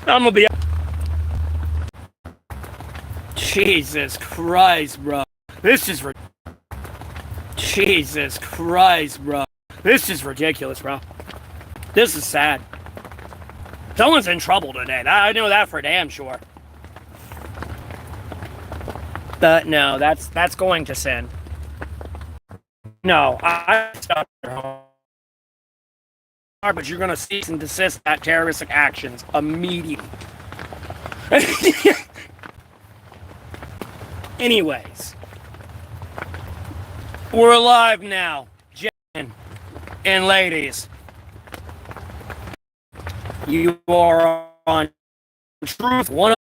I'm gonna be. Jesus Christ, bro. This is Jesus Christ, bro. This is ridiculous, bro. This is sad. Someone's in trouble today. I know that for damn sure. No, that's going to sin. No, I stopped your home. But you're gonna cease and desist that terroristic actions immediately. Anyways, we're alive now, gentlemen and ladies. You are on Truth 101.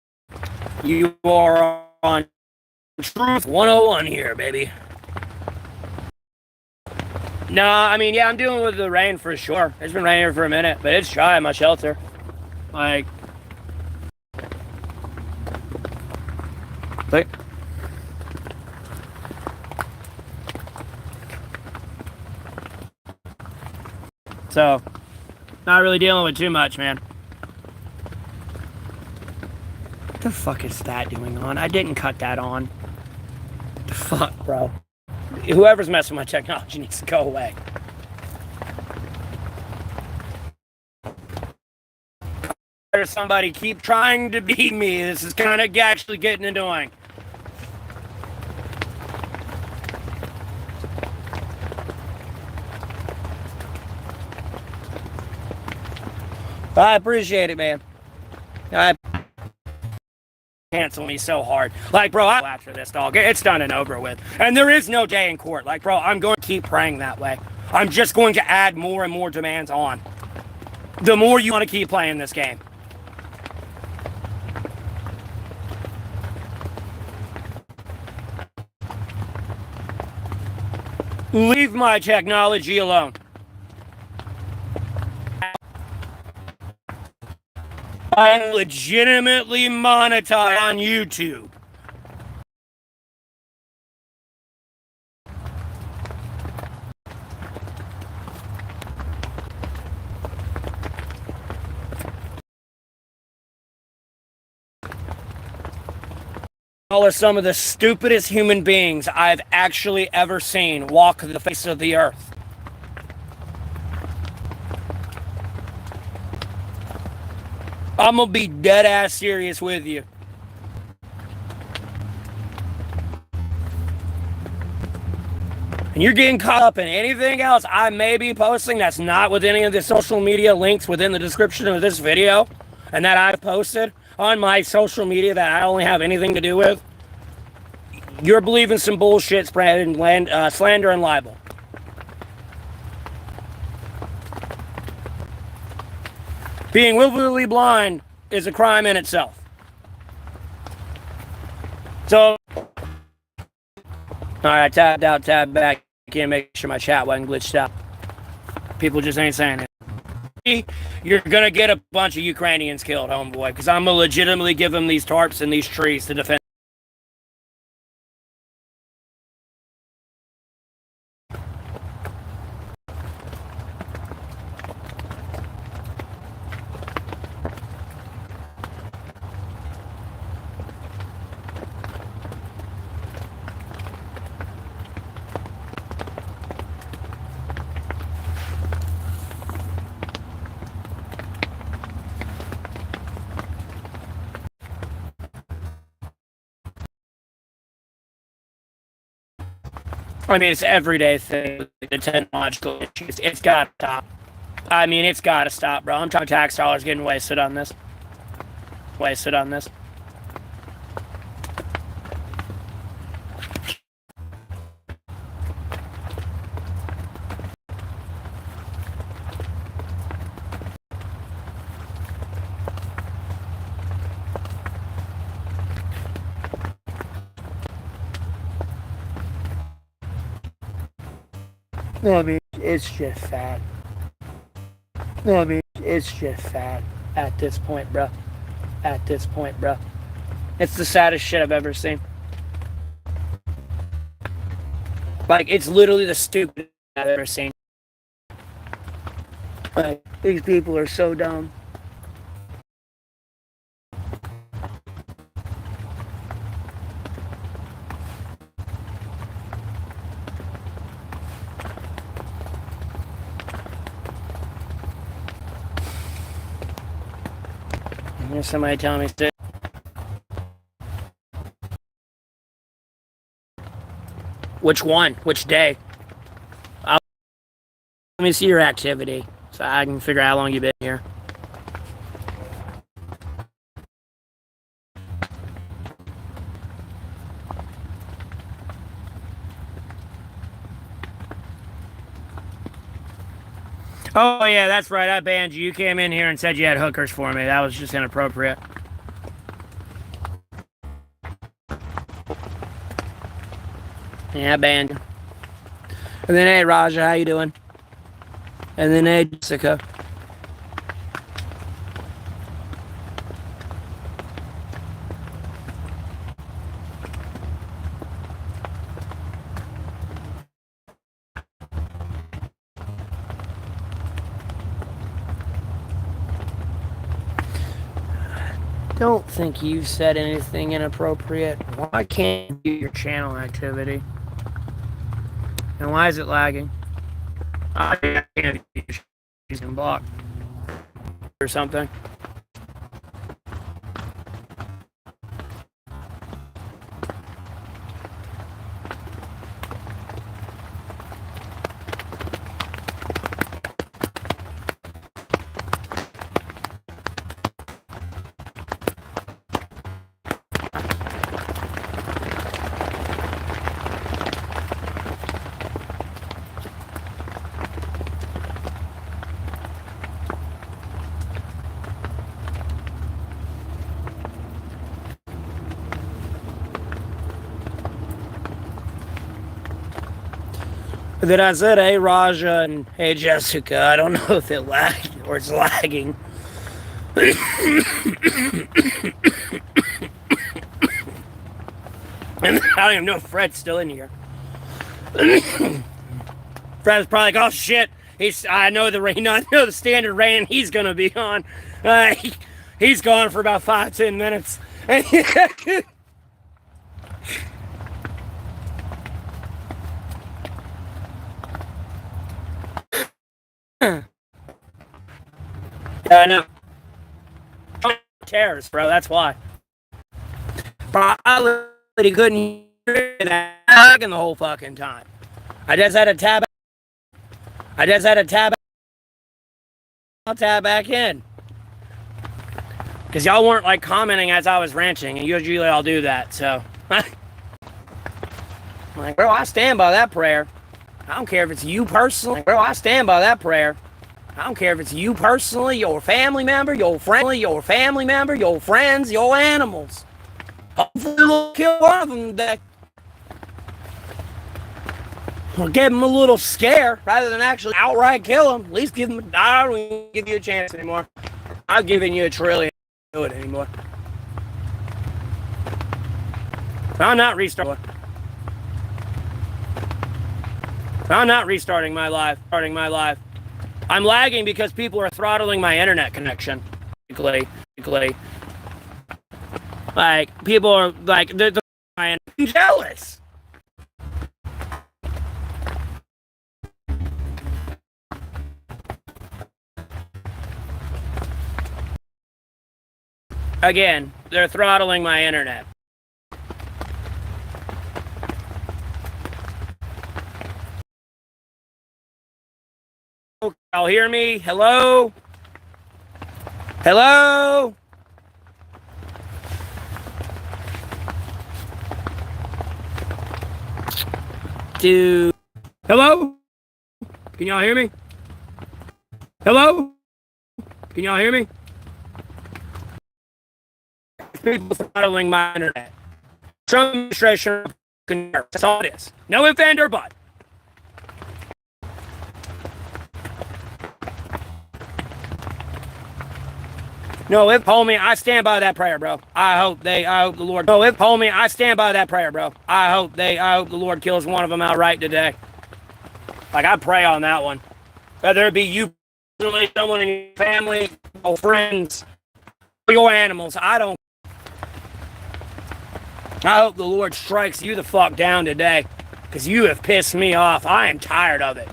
You are on Truth 101 here, baby. Nah, I mean, yeah, I'm dealing with the rain for sure. It's been raining here for a minute, but it's dry in my shelter. Like, so, not really dealing with too much, man. What the fuck is that doing on? I didn't cut that on. What the fuck, bro? Whoever's messing with my technology needs to go away. There's somebody keep trying to beat me. This is kind of actually getting annoying. I appreciate it, man. Cancel me so hard. Like, bro, I'm after this, dog. It's done and over with. And there is no day in court. Like, bro, I'm going to keep praying that way. I'm just going to add more and more demands on. The more you want to keep playing this game. Leave my technology alone. I'm legitimately monetized on YouTube. All are some of the stupidest human beings I've actually ever seen walk the face of the earth. I'm gonna be dead ass serious with you. And you're getting caught up in anything else I may be posting that's not with any of the social media links within the description of this video and that I've posted on my social media that I only have anything to do with. You're believing some bullshit, spreading slander and libel. Being willfully blind is a crime in itself. So, alright, tabbed out, tabbed back in, make sure my chat wasn't glitched out. People just ain't saying it. You're gonna get a bunch of Ukrainians killed, homeboy, because I'm gonna legitimately give them these tarps and these trees to defend. I mean, it's everyday thing with the technological issues. It's got to stop. I mean, it's got to stop, bro. I'm talking tax dollars getting wasted on this. Wasted on this. I mean, it's just sad. I mean, it's just sad at this point, bro. At this point, bro. It's the saddest shit I've ever seen. Like, it's literally the stupidest I've ever seen. Like, these people are so dumb. There's somebody telling me to. Which one? Which day? Let me see your activity so I can figure out how long you've been here. Oh, yeah, that's right. I banned you. You came in here and said you had hookers for me. That was just inappropriate. Yeah, I banned you. And then, hey, Raja, how you doing? And then, hey, Jessica. Don't think you've said anything inappropriate. Why can't you do your channel activity? And why is it lagging? I can't use block or something. Then I said, hey, Raja, and hey, Jessica. I don't know if it lagged or it's lagging. And I don't even know if Fred's still in here. Fred's probably like, oh shit. I know the standard rain he's gonna be on. He's gone for about 5-10 minutes. Yeah, I know. Terrorists, bro. That's why. Bro, I literally couldn't hear that the whole fucking time. I just had to tab back in. Because y'all weren't like commenting as I was ranting, and usually I'll do that, so. I'm like, bro, I stand by that prayer. I don't care if it's you personally. Bro, I stand by that prayer. I don't care if it's you personally, your family member, your friend, your friends, your animals. Hopefully we'll kill one of them today. Or give them a little scare rather than actually outright kill them. At least give them. I don't even give you a chance anymore. I'm giving you a trillion. Do it anymore. I'm not restarting. I'm not restarting my life. I'm lagging because people are throttling my internet connection. Like, people are like, they're jealous. Again, they're throttling my internet. Y'all hear me? Hello? Hello? Dude. Hello? Can y'all hear me? Hello? Can y'all hear me? People throttling my internet. Trump administration, that's all it is. No ifs, ands, or buts. No, if homie, I stand by that prayer, bro. I hope the Lord. No, if homie, I stand by that prayer, bro. I hope the Lord kills one of them outright today. Like, I pray on that one. Whether it be you someone in your family or friends or your animals. I hope the Lord strikes you the fuck down today, because you have pissed me off. I am tired of it.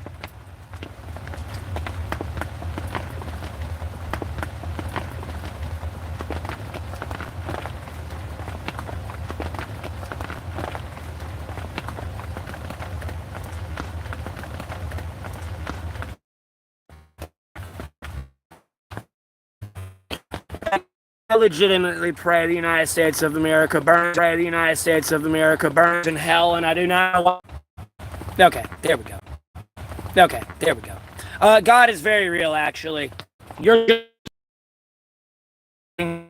I legitimately pray the United States of America burns. Pray the United States of America burns in hell, and I do not know why. Okay, there we go. Okay, there we go. God is very real, actually. You're just... and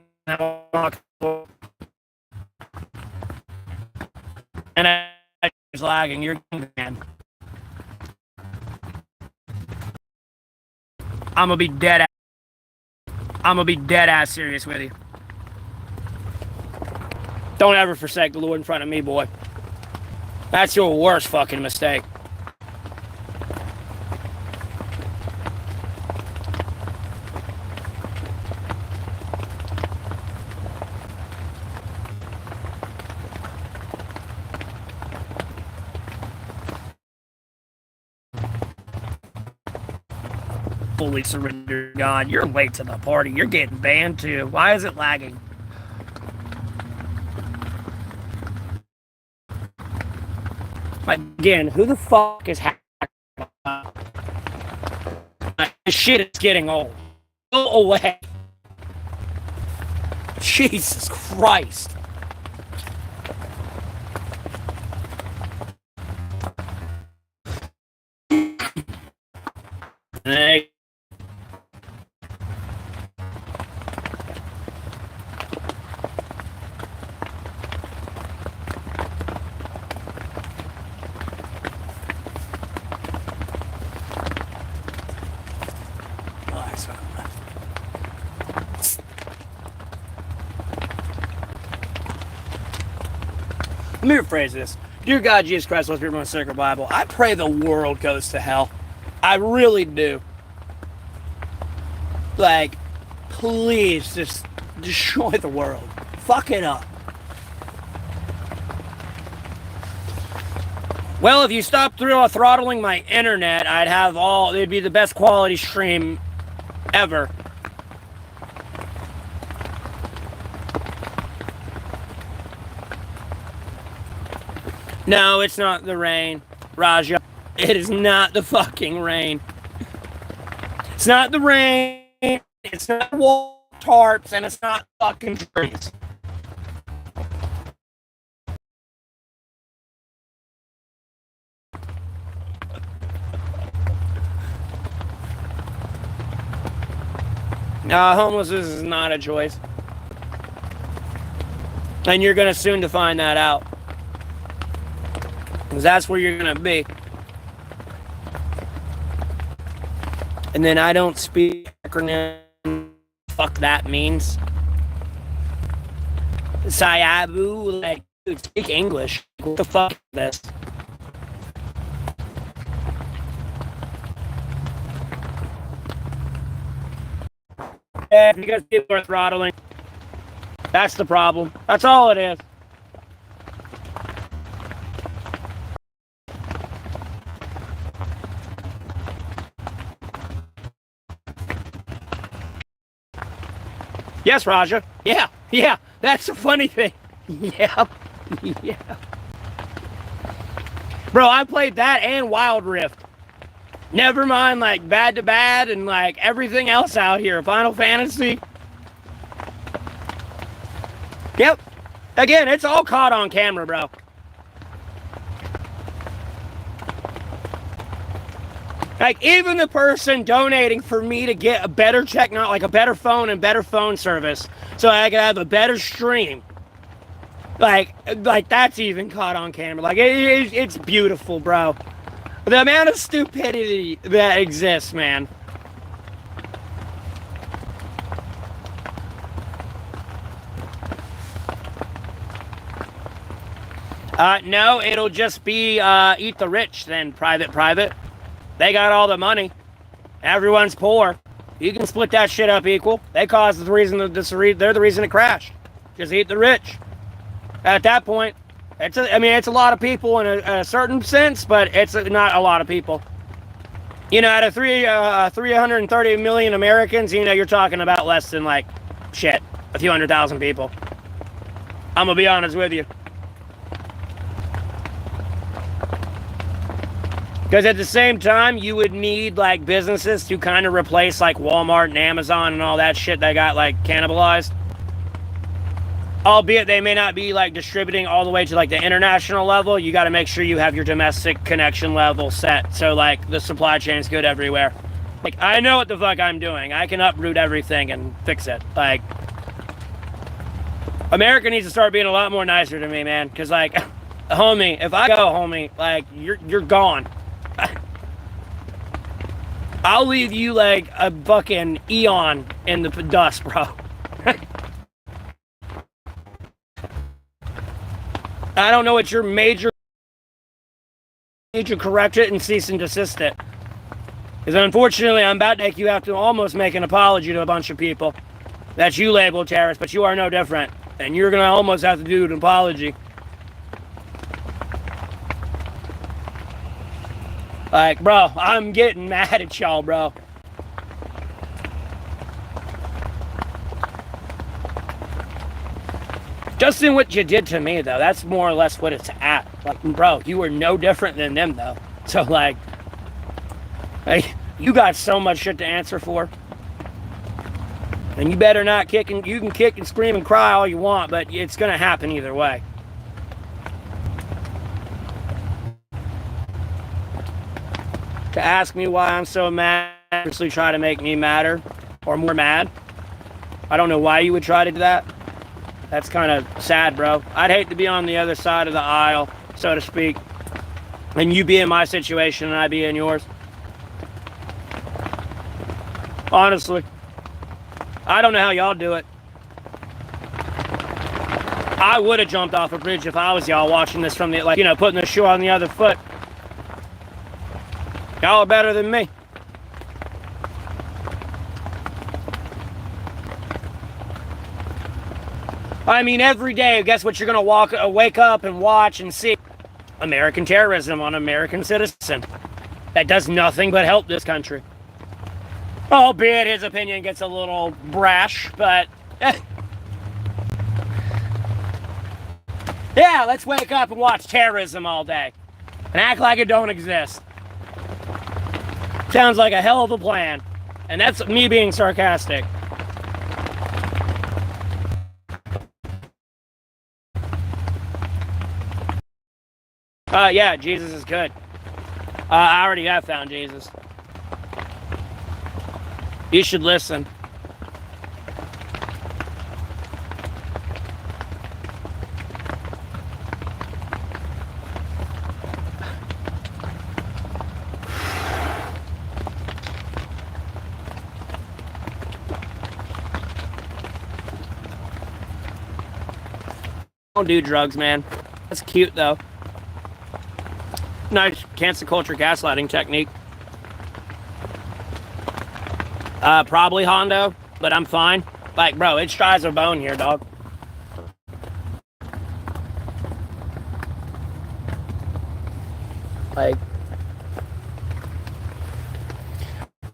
I was lagging. You're man. I'm gonna be dead. I'm gonna be dead ass serious with you. Don't ever forsake the Lord in front of me, boy. That's your worst fucking mistake. Fully surrender, God. You're late to the party. You're getting banned too. Why is it lagging? Again, who the fuck is hacking? This shit is getting old. Go away. Jesus Christ. Hey. Let me rephrase this. Dear God, Jesus Christ, Lord, Spirit, my sacred Bible, I pray the world goes to hell. I really do. Like, please just destroy the world. Fuck it up. Well, if you stopped throttling my internet, it'd be the best quality stream ever. No, it's not the rain, Raja. It is not the fucking rain. It's not the rain. It's not wall tarps, and it's not fucking trees. Homelessness is not a choice. And you're gonna soon to find that out. Because that's where you're gonna be. And then I don't speak acronym. Fuck that means. Sayabu, like, dude, speak English. What the fuck is this? Yeah, because people are throttling. That's the problem. That's all it is. Yes, Raja. Yeah. That's the funny thing. Yeah. Bro, I played that and Wild Rift. Never mind, like, Bad to Bad and, like, everything else out here. Final Fantasy. Yep. Again, it's all caught on camera, bro. Like, even the person donating for me to get a better like a better phone and better phone service so I can have a better stream. Like that's even caught on camera. Like, it's beautiful, bro. The amount of stupidity that exists, man. No, it'll just be eat the rich then, private. They got all the money. Everyone's poor. You can split that shit up equal. They caused the reason that they're the reason it crashed. Just eat the rich. At that point, it's a lot of people in a certain sense, but it's not a lot of people. You know, out of 330 million Americans, you know, you're talking about less than like shit, a few 100,000 people. I'm gonna be honest with you. Because at the same time, you would need like businesses to kind of replace like Walmart and Amazon and all that shit that got like cannibalized. Albeit they may not be like distributing all the way to like the international level. You got to make sure you have your domestic connection level set. So like the supply chain's good everywhere. Like I know what the fuck I'm doing. I can uproot everything and fix it. Like America needs to start being a lot more nicer to me, man. Cause like, homie, if I go, homie, like you're gone. I'll leave you like a fucking eon in the dust, bro. I don't know what your major need to correct it and cease and desist it. Because unfortunately, I'm about to make you have to almost make an apology to a bunch of people that you label terrorists, but you are no different. And you're going to almost have to do an apology. Like, bro, I'm getting mad at y'all, bro. Just in what you did to me, though, that's more or less what it's at. Like, bro, you were no different than them, though. So, like, hey, you got so much shit to answer for. And you better not kick and you can kick and scream and cry all you want, but it's going to happen either way. To ask me why I'm so mad, actually try to make me madder or more mad. I don't know why you would try to do that. That's kind of sad, bro. I'd hate to be on the other side of the aisle, so to speak, and you be in my situation and I be in yours. Honestly, I don't know how y'all do it. I would have jumped off a bridge if I was y'all watching this from the, like, you know, putting the shoe on the other foot. Y'all are better than me. I mean, every day, guess what you're going to wake up and watch and see? American terrorism on American citizen. That does nothing but help this country. Albeit his opinion gets a little brash, but... yeah, let's wake up and watch terrorism all day. And act like it don't exist. Sounds like a hell of a plan. And that's me being sarcastic. Yeah, Jesus is good. I already have found Jesus. You should listen. Don't do drugs, man. That's cute, though. Nice cancel culture gaslighting technique. Probably Hondo, but I'm fine. Like, bro, it's dry as a bone here, dog. Like,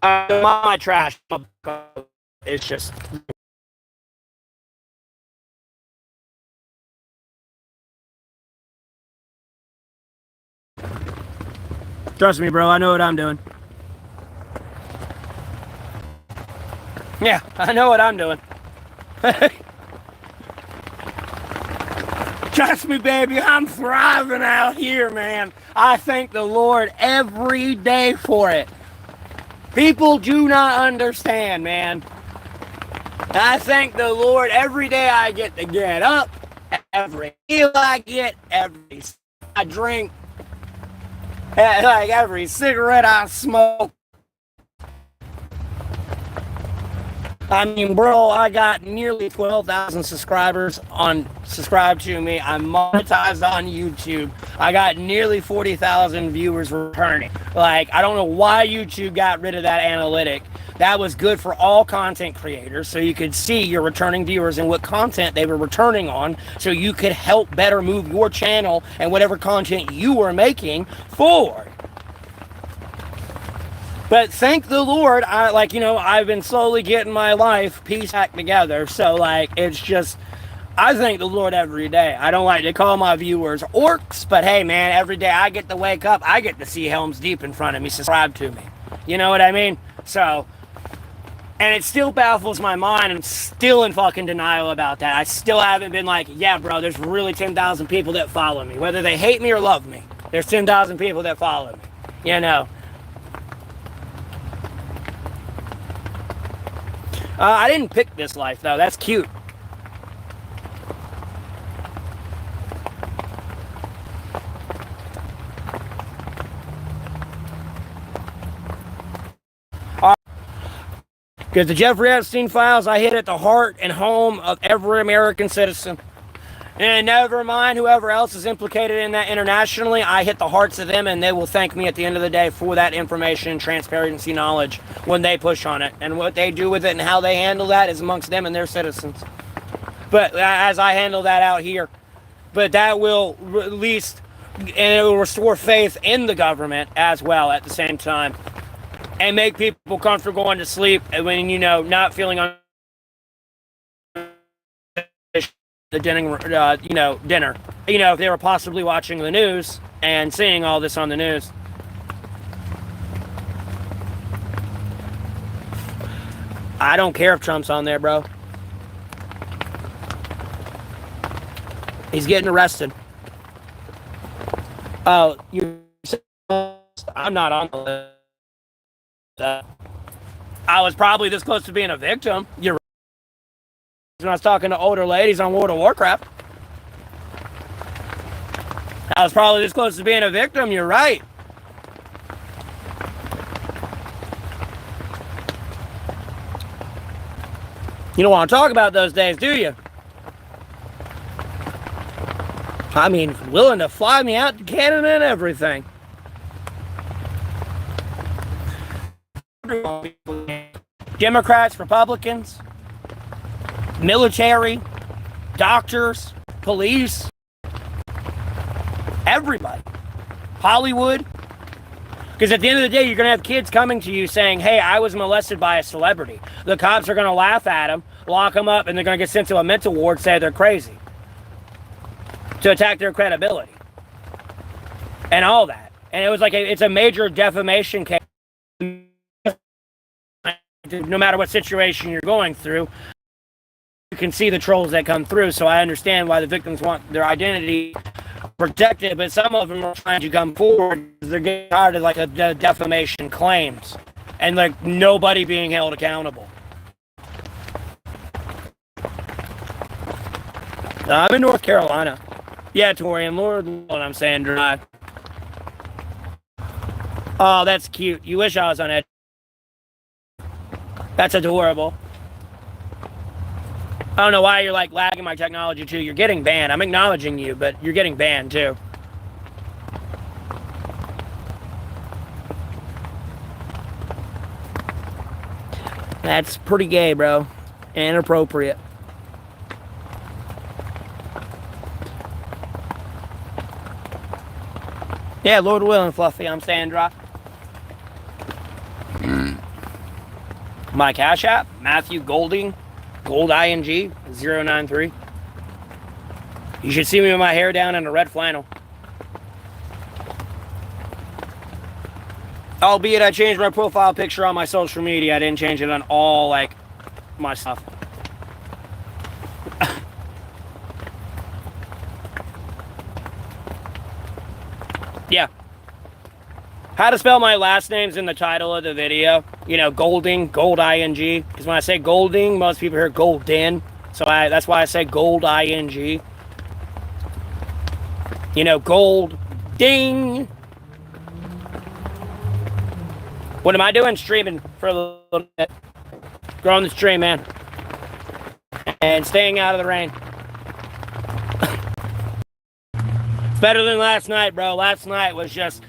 my trash. It's just. Trust me, bro, I know what I'm doing. Yeah, I know what I'm doing. Trust me, baby, I'm thriving out here, man. I thank the Lord every day for it. People do not understand, man. I thank the Lord every day I get to get up, every meal I get, every I drink, like every cigarette I smoke. I mean, bro, I got nearly 12,000 subscribers on subscribe to me. I'm monetized on YouTube. I got nearly 40,000 viewers returning. Like, I don't know why YouTube got rid of that analytic, that was good for all content creators, so you could see your returning viewers and what content they were returning on, so you could help better move your channel and whatever content you were making forward. But thank the Lord, I've been slowly getting my life piece back together. So, it's just, I thank the Lord every day. I don't like to call my viewers orcs, but hey, man, every day I get to wake up, I get to see Helm's Deep in front of me, subscribe to me. You know what I mean? So, and it still baffles my mind. I'm still in fucking denial about that. I still haven't been like, yeah, bro, there's really 10,000 people that follow me. Whether they hate me or love me, there's 10,000 people that follow me. You know? I didn't pick this life, though. That's cute. Because the Jeffrey Epstein files, I hit at the heart and home of every American citizen. And never mind whoever else is implicated in that internationally, I hit the hearts of them, and they will thank me at the end of the day for that information, transparency, knowledge when they push on it. And what they do with it and how they handle that is amongst them and their citizens. But as I handle that out here, but that will release, and it will restore faith in the government as well at the same time. And make people comfortable going to sleep when, not feeling on the dinner, dinner. If they were possibly watching the news and seeing all this on the news. I don't care if Trump's on there, bro. He's getting arrested. Oh, I'm not on the list. I was probably this close to being a victim. You're right. When I was talking to older ladies on World of Warcraft, I was probably this close to being a victim. You're right. You don't want to talk about those days, do you? I mean, willing to fly me out to Canada and everything. Democrats, Republicans, military, doctors, police, everybody, Hollywood. Because at the end of the day, you're going to have kids coming to you saying, hey, I was molested by a celebrity. The cops are going to laugh at them, lock them up, and they're going to get sent to a mental ward, say they're crazy, to attack their credibility and all that. And it was like, it's a major defamation case. No matter what situation you're going through, you can see the trolls that come through. So I understand why the victims want their identity protected, but some of them are trying to come forward because they're getting tired of the defamation claims and nobody being held accountable. I'm in North Carolina. Yeah, Tori, I'm Lord, what I'm saying, dry. Oh, that's cute. You wish I was on edge. That's adorable. I don't know why you're lagging my technology too. You're getting banned. I'm acknowledging you, but you're getting banned too. That's pretty gay, bro. Inappropriate. Yeah, Lord willing, Fluffy, I'm staying dry. My Cash App, Matthew Golding, Gold ING 093. You should see me with my hair down in a red flannel. Albeit I changed my profile picture on my social media. I didn't change it on all my stuff. Yeah. How to spell my last name's in the title of the video. Golding, Gold ING. Because when I say Golding, most people hear Golden. So that's why I say Gold ING. Gold ding. What am I doing? Streaming for a little bit. Growing the stream, man. And staying out of the rain. It's better than last night, bro. Last night was just...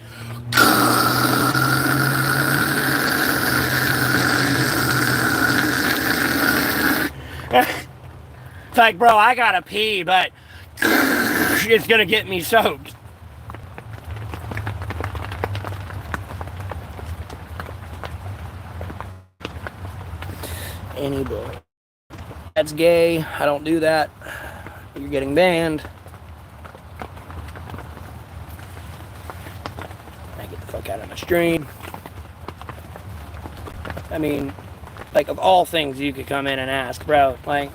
It's like, bro, I gotta pee, but it's gonna get me soaked. Anybody. That's gay. I don't do that. You're getting banned. I get the fuck out of my stream. I mean, like, of all things you could come in and ask, bro. Like,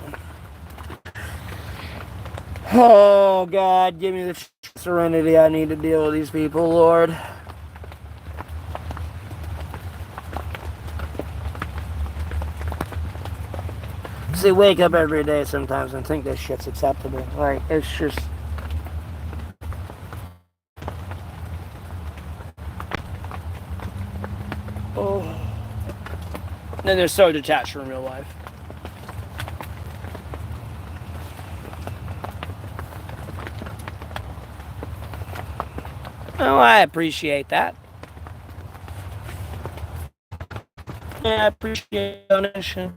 oh, God, give me the serenity I need to deal with these people, Lord. See, wake up every day sometimes and think this shit's acceptable. Like, it's just... oh. Then they're so detached from real life. Oh, I appreciate that. Yeah, I appreciate the donation.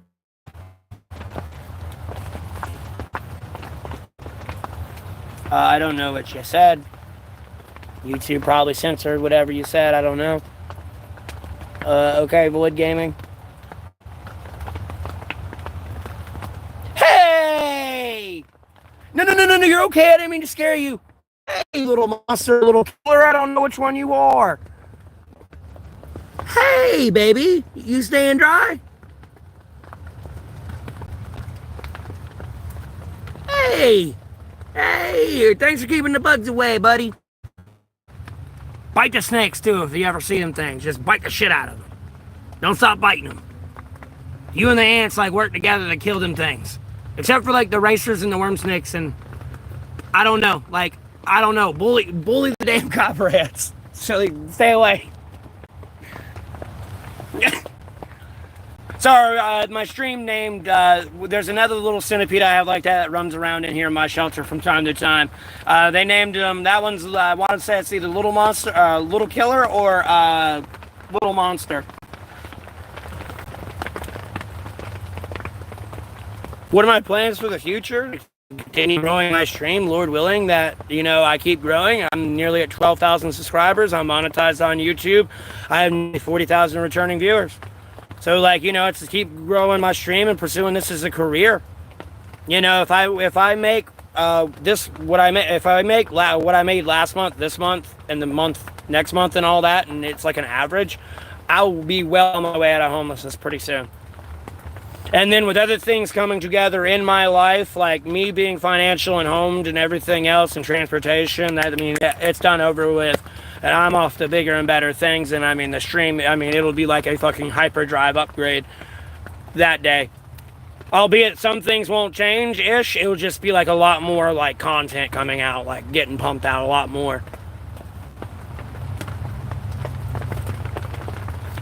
I don't know what you said. YouTube probably censored whatever you said. I don't know. Okay, Void Gaming. Hey! No, you're okay. I didn't mean to scare you. Hey, little monster, little killer. I don't know which one you are. Hey, baby. You staying dry? Hey! Hey, thanks for keeping the bugs away, buddy. Bite the snakes, too, if you ever see them things. Just bite the shit out of them. Don't stop biting them. You and the ants, like, work together to kill them things. Except for, like, the racers and the worm snakes and... I don't know. Like, I don't know. Bully the damn copperheads. So, like, stay away. Sorry, my stream named, there's another little centipede I have like that runs around in here in my shelter from time to time. They named him, that one's, I want to say it's either Little Monster, Little Killer or Little Monster. What are my plans for the future? Continue growing my stream, Lord willing, that, you know, I keep growing. I'm nearly at 12,000 subscribers. I'm monetized on YouTube. I have 40,000 returning viewers. So, like, you know, it's to keep growing my stream and pursuing this as a career. You know, if I make what I made last month, this month, and the month next month, and all that, and it's like an average, I will be well on my way out of homelessness pretty soon. And then with other things coming together in my life, like me being financial and homed and everything else, and transportation, that, I mean, it's done over with. And I'm off to bigger and better things. And I mean, the stream, I mean, it'll be like a fucking hyperdrive upgrade that day. Albeit some things won't change-ish. It'll just be like a lot more like content coming out, like getting pumped out a lot more.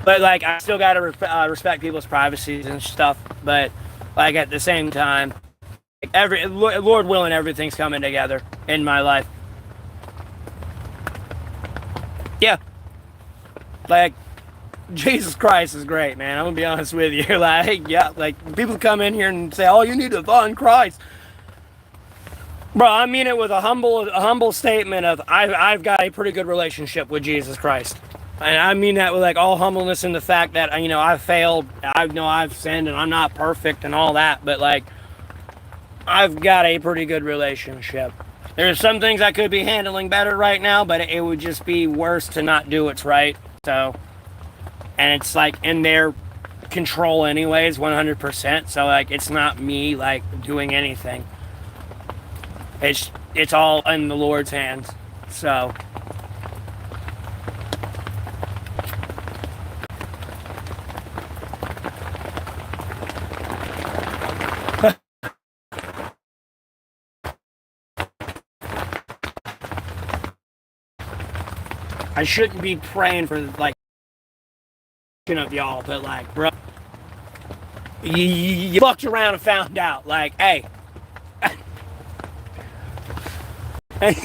But like, I still gotta respect people's privacies and stuff. But like at the same time, like Lord willing, everything's coming together in my life. Yeah. Like, Jesus Christ is great, man. I'm gonna be honest with you. Like, yeah, like, people come in here and say, oh, you need to find Christ. Bro, I mean it with a humble statement of, I've got a pretty good relationship with Jesus Christ. And I mean that with, like, all humbleness in the fact that, you know, I've failed, I know I've sinned, and I'm not perfect and all that, but, like, I've got a pretty good relationship. There's some things I could be handling better right now, but it would just be worse to not do what's right. So, and it's like in their control anyways, 100%. So like, it's not me like doing anything. It's all in the Lord's hands. So. I shouldn't be praying for, like, of y'all, but, like, bro, you fucked around and found out, like, hey. Hey.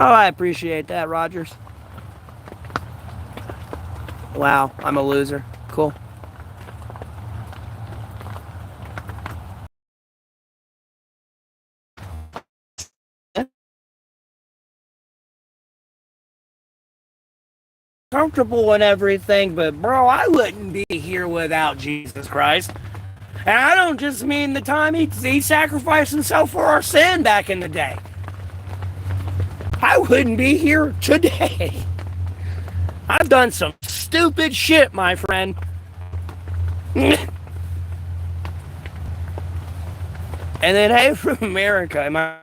Oh, I appreciate that, Rogers. Wow, I'm a loser. Cool. Comfortable and everything, but bro, I wouldn't be here without Jesus Christ. And I don't just mean the time he sacrificed himself for our sin back in the day. I wouldn't be here today. I've done some stupid shit, my friend. And then, hey, from America, am I?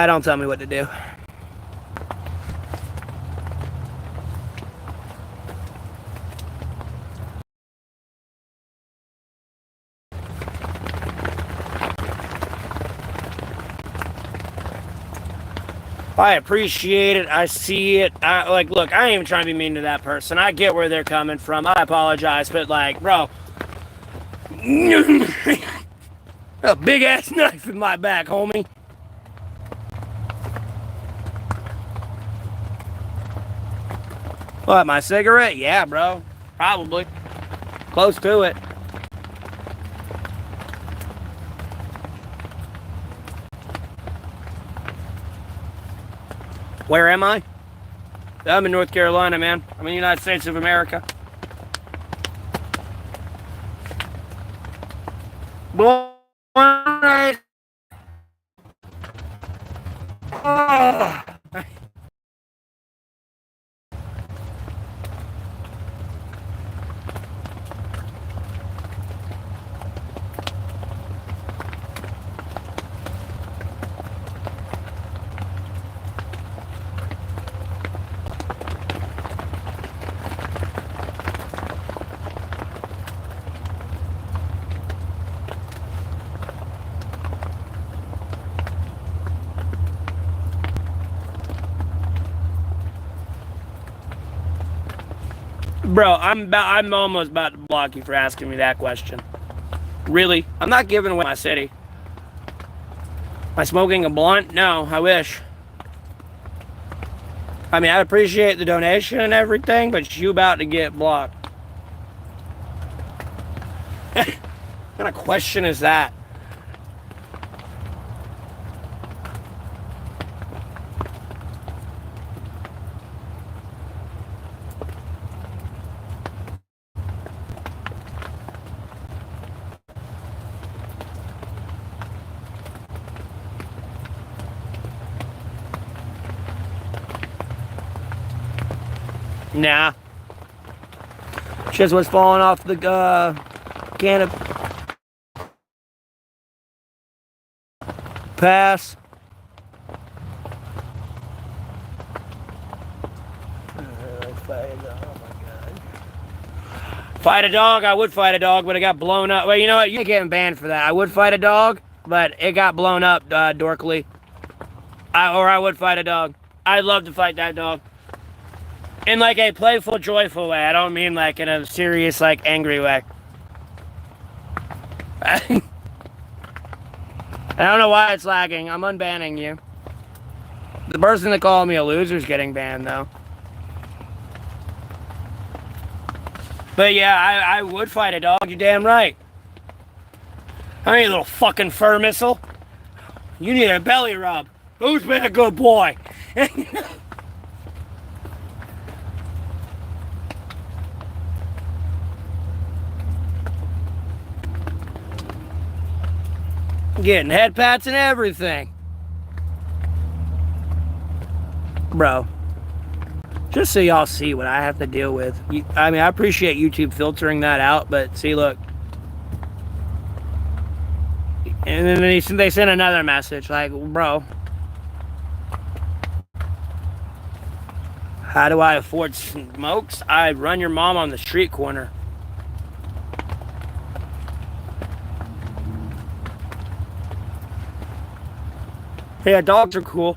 Don't tell me what to do. I appreciate it. I see it. Look, I ain't even trying to be mean to that person. I get where they're coming from. I apologize, but like, bro, a big ass knife in my back, homie. What, my cigarette? Yeah, bro. Probably. Close to it. Where am I? I'm in North Carolina, man. I'm in the United States of America. Boy. Bro, I'm almost about to block you for asking me that question. Really? I'm not giving away my city. Am I smoking a blunt? No, I wish. I mean, I appreciate the donation and everything, but you about to get blocked. What kind of question is that? Nah. Just was falling off the can of pass. Fight a dog? I would fight a dog, but it got blown up. Well, you know what? You ain't getting banned for that. I would fight a dog, but it got blown up, dorkly. I would fight a dog. I'd love to fight that dog. In like a playful, joyful way. I don't mean like in a serious, like angry way. I don't know why it's lagging. I'm unbanning you. The person that called me a loser is getting banned, though. But yeah, I would fight a dog. You're damn right. I need a little fucking fur missile. You need a belly rub. Who's been a good boy? Getting head pats and everything. Bro, just so y'all see what I have to deal with. I mean, I appreciate YouTube filtering that out, but see, look. And then they sent another message, like, bro, how do I afford smokes? I run your mom on the street corner. Yeah, dogs are cool.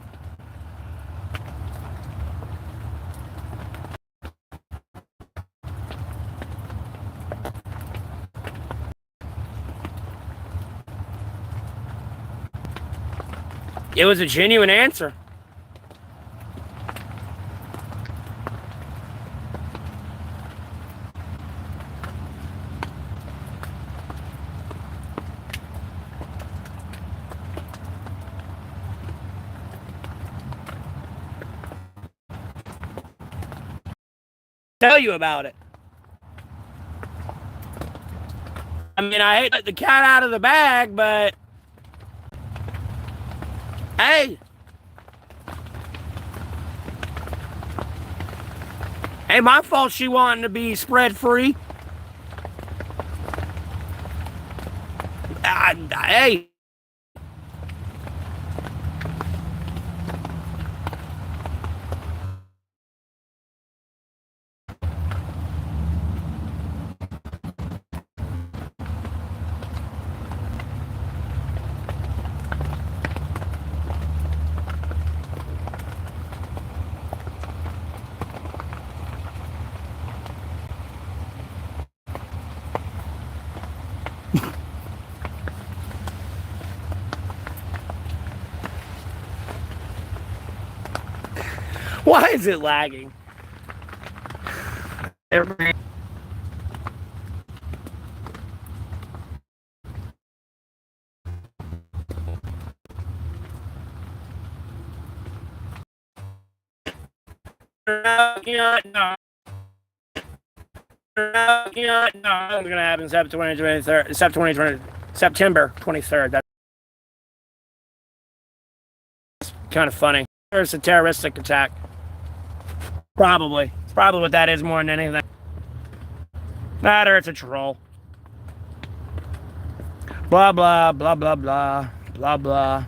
It was a genuine answer. Tell you about it. I mean, I hate to let the cat out of the bag, but hey, my fault she wanting to be spread free. Hey. Why is it lagging? No. It's gonna happen September 23rd. That's kind of funny. It's a terroristic attack. Probably. It's probably what that is more than anything. That or it's a troll. Blah, blah, blah, blah, blah, blah, blah.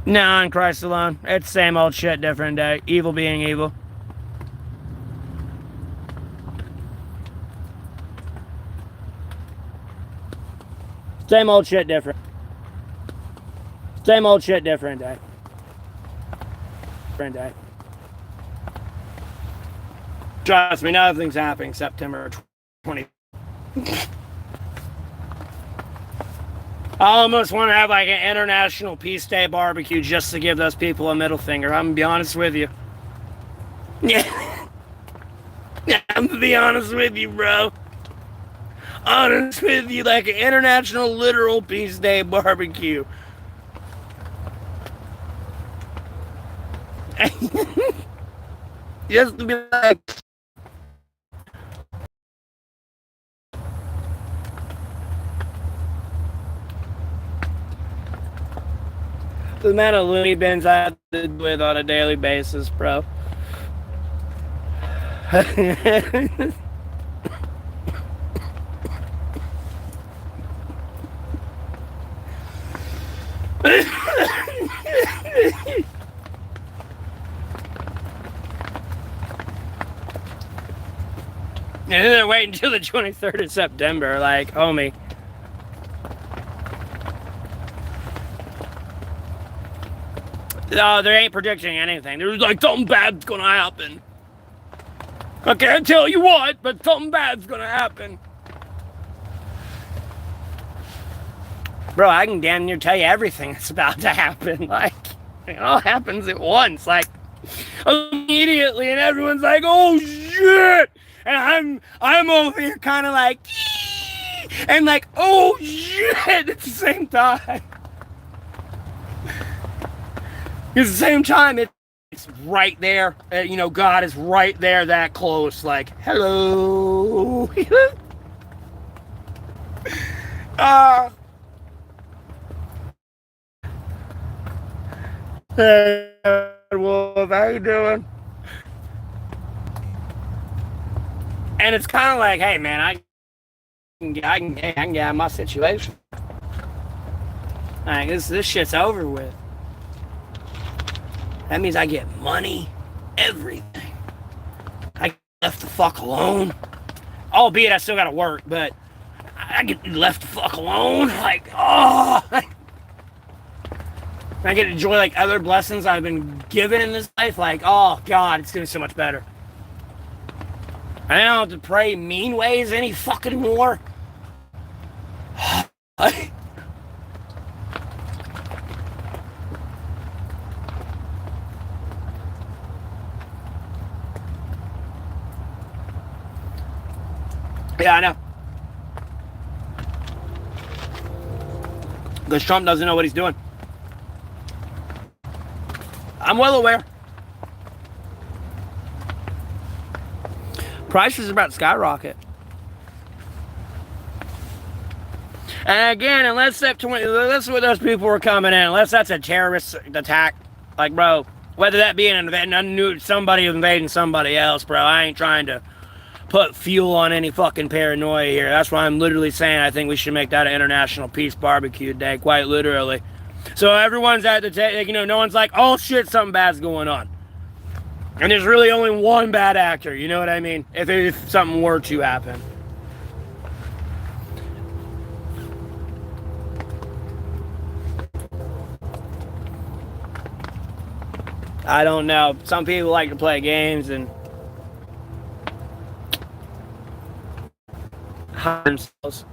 No, in Christ alone. It's same old shit, different day. Evil being evil. Same old shit, different. Same old shit, different day. Different day. Trust me, nothing's happening September 20. I almost want to have like an International Peace Day barbecue just to give those people a middle finger. I'm gonna be honest with you. Yeah. I'm gonna be honest with you, bro. Honest with you, like an International Literal Peace Day barbecue. Just to be like, the amount of loony bins I have to deal with on a daily basis, bro. And then they're waiting until the 23rd of September, like, homie. No, they ain't predicting anything. There's like something bad's gonna happen. I can't tell you what, but something bad's gonna happen. Bro, I can damn near tell you everything that's about to happen. Like, it all happens at once, like, immediately, and everyone's like, oh shit! And I'm over here kind of like, and like, oh shit, at the same time. At the same time, it's right there. God is right there, that close. Like, hello. Hey, Wolf, how you doing? And it's kind of like, hey, man, I can get out of my situation. Like, this shit's over with. That means I get money, everything. I get left the fuck alone. Albeit I still gotta work, but I get left the fuck alone. Like, oh. I get to enjoy like other blessings I've been given in this life. Like, oh God, it's gonna be so much better. I don't have to pray mean ways any fucking more. Yeah, I know. Because Trump doesn't know what he's doing. I'm well aware. Prices are about to skyrocket. And again, unless what those people were coming in, unless that's a terrorist attack, like, bro, whether that be somebody invading somebody else, bro, I ain't trying to put fuel on any fucking paranoia here. That's why I'm literally saying I think we should make that an International Peace Barbecue Day, quite literally. So everyone's at the table, no one's like, oh shit, something bad's going on. And there's really only one bad actor, you know what I mean? If something were to happen. I don't know. Some people like to play games and hide themselves.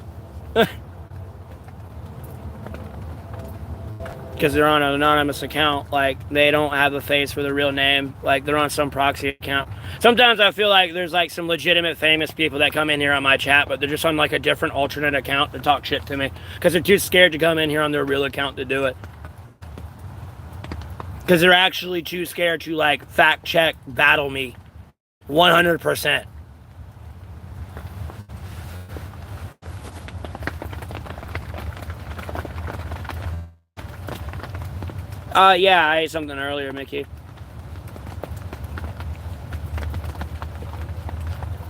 Because they're on an anonymous account, like they don't have a face for the real name, like they're on some proxy account. Sometimes I feel like there's like some legitimate famous people that come in here on my chat, but they're just on like a different alternate account to talk shit to me because they're too scared to come in here on their real account to do it. Because they're actually too scared to like fact check, battle me 100%. Yeah, I ate something earlier, Mickey.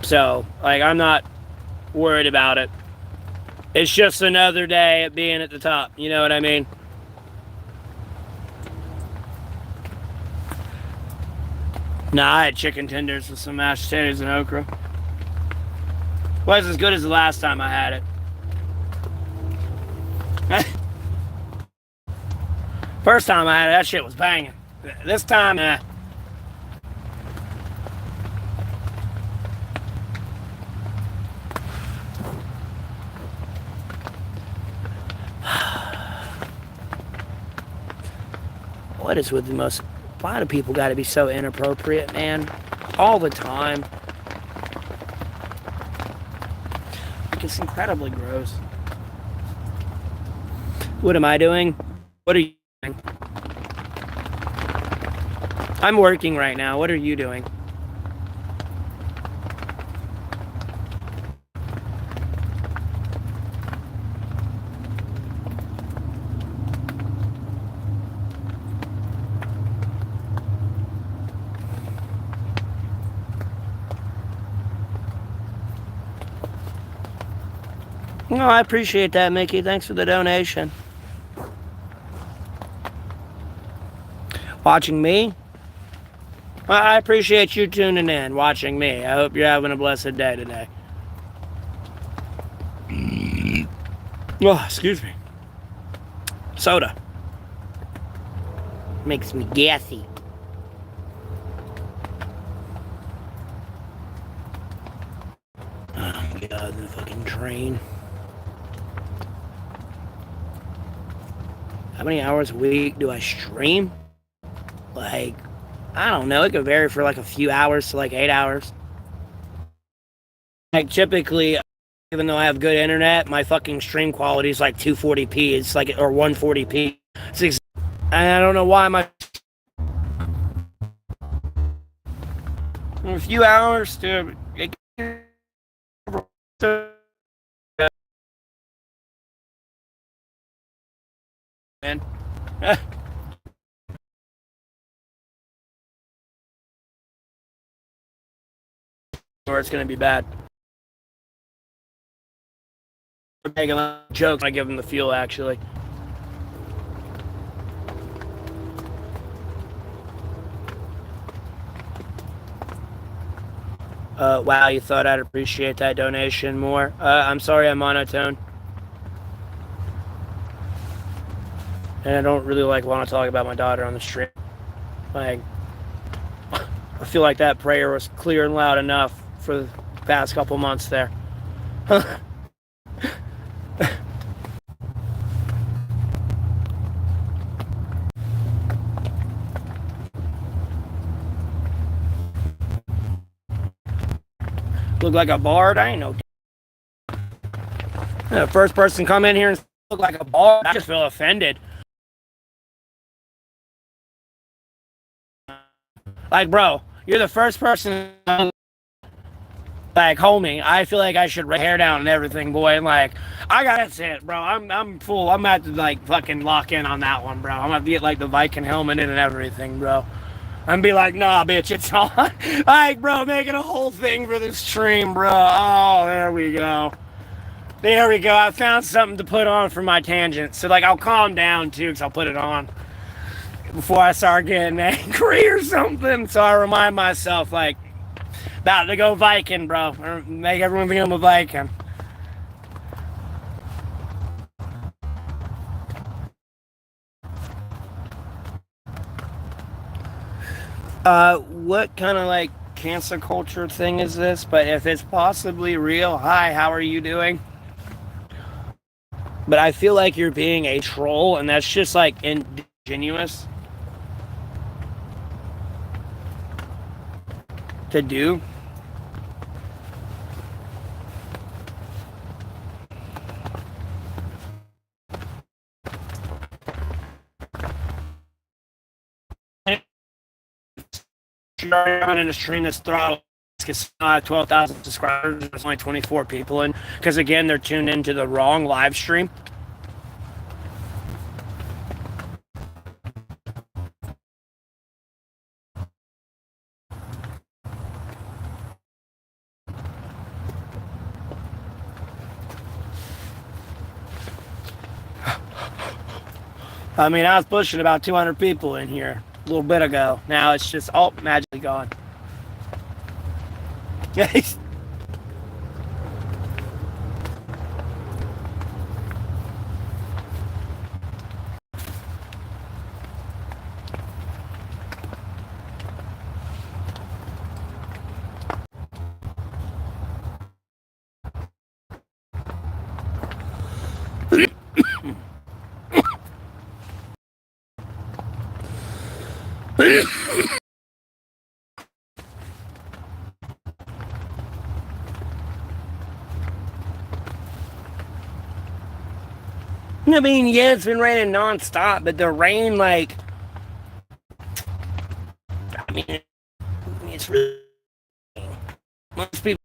So, like, I'm not worried about it. It's just another day at being at the top, you know what I mean? Nah, I had chicken tenders with some mashed potatoes and okra. Wasn't as good as the last time I had it. First time I had it, that shit was banging. This time, What is with the most... Why do people gotta be so inappropriate, man? All the time. Like, it's incredibly gross. What am I doing? What are you doing? I'm working right now. What are you doing? No, I appreciate that, Mickey. Thanks for the donation. Watching me? Well, I appreciate you tuning in, watching me. I hope you're having a blessed day today. Oh, excuse me. Soda. Makes me gassy. Oh my God, the fucking train. How many hours a week do I stream? Like, I don't know. It could vary for like a few hours to like 8 hours. Like, typically, even though I have good internet, my fucking stream quality is like 240p. It's like, or 140p. And I don't know why my... A few hours to... Man. Or it's gonna be bad. I'm making jokes when I give them the fuel, actually. Wow, you thought I'd appreciate that donation more. I'm sorry I'm monotone. And I don't really want to talk about my daughter on the stream. Like, I feel like that prayer was clear and loud enough for the past couple months there. Look like a bard? I ain't no. The first person come in here and look like a bard, I just feel offended. Like, bro, you're the first person like, homie. I feel like I should hair down and everything, boy. And like, that's it, bro. I'm full. I'm about to like fucking lock in on that one, bro. I'm gonna get like the Viking helmet in and everything, bro. I'm be like, nah, bitch, it's on. Like, bro, making a whole thing for this stream, bro. Oh, there we go. There we go. I found something to put on for my tangent. So, like, I'll calm down, too, because I'll put it on before I start getting angry or something. So I remind myself, like, about to go Viking, bro. Or make everyone become a Viking. What kind of, like, cancel culture thing is this? But if it's possibly real, hi, how are you doing? But I feel like you're being a troll, and that's just, like, ingenuous to do. You're in a stream that's throttled because 12,000 subscribers, there's only 24 people in, because again, they're tuned into the wrong live stream. I mean, I was pushing about 200 people in here a little bit ago. Now it's just, oh, magically gone. Yes. I mean, yeah, it's been raining nonstop, but the rain, like, I mean, it's really, most people,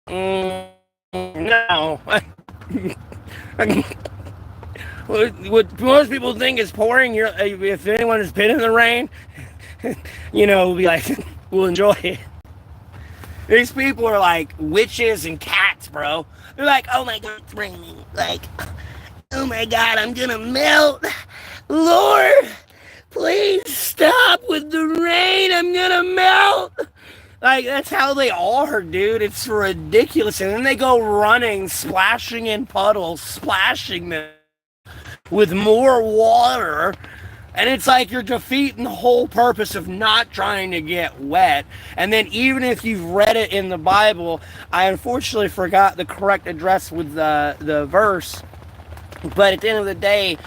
no. What most people think is pouring, if anyone has been in the rain, you know, will be like, we'll enjoy it. These people are like witches and cats, bro. They're like, oh my god, it's raining. Like, oh my god, I'm gonna melt. Lord, please stop with the rain. I'm gonna melt. Like, that's how they are, dude. It's ridiculous. And then they go running, splashing in puddles, splashing them with more water. And it's like you're defeating the whole purpose of not trying to get wet. And then even if you've read it in the Bible, I unfortunately forgot the correct address with the verse. But at the end of the day,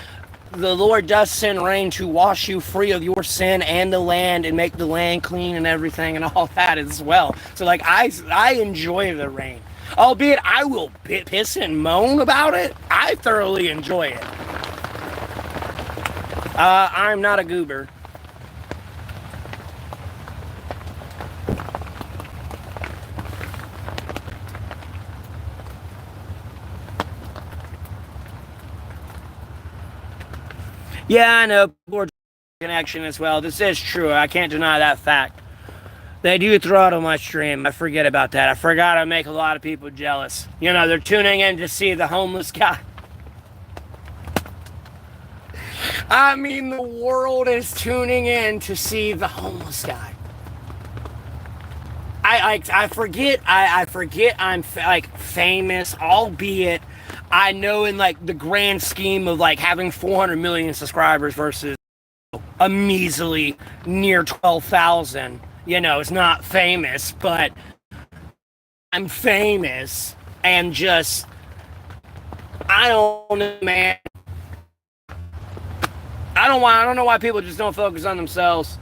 the Lord does send rain to wash you free of your sin and the land and make the land clean and everything and all that as well. So, like, I enjoy the rain. Albeit I will piss and moan about it, I thoroughly enjoy it. I'm not a goober. Yeah, I know. Poor connection as well. This is true. I can't deny that fact. They do throttle my stream. I forget about that. I forgot I make a lot of people jealous. You know, they're tuning in to see the homeless guy. I mean, the world is tuning in to see the homeless guy. I forget I'm like famous, albeit I know in like the grand scheme of like having 400 million subscribers versus a measly near 12,000. You know, it's not famous, but I'm famous and just I don't know, man. I don't know why people just don't focus on themselves.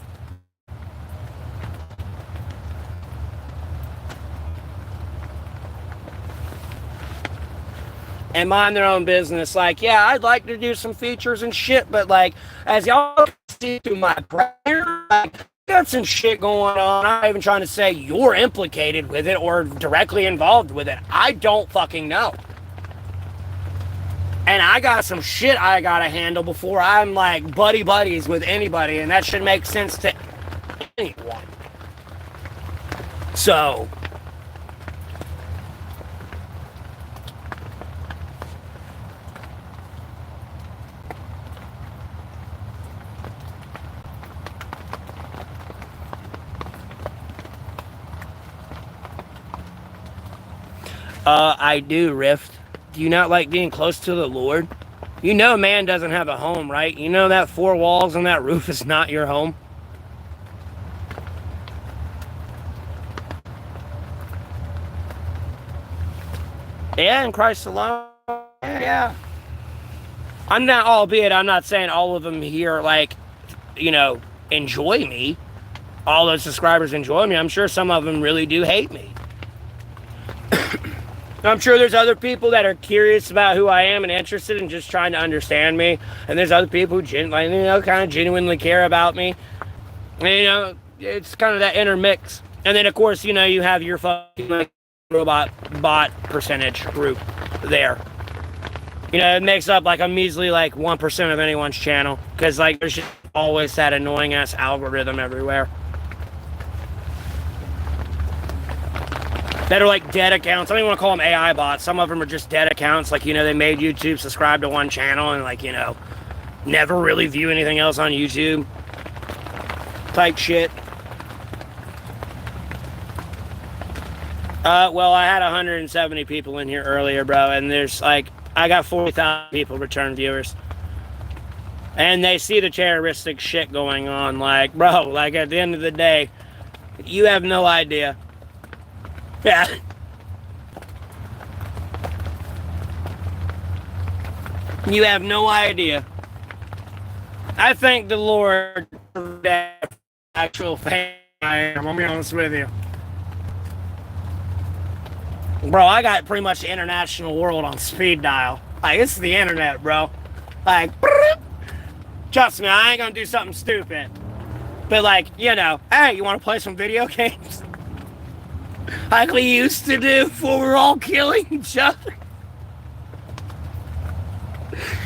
And mind their own business. Like, yeah, I'd like to do some features and shit, but like, as y'all can see through my prayer, like, got some shit going on. I'm not even trying to say you're implicated with it or directly involved with it. I don't fucking know. And I got some shit I gotta handle before I'm like buddies with anybody, and that should make sense to anyone. So, I do, Rift. Do you not like being close to the Lord? You know man doesn't have a home, right? You know that four walls and that roof is not your home? Yeah, in Christ alone. Yeah. I'm not saying all of them here, like, you know, enjoy me. All those subscribers enjoy me. I'm sure some of them really do hate me. I'm sure there's other people that are curious about who I am and interested in just trying to understand me. And there's other people who kind of genuinely care about me. And, you know, it's kind of that intermix. And then, of course, you know, you have your fucking like, robot bot percentage group there. You know, it makes up like a measly like 1% of anyone's channel. Because, like, there's just always that annoying ass algorithm everywhere. That are like dead accounts. I don't even want to call them AI bots. Some of them are just dead accounts. Like, you know, they made YouTube, subscribe to one channel, and like, you know, never really view anything else on YouTube. Type shit. Well, I had 170 people in here earlier, bro, and there's like, I got 40,000 people return viewers. And they see the terroristic shit going on. Like, bro, like at the end of the day, you have no idea. Yeah. You have no idea. I thank the Lord for that actual fan I am. I'll be honest with you. Bro, I got pretty much the international world on speed dial. Like, it's the internet, bro. Like, trust me, I ain't gonna do something stupid. But like, you know, hey, you wanna play some video games? Like we used to do before we were all killing each other.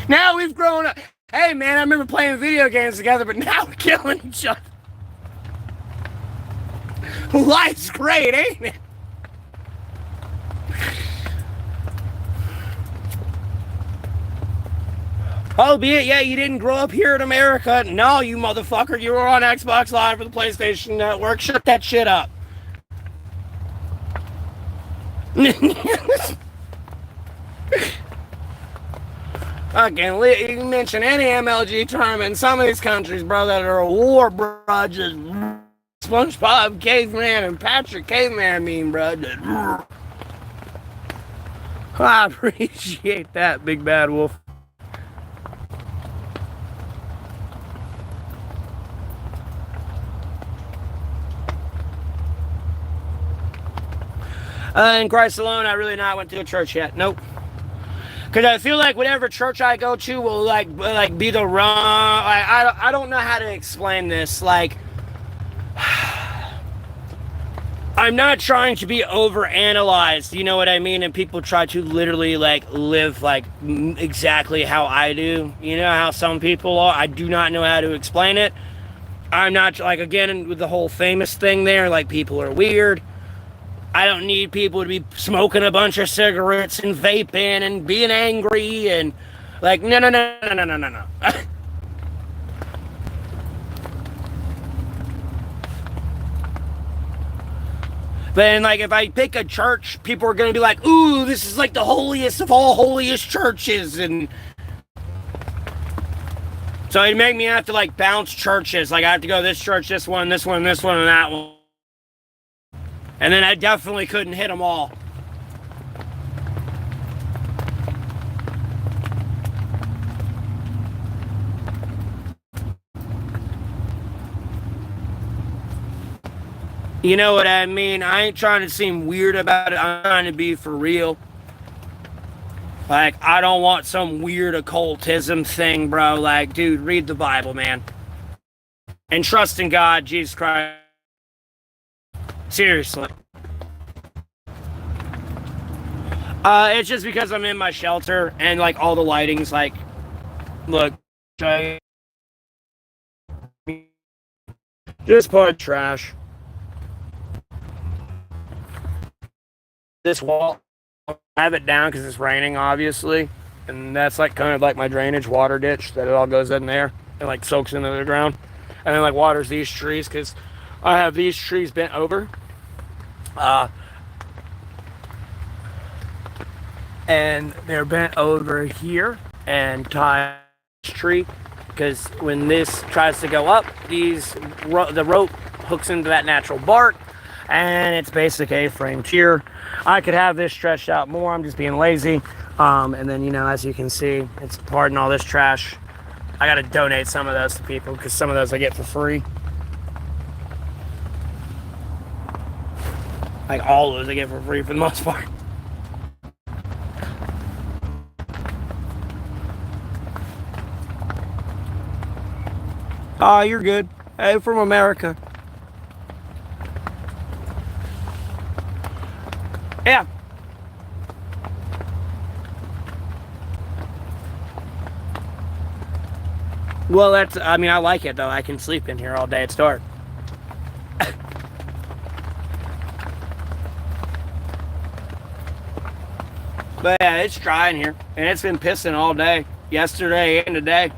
Now we've grown up. Hey man, I remember playing video games together, but now we're killing each other. Life's great, ain't it? Albeit, yeah, you didn't grow up here in America. No, you motherfucker, you were on Xbox Live or the PlayStation Network. Shut that shit up. Okay, you can mention any MLG tournament in some of these countries, bro, that are a war, bro. Just SpongeBob Caveman and Patrick Caveman meme, bro. Just, I appreciate that, Big Bad Wolf. In Christ alone, I really not went to a church yet. Nope. Because I feel like whatever church I go to will like be the wrong. I don't know how to explain this. Like, I'm not trying to be overanalyzed. You know what I mean? And people try to literally like live like exactly how I do. You know how some people are. I do not know how to explain it. I'm not like, again, with the whole famous thing there. Like, people are weird. I don't need people to be smoking a bunch of cigarettes and vaping and being angry and like, no. But then, like, if I pick a church, people are going to be like, ooh, this is like the holiest of all holiest churches. And so it'd make me have to, like, bounce churches. Like, I have to go this church, this one, this one, this one, and that one. And then I definitely couldn't hit them all. You know what I mean? I ain't trying to seem weird about it. I'm trying to be for real. Like, I don't want some weird occultism thing, bro. Like, dude, read the Bible, man. And trust in God, Jesus Christ. Seriously. It's just because I'm in my shelter and, like, all the lighting's like, look, just put trash. This wall, I have it down because it's raining, obviously, and that's like kind of like my drainage water ditch that it all goes in there and like soaks into the ground, and then like waters these trees because I have these trees bent over, and they're bent over here and tie this tree because when this tries to go up, the rope hooks into that natural bark. And it's basic A-frame here. I could have this stretched out more. I'm just being lazy. And then, you know, as you can see, it's pardon all this trash. I got to donate some of those to people because some of those I get for free. Like all of those I get for free for the most part. Oh, you're good. Hey, from America. Yeah. Well, I mean, I like it, though. I can sleep in here all day. It's dark. But yeah, it's dry in here. And it's been pissing all day. Yesterday and today.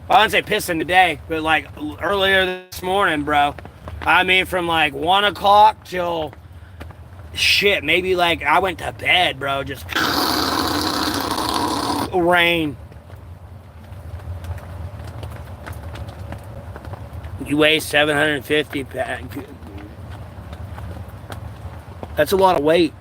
Well, I didn't say pissing today, but like earlier this morning, bro. I mean, from like 1 o'clock till... shit, maybe like I went to bed, bro. Just rain. You weigh 750 pounds. That's a lot of weight.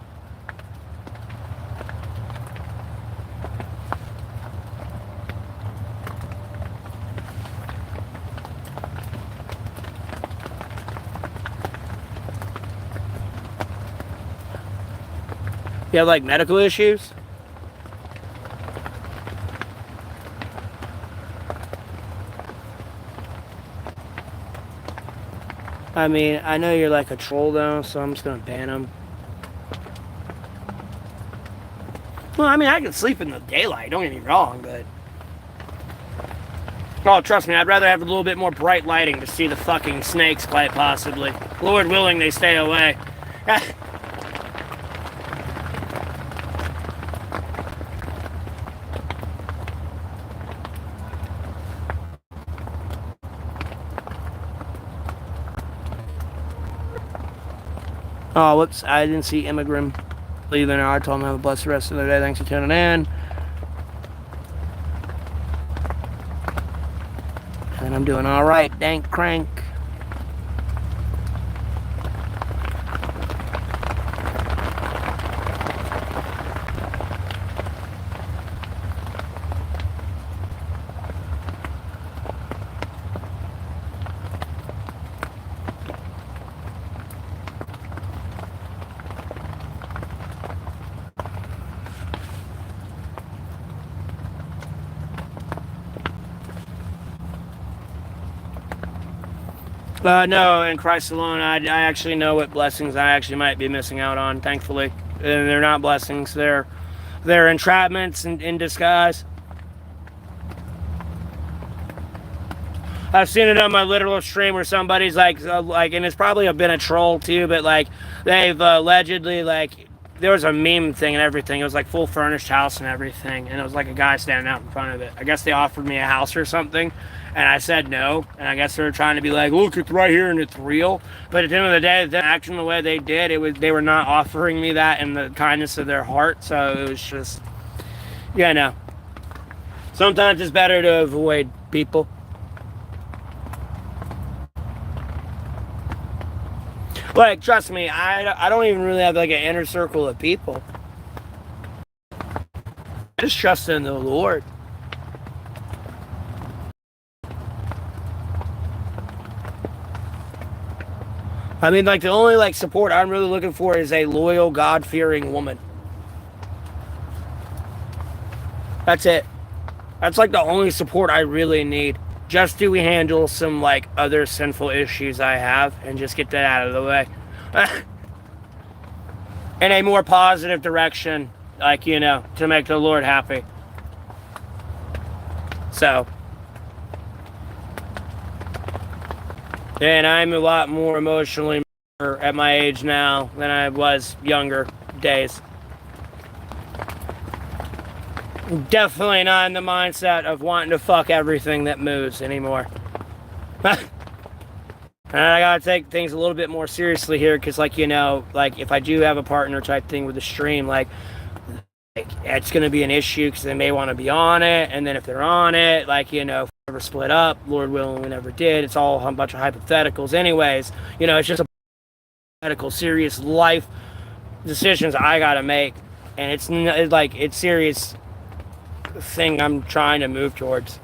You have like medical issues? I mean, I know you're like a troll though, so I'm just gonna ban them. Well, I mean, I can sleep in the daylight, don't get me wrong, but... oh, trust me, I'd rather have a little bit more bright lighting to see the fucking snakes, quite possibly. Lord willing, they stay away. Oh, whoops, I didn't see Immigrant leaving. I told him to have a blessed rest of the day. Thanks for tuning in. And I'm doing all right, dank crank. No, in Christ alone, I actually know what blessings I actually might be missing out on, thankfully. And they're not blessings, they're entrapments in disguise. I've seen it on my literal stream where somebody's like, and it's probably been a troll too, but like, they've allegedly, like, there was a meme thing and everything. It was like full furnished house and everything, and it was like a guy standing out in front of it. I guess they offered me a house or something, And I said no, and I guess they were trying to be like, look, it's right here and it's real. But at the end of the day, the action the way they did, they were not offering me that in the kindness of their heart. So it was just, yeah, no. Sometimes it's better to avoid people. Like, trust me, I don't even really have like an inner circle of people. I just trust in the Lord. I mean, like, the only, like, support I'm really looking for is a loyal, God-fearing woman. That's it. That's, like, the only support I really need. Just to handle some, like, other sinful issues I have and just get that out of the way. In a more positive direction, like, you know, to make the Lord happy. So. And I'm a lot more emotionally mature at my age now than I was younger days. Definitely not in the mindset of wanting to fuck everything that moves anymore. And I gotta take things a little bit more seriously here, because, like, you know, like, if I do have a partner type thing with the stream, like it's gonna be an issue because they may want to be on it, and then if they're on it, like, you know, if we ever split up, Lord willing we never did, it's all a bunch of hypotheticals anyways, you know, it's just a hypothetical serious life decisions I gotta make, and it's like, it's serious thing I'm trying to move towards.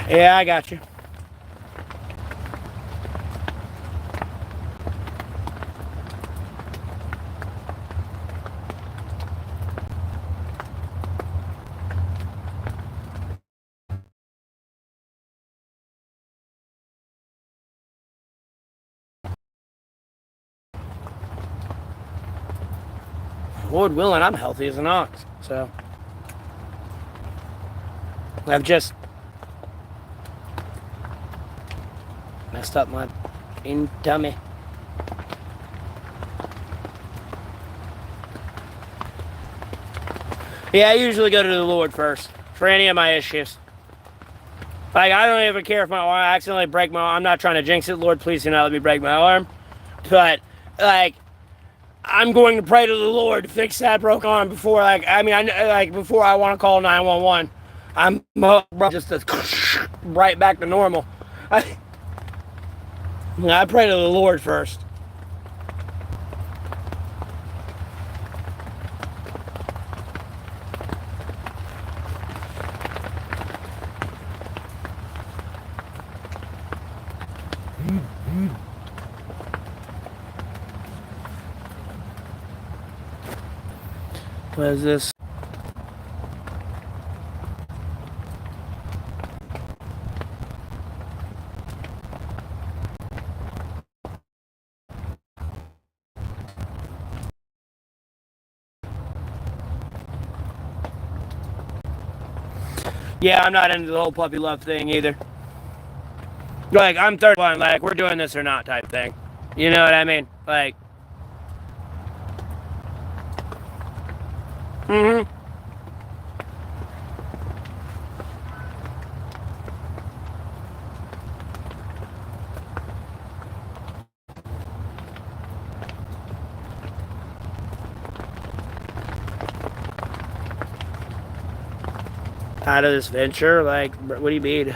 Yeah, I got you. Lord willing, I'm healthy as an ox, so I've just messed up my tummy. Yeah, I usually go to the Lord first for any of my issues. Like, I don't even care if my arm, I accidentally break my arm. I'm not trying to jinx it. Lord, please do not let me break my arm. But, like, I'm going to pray to the Lord to fix that broken arm before, like, I mean, before I want to call 911. I'm just right back to normal. I pray to the Lord first. What is this? Yeah, I'm not into the whole puppy love thing either. Like, I'm 31, like, we're doing this or not type thing. You know what I mean? Like, out of this venture? Like, what do you mean?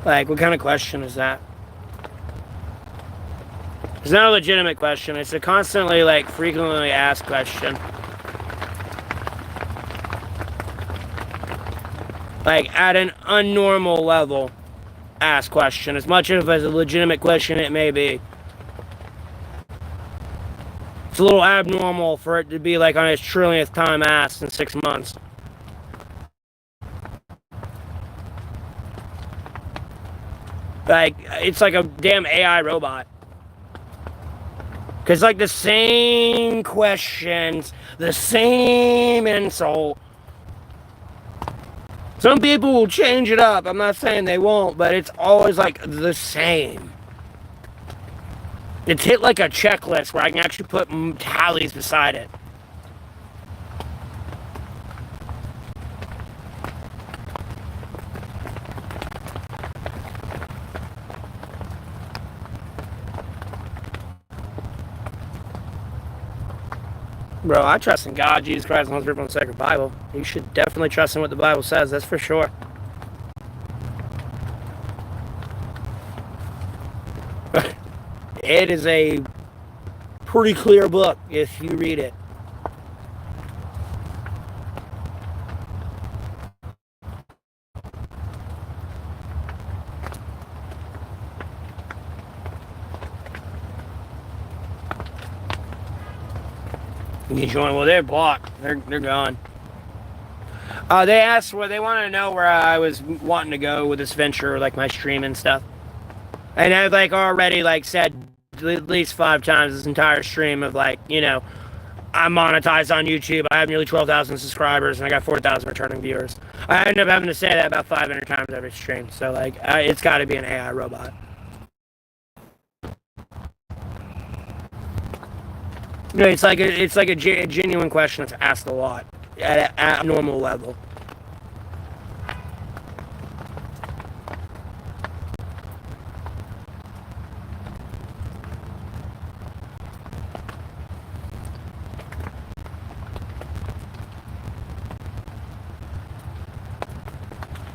Like, what kind of question is that? It's not a legitimate question. It's a constantly, like, frequently asked question. Like, at an unnormal level asked question. As much of as a legitimate question it may be. It's a little abnormal for it to be, like, on its trillionth time asked in 6 months. Like, it's like a damn AI robot. Because, like, the same questions, the same insult. Some people will change it up. I'm not saying they won't, but it's always, like, the same. It's hit like a checklist where I can actually put tallies beside it. Bro, I trust in God, Jesus Christ, and the Holy Spirit, and the sacred Bible. You should definitely trust in what the Bible says, that's for sure. It is a pretty clear book if you read it. You join, well, they're blocked. They're gone. They asked where they wanted to know where I was wanting to go with this venture, like my stream and stuff. And I've like already like said at least 5 times this entire stream of like, you know, I'm monetized on YouTube. I have nearly 12,000 subscribers and I got 4,000 returning viewers. I end up having to say that about 500 times every stream. So like, it's got to be an AI robot. You know, it's like a genuine question that's asked a lot at a normal level.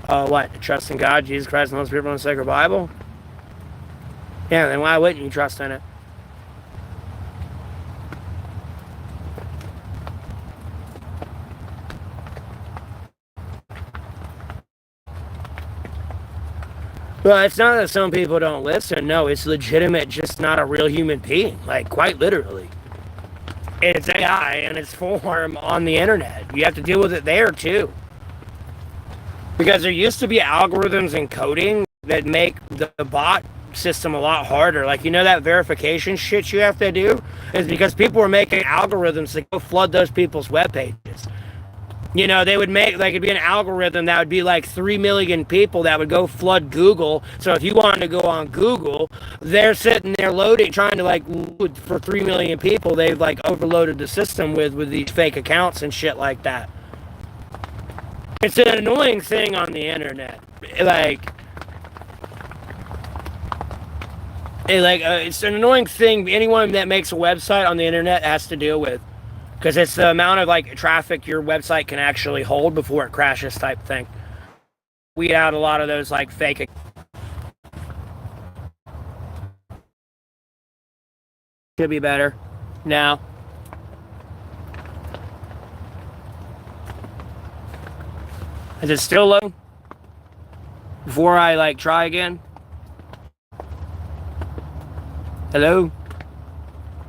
What? Trust in God, Jesus Christ, and the Holy Spirit, and the sacred Bible? Yeah, then why wouldn't you trust in it? Well, it's not that some people don't listen. No, it's legitimate, just not a real human being. Like, quite literally. It's AI in its form on the internet. You have to deal with it there, too. Because there used to be algorithms and coding that make the bot system a lot harder. Like, you know that verification shit you have to do? Is because people were making algorithms to go flood those people's web pages. You know, they would make, like, it'd be an algorithm that would be like 3 million people that would go flood Google. So if you wanted to go on Google, they're sitting there loading, trying to, like, load for 3 million people. They've, like, overloaded the system with these fake accounts and shit like that. It's an annoying thing on the internet. It's an annoying thing anyone that makes a website on the internet has to deal with. Because it's the amount of, like, traffic your website can actually hold before it crashes type thing. Weed out a lot of those, like, fake... Could be better. Now. Is it still low? Before I, like, try again? Hello?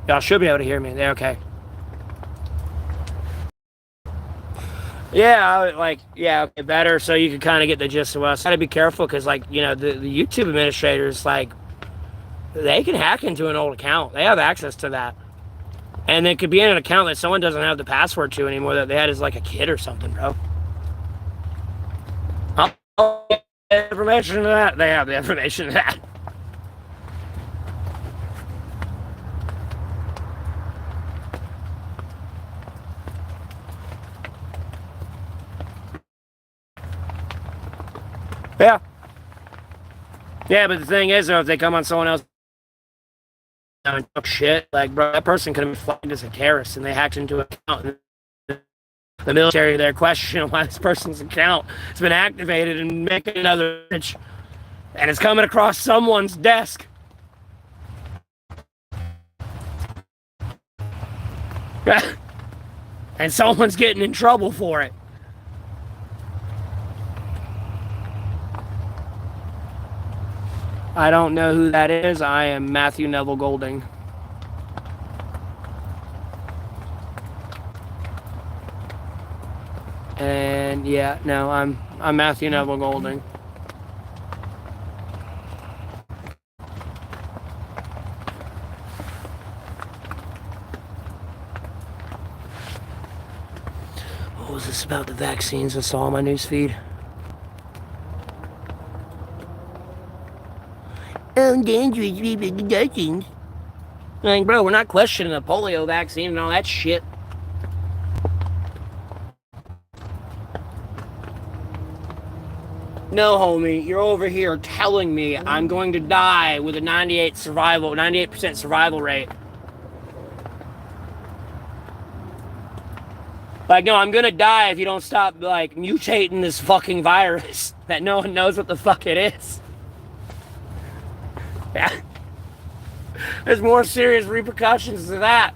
Y'all should be able to hear me. They're okay. Yeah, okay, better, so you can kind of get the gist of us. Gotta be careful, because, like, you know, the YouTube administrators, like, they can hack into an old account. They have access to that. And it could be in an account that someone doesn't have the password to anymore, that they had as, like, a kid or something, bro. I'll get the information to that. They have the information to that. Yeah. Yeah, but the thing is, though, if they come on someone else and talk shit, like, bro, that person could have been flagged as a terrorist, and they hacked into an account. The military there questioning why this person's account has been activated and making another bitch, and it's coming across someone's desk. And someone's getting in trouble for it. I don't know who that is. I am Matthew Neville Golding. And yeah, no, I'm Matthew Neville Golding. was this about the vaccines I saw on my newsfeed? Oh, dangerous people, the vaccines. Like, bro, we're not questioning the polio vaccine and all that shit. No, homie, you're over here telling me I'm going to die with a 98% survival rate. Like, no, I'm gonna die if you don't stop, like, mutating this fucking virus that no one knows what the fuck it is. Yeah. There's more serious repercussions to that.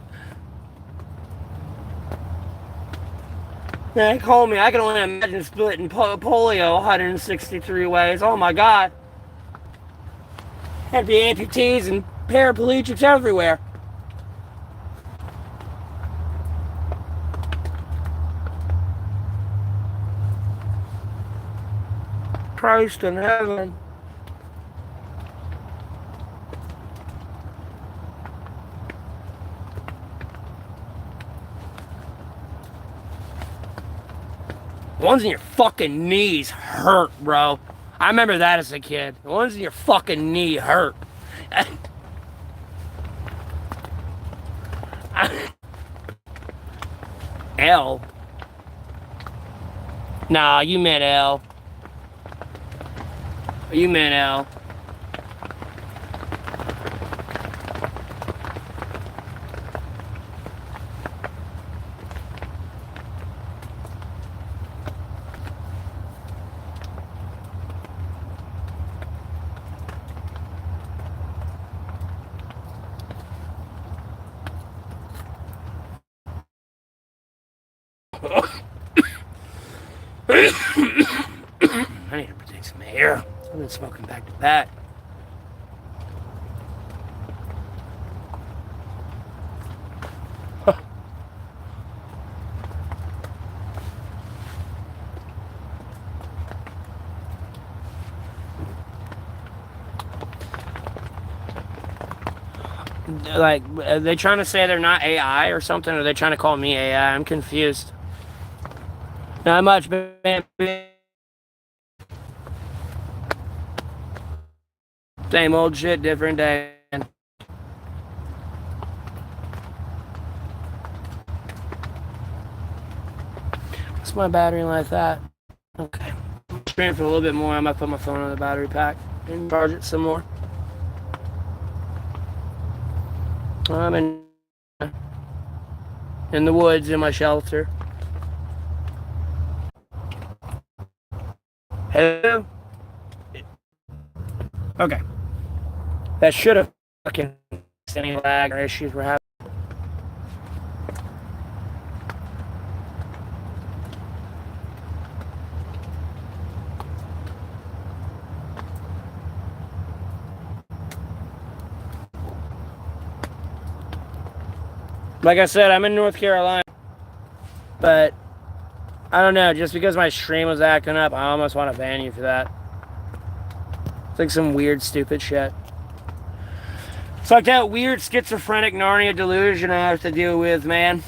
Yeah, call me. I can only imagine splitting polio 163 ways. Oh my god. There'd be amputees and paraplegics everywhere. Christ in heaven. The ones in your fucking knees hurt, bro. I remember that as a kid. The ones in your fucking knee hurt. L. Nah, you meant L. You meant L. I need to protect some air. I've been smoking back to back. Like, are they trying to say they're not AI or something? Or are they trying to call me AI? I'm confused. Not much, man. Same old shit, different day. What's my battery life at? Okay. Stream for a little bit more. I might put my phone on the battery pack and charge it some more. I'm in the woods in my shelter. Hello? Okay. That should have fucking any lag or issues we're having. Like I said, I'm in North Carolina, but I don't know, just because my stream was acting up, I almost want to ban you for that. It's like some weird, stupid shit. It's like that weird schizophrenic Narnia delusion I have to deal with, man.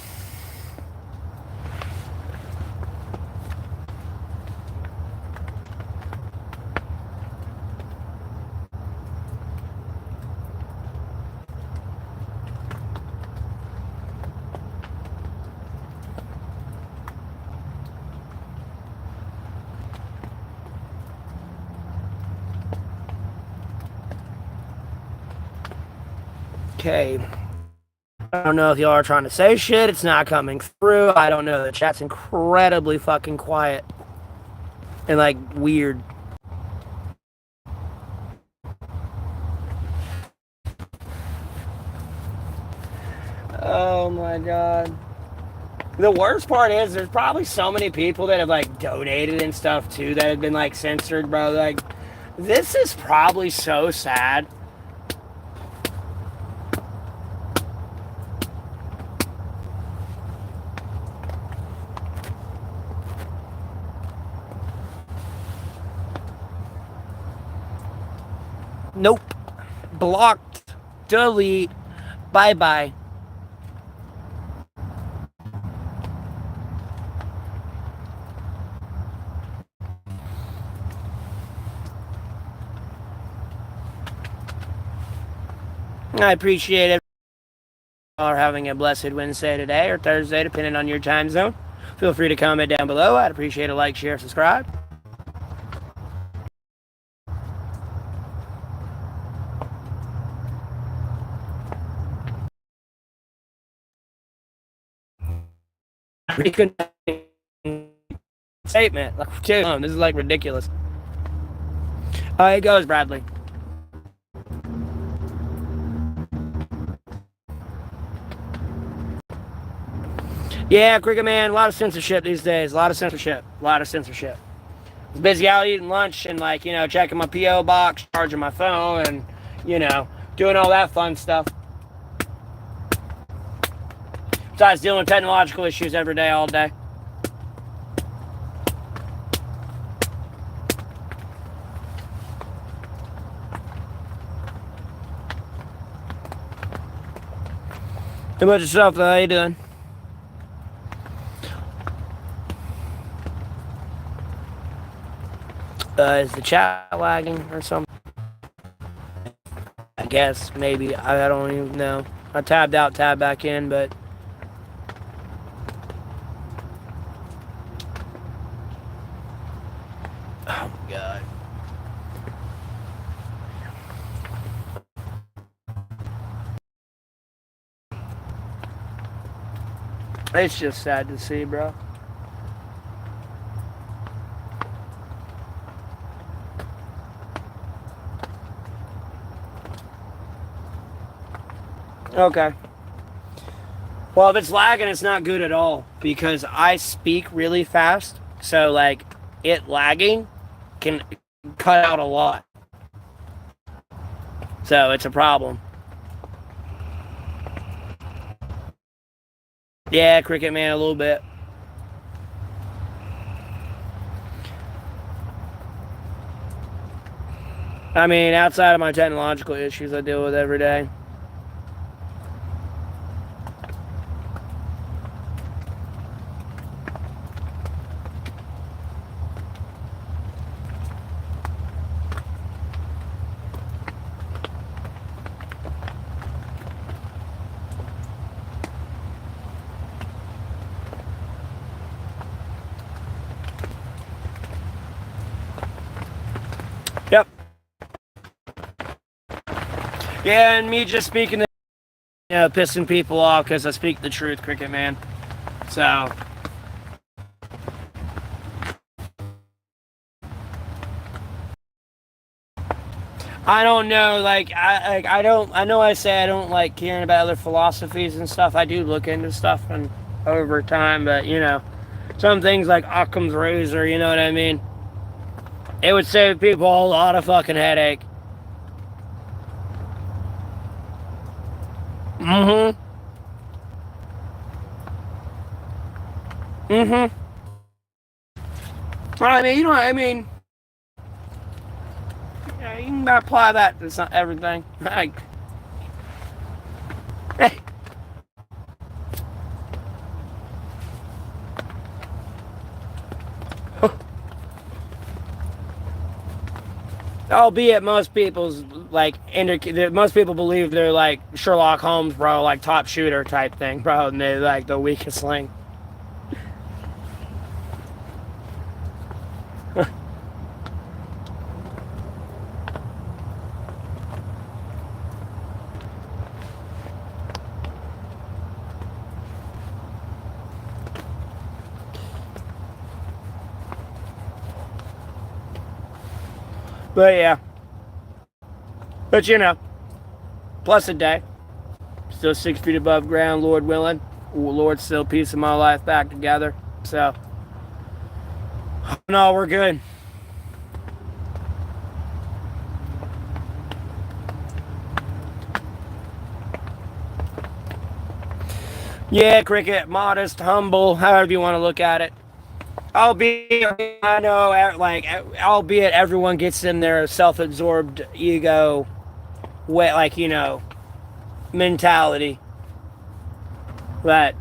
Okay. I don't know if y'all are trying to say shit. It's not coming through. I don't know. The chat's incredibly fucking quiet. And like weird. Oh my god. The worst part is there's probably so many people that have like donated and stuff too that have been like censored, bro. Like, this is probably so sad. Nope. Blocked. Delete. Bye-bye. I appreciate it. All are having a blessed Wednesday today or Thursday, depending on your time zone. Feel free to comment down below. I'd appreciate a like, share, subscribe. Statement. This is like ridiculous. It goes, Bradley. Yeah, Cricket Man, a lot of censorship these days. A lot of censorship. I was busy out eating lunch and, like, you know, checking my P.O. box, charging my phone, and, you know, doing all that fun stuff. Besides dealing with technological issues every day, all day. How about yourself, though? How you doing? Is the chat lagging or something? I guess, maybe. I don't even know. I tabbed out, tabbed back in, but... Oh, my God. It's just sad to see, bro. Okay. Well, if it's lagging, it's not good at all because I speak really fast. So, like, it lagging can cut out a lot. So, it's a problem. Yeah, Cricket Man, a little bit. I mean, outside of my technological issues I deal with every day. Yep. Yeah, and me just speaking, you know, pissing people off because I speak the truth, Cricket Man. So. I don't know, like, I know I say I don't like caring about other philosophies and stuff. I do look into stuff and over time, but, you know, some things like Occam's razor, you know what I mean? It would save people a lot of fucking headache. Mm-hmm. I mean, you know, I mean, yeah, you can apply that to everything. Like, hey. Albeit most people's, like, most people believe they're, like, Sherlock Holmes, bro, like, top shooter type thing, bro, and they're, like, the weakest link. But yeah. But you know, blessed day. Still 6 feet above ground, Lord willing. Lord, still piecing my life back together. So, no, we're good. Yeah, Cricket, modest, humble, however you want to look at it. Albeit, I know, like, albeit everyone gets in their self-absorbed ego, way, like, you know, mentality. But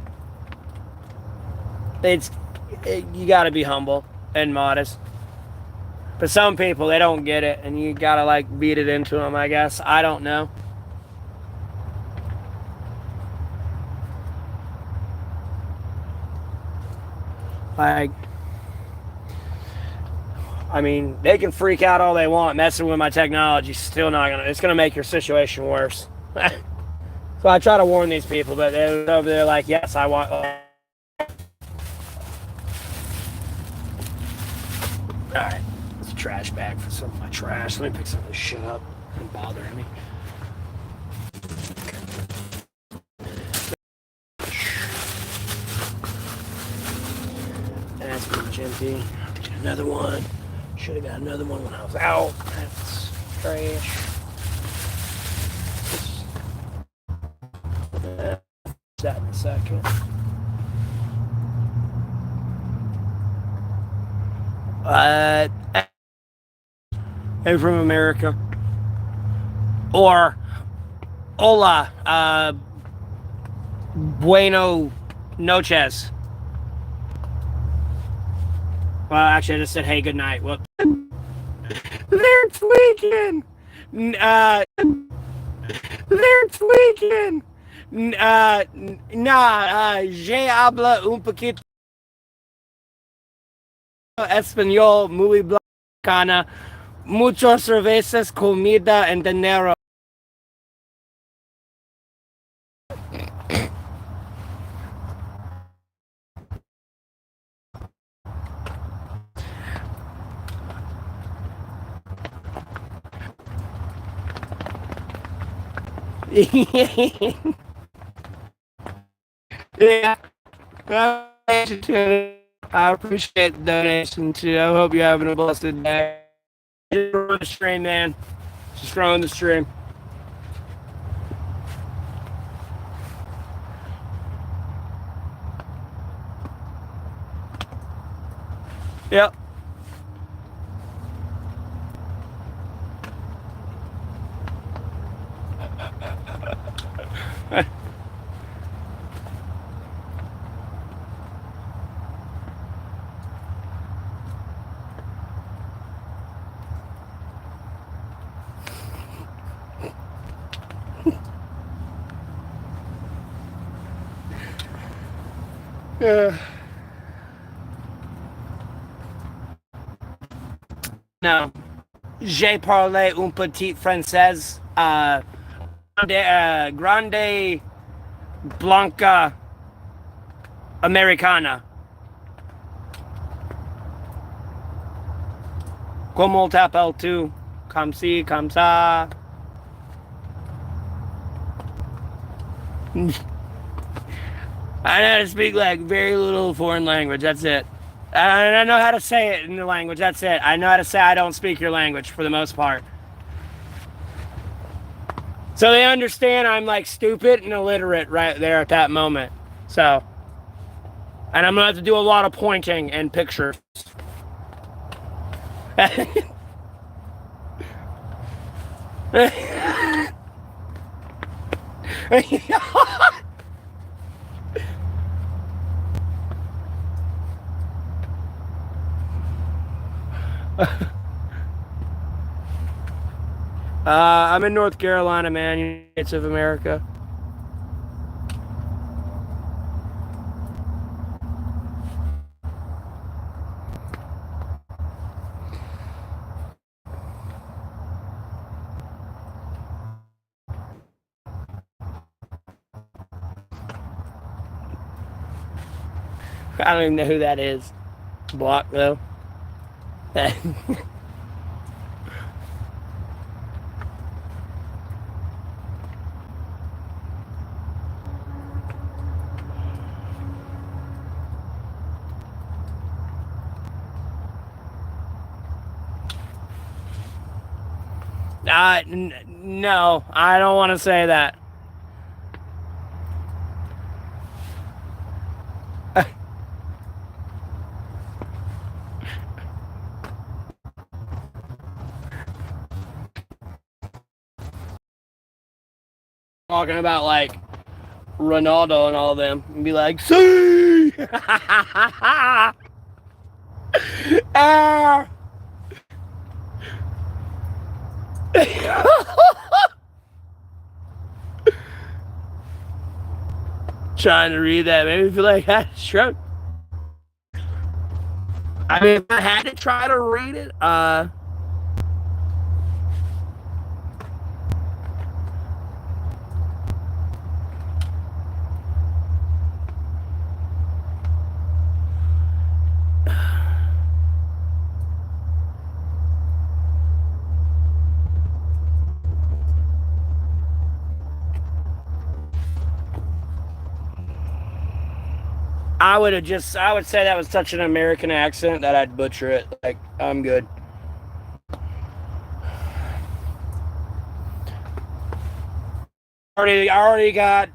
you gotta be humble and modest. But some people, they don't get it, and you gotta, like, beat it into them, I guess. I don't know. Like, I mean, they can freak out all they want, messing with my technology. Still not gonna. It's gonna make your situation worse. So I try to warn these people, but they're over there like, yes, I want. All right, it's a trash bag for some of my trash. Let me pick some of this shit up. It's bothering me. That's pretty much empty. I'll get another one. Should have got another one when I was out. That's trash. That in a second. I'm from America. Or hola, bueno noches. Well, actually, I just said, hey, good night. Well, they're tweaking. They're tweaking. Je habla un poquito español muy blanca. Muchas cervezas, comida, and dinero. Yeah. I appreciate the donation too. I hope you're having a blessed day. Just run the stream, man. Just run the stream. Yep. No. J'ai parlé un petit français. Grande Blanca Americana. Comment t'appelles-tu? Comme ci, comme ça. I know how to speak like very little foreign language. That's it. I know how to say it in the language. That's it. I know how to say I don't speak your language for the most part. So they understand I'm like stupid and illiterate right there at that moment. So, and I'm gonna have to do a lot of pointing and pictures. I'm in North Carolina, man, United States of America. I don't even know who that is. Block, though. No, I don't want to say that. Talking about like Ronaldo and all of them and be like, see. Ah. Trying to read that made me feel like I had a stroke. I mean, if I had to try to rate it, I would say that was such an American accent that I'd butcher it. Like, I'm good. I already got,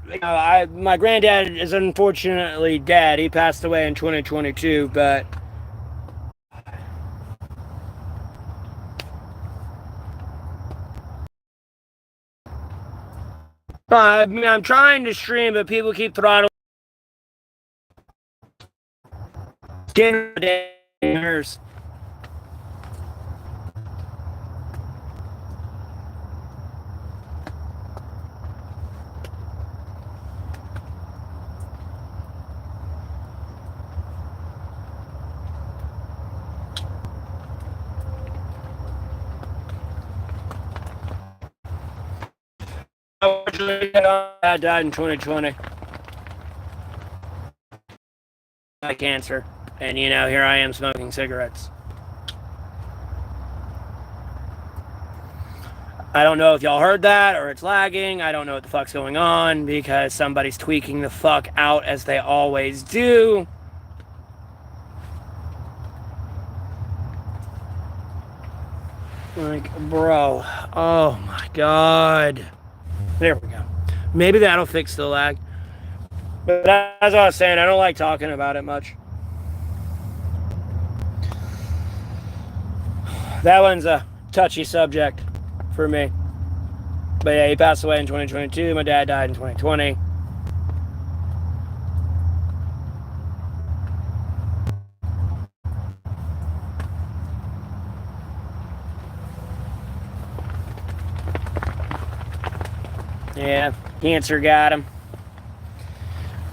my granddad is unfortunately dead. He passed away in 2022, but I mean, I'm trying to stream, but people keep throttling. Dinners. I died in 2020 by cancer, and here I am smoking cigarettes. I don't know if y'all heard that or it's lagging. I don't know what the fuck's going on because somebody's tweaking the fuck out as they always do. Like, bro, oh my god. There we go. Maybe that'll fix the lag. But as I was saying, I don't like talking about it much. That one's a touchy subject for me. But yeah, he passed away in 2022. My dad died in 2020. Yeah, cancer got him.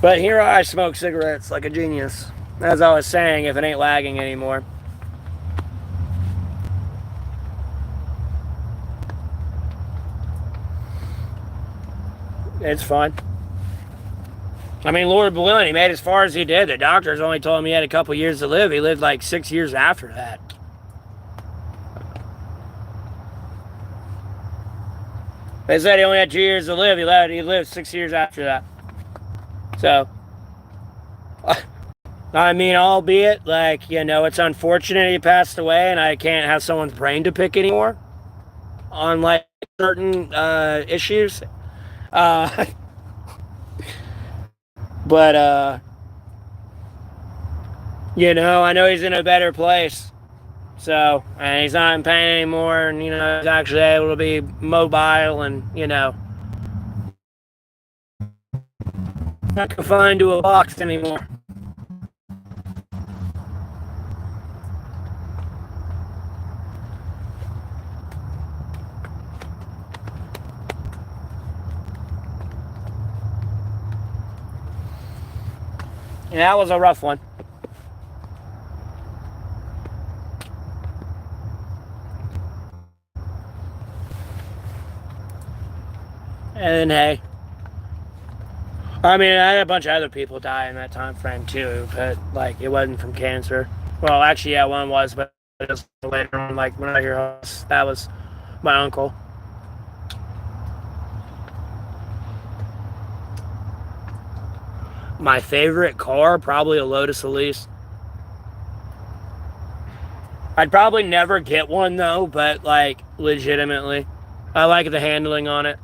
But here I smoke cigarettes like a genius. As I was saying, if it ain't lagging anymore. It's fine. I mean, Lord willing, he made as far as he did. The doctors only told him he had a couple years to live. He lived like 6 years after that. They said he only had 2 years to live. He lived 6 years after that. So, I mean, albeit, like, it's unfortunate he passed away and I can't have someone's brain to pick anymore on, like, certain issues. But, I know he's in a better place. So, and he's not in pain anymore, and, he's actually able to be mobile and, not confined to a box anymore. Yeah, that was a rough one. And hey, I mean, I had a bunch of other people die in that time frame too, but like it wasn't from cancer. Well, actually, yeah, one was, but just later on, like when I hear us, that was my uncle. My favorite car, probably a Lotus Elise. I'd probably never get one though, but like legitimately, I like the handling on it.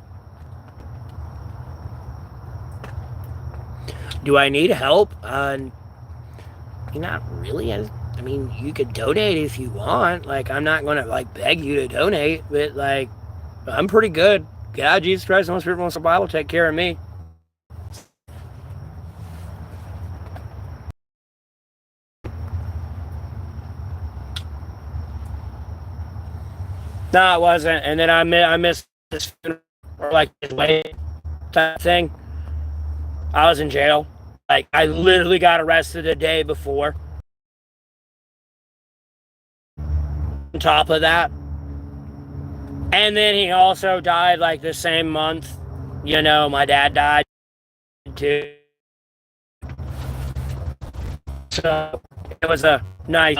Do I need help? Not really. I mean, you could donate if you want. Like, I'm not gonna like beg you to donate, but like, I'm pretty good. God, Jesus Christ, the Holy Spirit, wants the Bible, take care of me. No, it wasn't. And then I missed this or like this way type thing. I was in jail. Like, I literally got arrested the day before. top of that. And then he also died like the same month. You know, my dad died too. So it was a nice.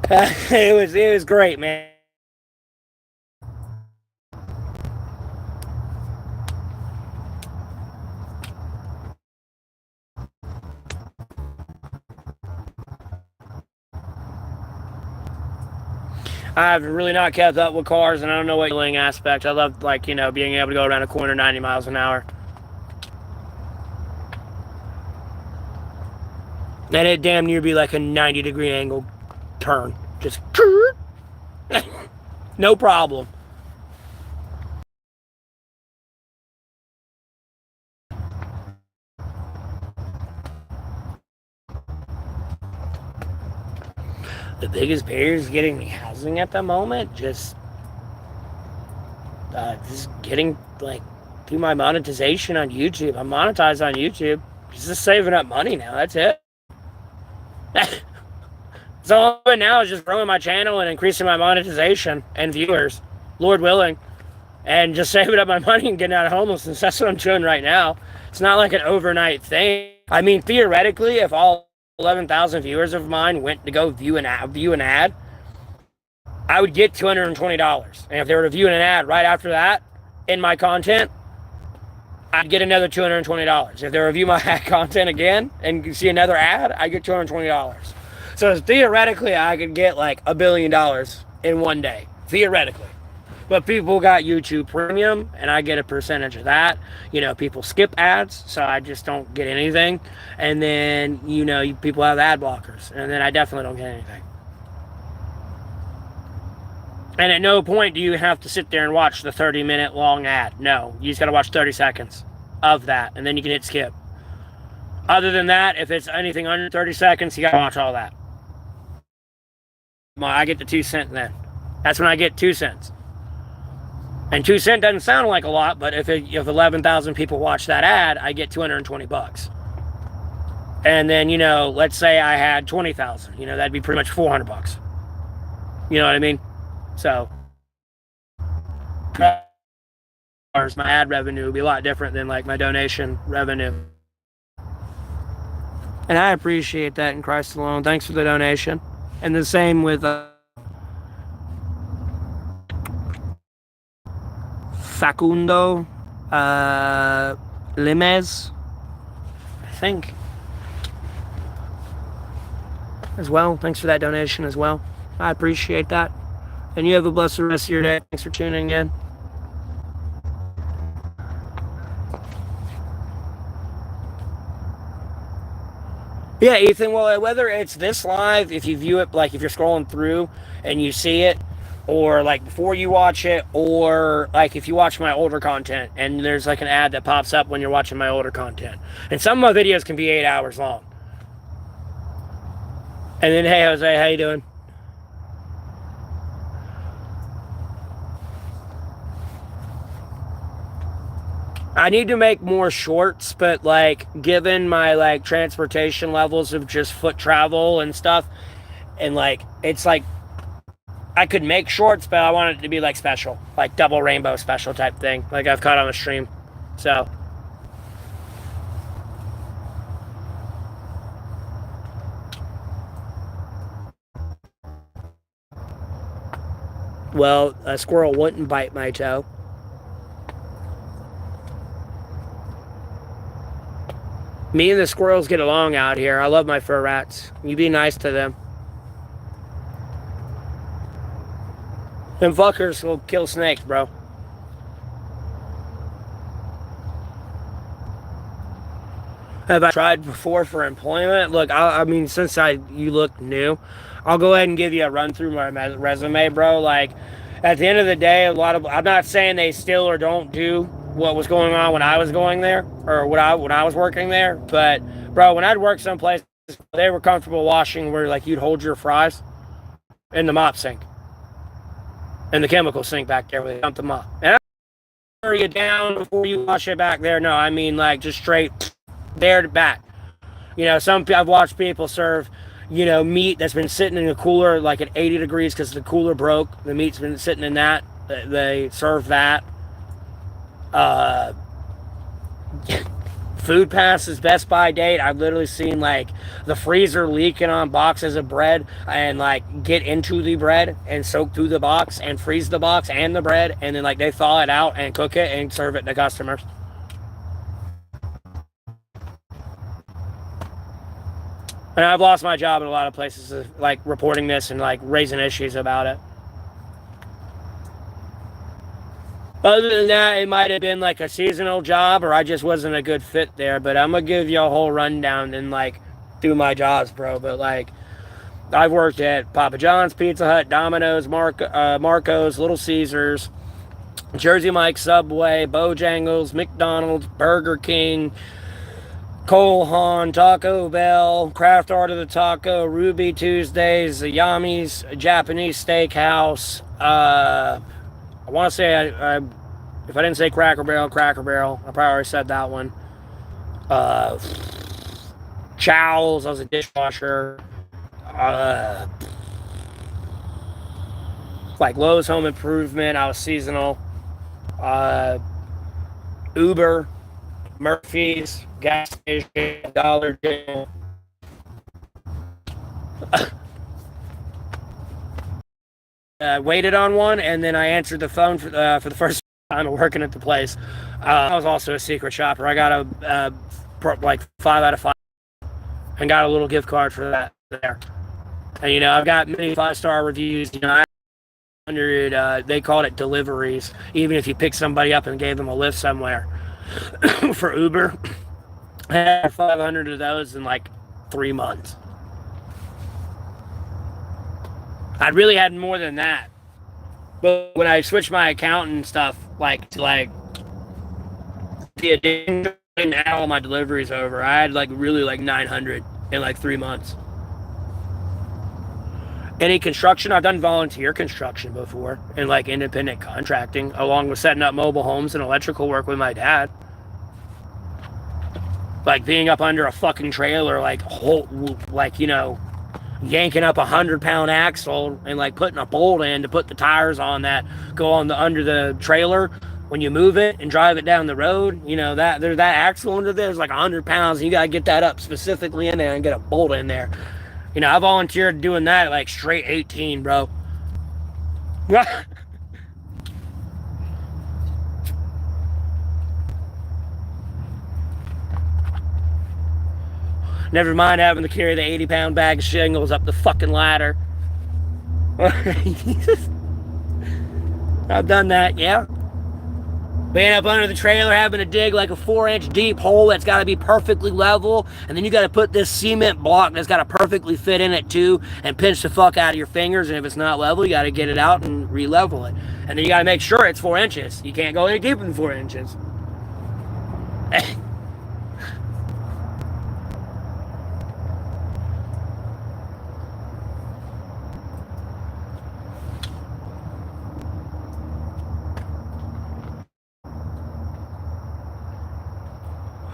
It was great, man. I've really not kept up with cars, and I don't know what dealing aspect. I love, like, you know, being able to go around a corner 90 miles an hour. And it damn near be like a 90-degree angle turn. Just no problem. The biggest barriers getting housing at the moment, just getting, like, through my monetization on YouTube. I'm monetized on YouTube. Just saving up money now. That's it. So all I'm doing now is just growing my channel and increasing my monetization and viewers, Lord willing, and just saving up my money and getting out of homelessness. That's what I'm doing right now. It's not like an overnight thing. I mean, theoretically, if all 11,000 viewers of mine went to go view an ad, I would get $220. And if they were to view an ad right after that in my content, I'd get another $220. If they review my content again and see another ad, I get $220. So theoretically, I could get like $1 billion in one day. Theoretically. But people got YouTube Premium, and I get a percentage of that. You know, people skip ads, so I just don't get anything. And then, you know, people have ad blockers, and then I definitely don't get anything. And at no point do you have to sit there and watch the 30-minute long ad. No, you just got to watch 30 seconds of that, and then you can hit skip. Other than that, if it's anything under 30 seconds, you got to watch all that. I get the 2 cents then. That's when I get 2 cents. And 2 cents doesn't sound like a lot, but if 11,000 people watch that ad, I get $220. And then, you know, let's say I had 20,000. You know, that'd be pretty much $400. You know what I mean? So, my ad revenue would be a lot different than like my donation revenue. And I appreciate that in Christ alone. Thanks for the donation. And the same with Facundo Limes, I think, as well. Thanks for that donation as well. I appreciate that. And you have a blessed rest of your day. Thanks for tuning in. Yeah, Ethan, well, whether it's this live, if you view it, like if you're scrolling through and you see it, or like before you watch it, or like if you watch my older content and there's like an ad that pops up when you're watching my older content. And some of my videos can be 8 hours long. And then, hey, Jose, how you doing? I need to make more shorts, but like given my like transportation levels of just foot travel and stuff, and like it's like I could make shorts, but I want it to be like special, like double rainbow special type thing, like I've caught on the stream. So well, a squirrel wouldn't bite my toe. Me and the squirrels get along out here. I love my fur rats. You be nice to them. Them fuckers will kill snakes, bro. Have I tried before for employment? Look, I mean, since you look new, I'll go ahead and give you a run through my resume, bro. Like, at the end of the day, I'm not saying they still or don't do what was going on when I was going there, or when I was working there, but bro, when I'd work someplace, they were comfortable washing where like you'd hold your fries in the mop sink, in the chemical sink back there where they dump the mop. And I don't you down before you wash it back there. No, I mean like just straight there to back. You know, I've watched people serve, meat that's been sitting in a cooler like at 80 degrees because the cooler broke. The meat's been sitting in that. They serve that. Food passes, Best By date. I've literally seen like the freezer leaking on boxes of bread and like get into the bread and soak through the box and freeze the box and the bread, and then like they thaw it out and cook it and serve it to customers. And I've lost my job in a lot of places, like reporting this and like raising issues about it. Other than that, it might have been like a seasonal job, or I just wasn't a good fit there. But I'm gonna give you a whole rundown and like do my jobs, bro. But like, I've worked at Papa John's, Pizza Hut, Domino's, Marco's, Little Caesars, Jersey Mike's, Subway, Bojangles, McDonald's, Burger King, Cole Haan, Taco Bell, Craft Art of the Taco, Ruby Tuesdays, Yami's, Japanese Steakhouse. I want to say, if I didn't say Cracker Barrel. I probably already said that one. Chow's, I was a dishwasher. Like Lowe's Home Improvement, I was seasonal. Uber, Murphy's, gas station, Dollar General. Waited on one, and then I answered the phone for the first time working at the place. I was also a secret shopper. I got a like 5 out of 5, and got a little gift card for that there. And I've got many 5-star reviews. I 100. They called it deliveries, even if you pick somebody up and gave them a lift somewhere. For Uber, I had 500 of those in like 3 months. I really had more than that. But when I switched my account and stuff, to the addition and add all my deliveries over, I had really 900 in 3 months. Any construction, I've done volunteer construction before, and independent contracting, along with setting up mobile homes and electrical work with my dad. Being up under a fucking trailer, yanking up 100-pound axle and putting a bolt in to put the tires on that go on under the trailer when you move it and drive it down the road. That there's that axle under there is 100 pounds, and you gotta get that up specifically in there and get a bolt in there. I volunteered doing that at straight 18, bro. Never mind having to carry the 80-pound bag of shingles up the fucking ladder. I've done that, yeah. Being up under the trailer, having to dig a 4-inch deep hole that's got to be perfectly level, and then you got to put this cement block that's got to perfectly fit in it too, and pinch the fuck out of your fingers, and if it's not level, you got to get it out and re-level it. And then you got to make sure it's 4 inches. You can't go any deeper than 4 inches.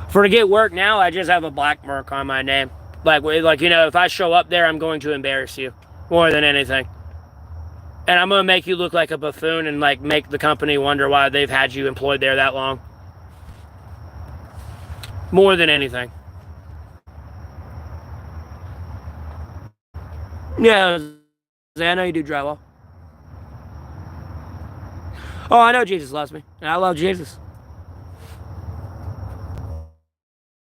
For to get work now, I just have a black mark on my name. If I show up there, I'm going to embarrass you more than anything. And I'm going to make you look like a buffoon and make the company wonder why they've had you employed there that long. More than anything. Yeah, I know you do drywall. Oh, I know Jesus loves me, and I love Jesus.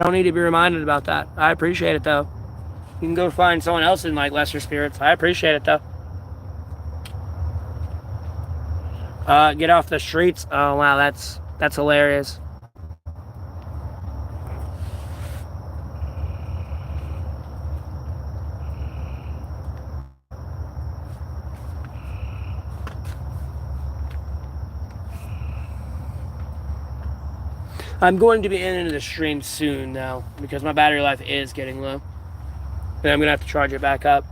I don't need to be reminded about that. I appreciate it, though. You can go find someone else in lesser spirits. I appreciate it, though. Get off the streets. Oh, wow, that's hilarious. I'm going to be into the stream soon now because my battery life is getting low. And I'm going to have to charge it back up.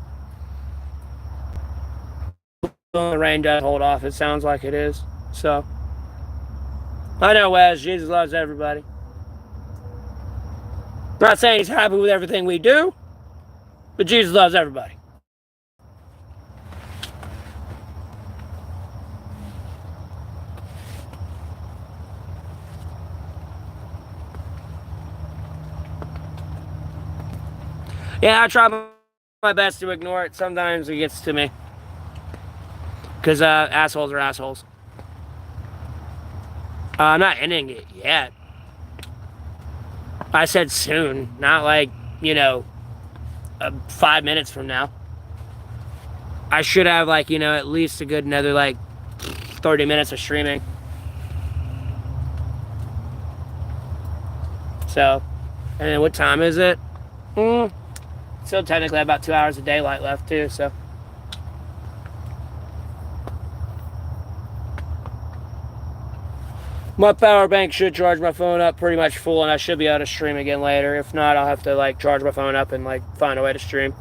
The rain does hold off. It sounds like it is. So, I know, Wes. Jesus loves everybody. I'm not saying he's happy with everything we do. But Jesus loves everybody. Yeah, I try my best to ignore it. Sometimes it gets to me. Because assholes are assholes. I'm not ending it yet. I said soon, not like, 5 minutes from now. I should have, like, at least a good another, like, 30 minutes of streaming. So, and then what time is it? Still technically about 2 hours of daylight left, too, so. My power bank should charge my phone up pretty much full, and I should be able to stream again later. If not, I'll have to, like, charge my phone up and, like, find a way to stream.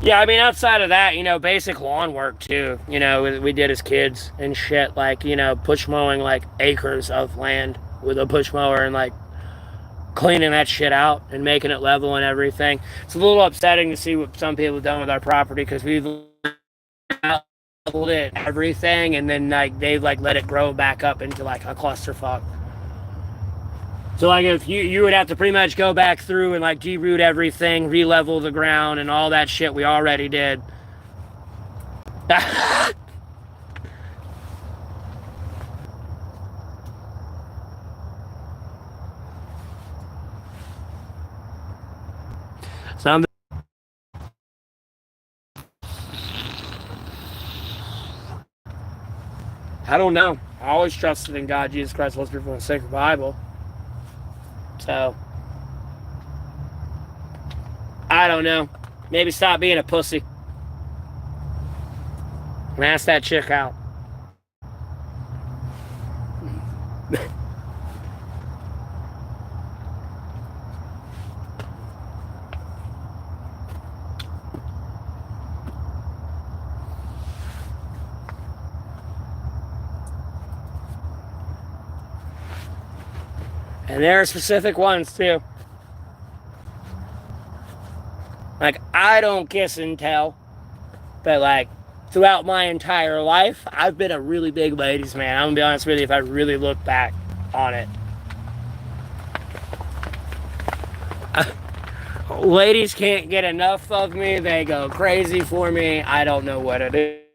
Yeah, I mean, outside of that, basic lawn work, too. We did as kids and shit, like, push mowing, like, acres of land with a push mower and, like, cleaning that shit out and making it level and everything. It's a little upsetting to see what some people have done with our property, because we've leveled it, everything, and then, like, they've, like, let it grow back up into, like, a clusterfuck. So, like, if you would have to pretty much go back through and, like, de-root everything, re-level the ground, and all that shit we already did. Some. I don't know. I always trusted in God, Jesus Christ, Holy Spirit, from the sacred Bible. So, I don't know. Maybe stop being a pussy. And ask that chick out. And there are specific ones, too. Like, I don't kiss and tell. But, like, throughout my entire life, I've been a really big ladies' man. I'm going to be honest with you, if I really look back on it. Ladies can't get enough of me. They go crazy for me. I don't know what it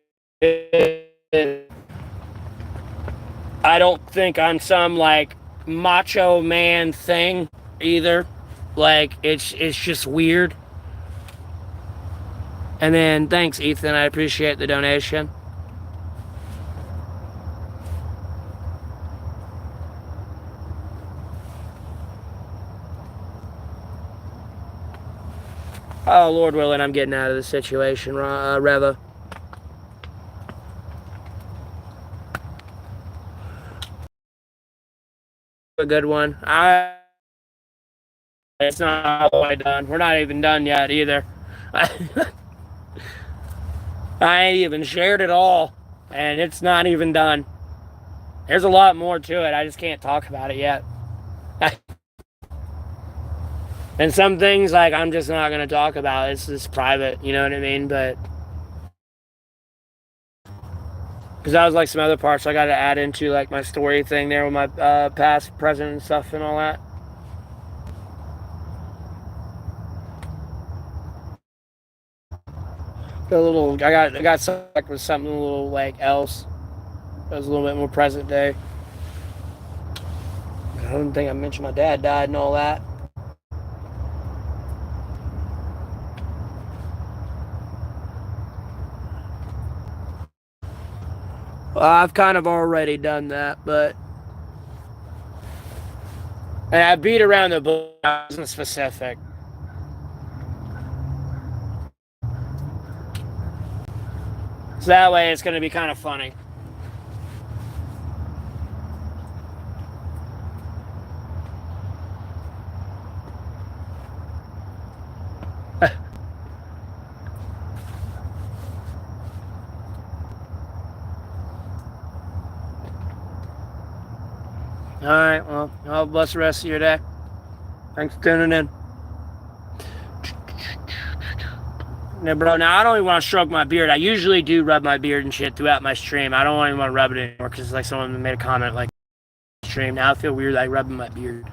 is. I don't think I'm some, like, macho man thing either. Like, it's just weird. And then, thanks, Ethan. I appreciate the donation. Oh, Lord willing, I'm getting out of this situation, Reva. A good one. It's not all the way done. We're not even done yet either. I ain't even shared it all, and it's not even done. There's a lot more to it. I just can't talk about it yet. And some things, like, I'm just not going to talk about. It's just private, you know what I mean? But because that was, like, some other parts I got to add into, like, my story thing there with my past, present, and stuff and all that. I got stuck with something a little, like, else. That was a little bit more present day. I don't think I mentioned my dad died and all that. Well, I've kind of already done that, but... And I beat around the bush, I wasn't specific. So that way it's going to be kind of funny. All right, well, have a blessed rest of your day. Thanks for tuning in. Yeah, bro, now I don't even want to stroke my beard. I usually do rub my beard and shit throughout my stream. I don't even want to rub it anymore because like someone made a comment like stream. Now I feel weird like rubbing my beard.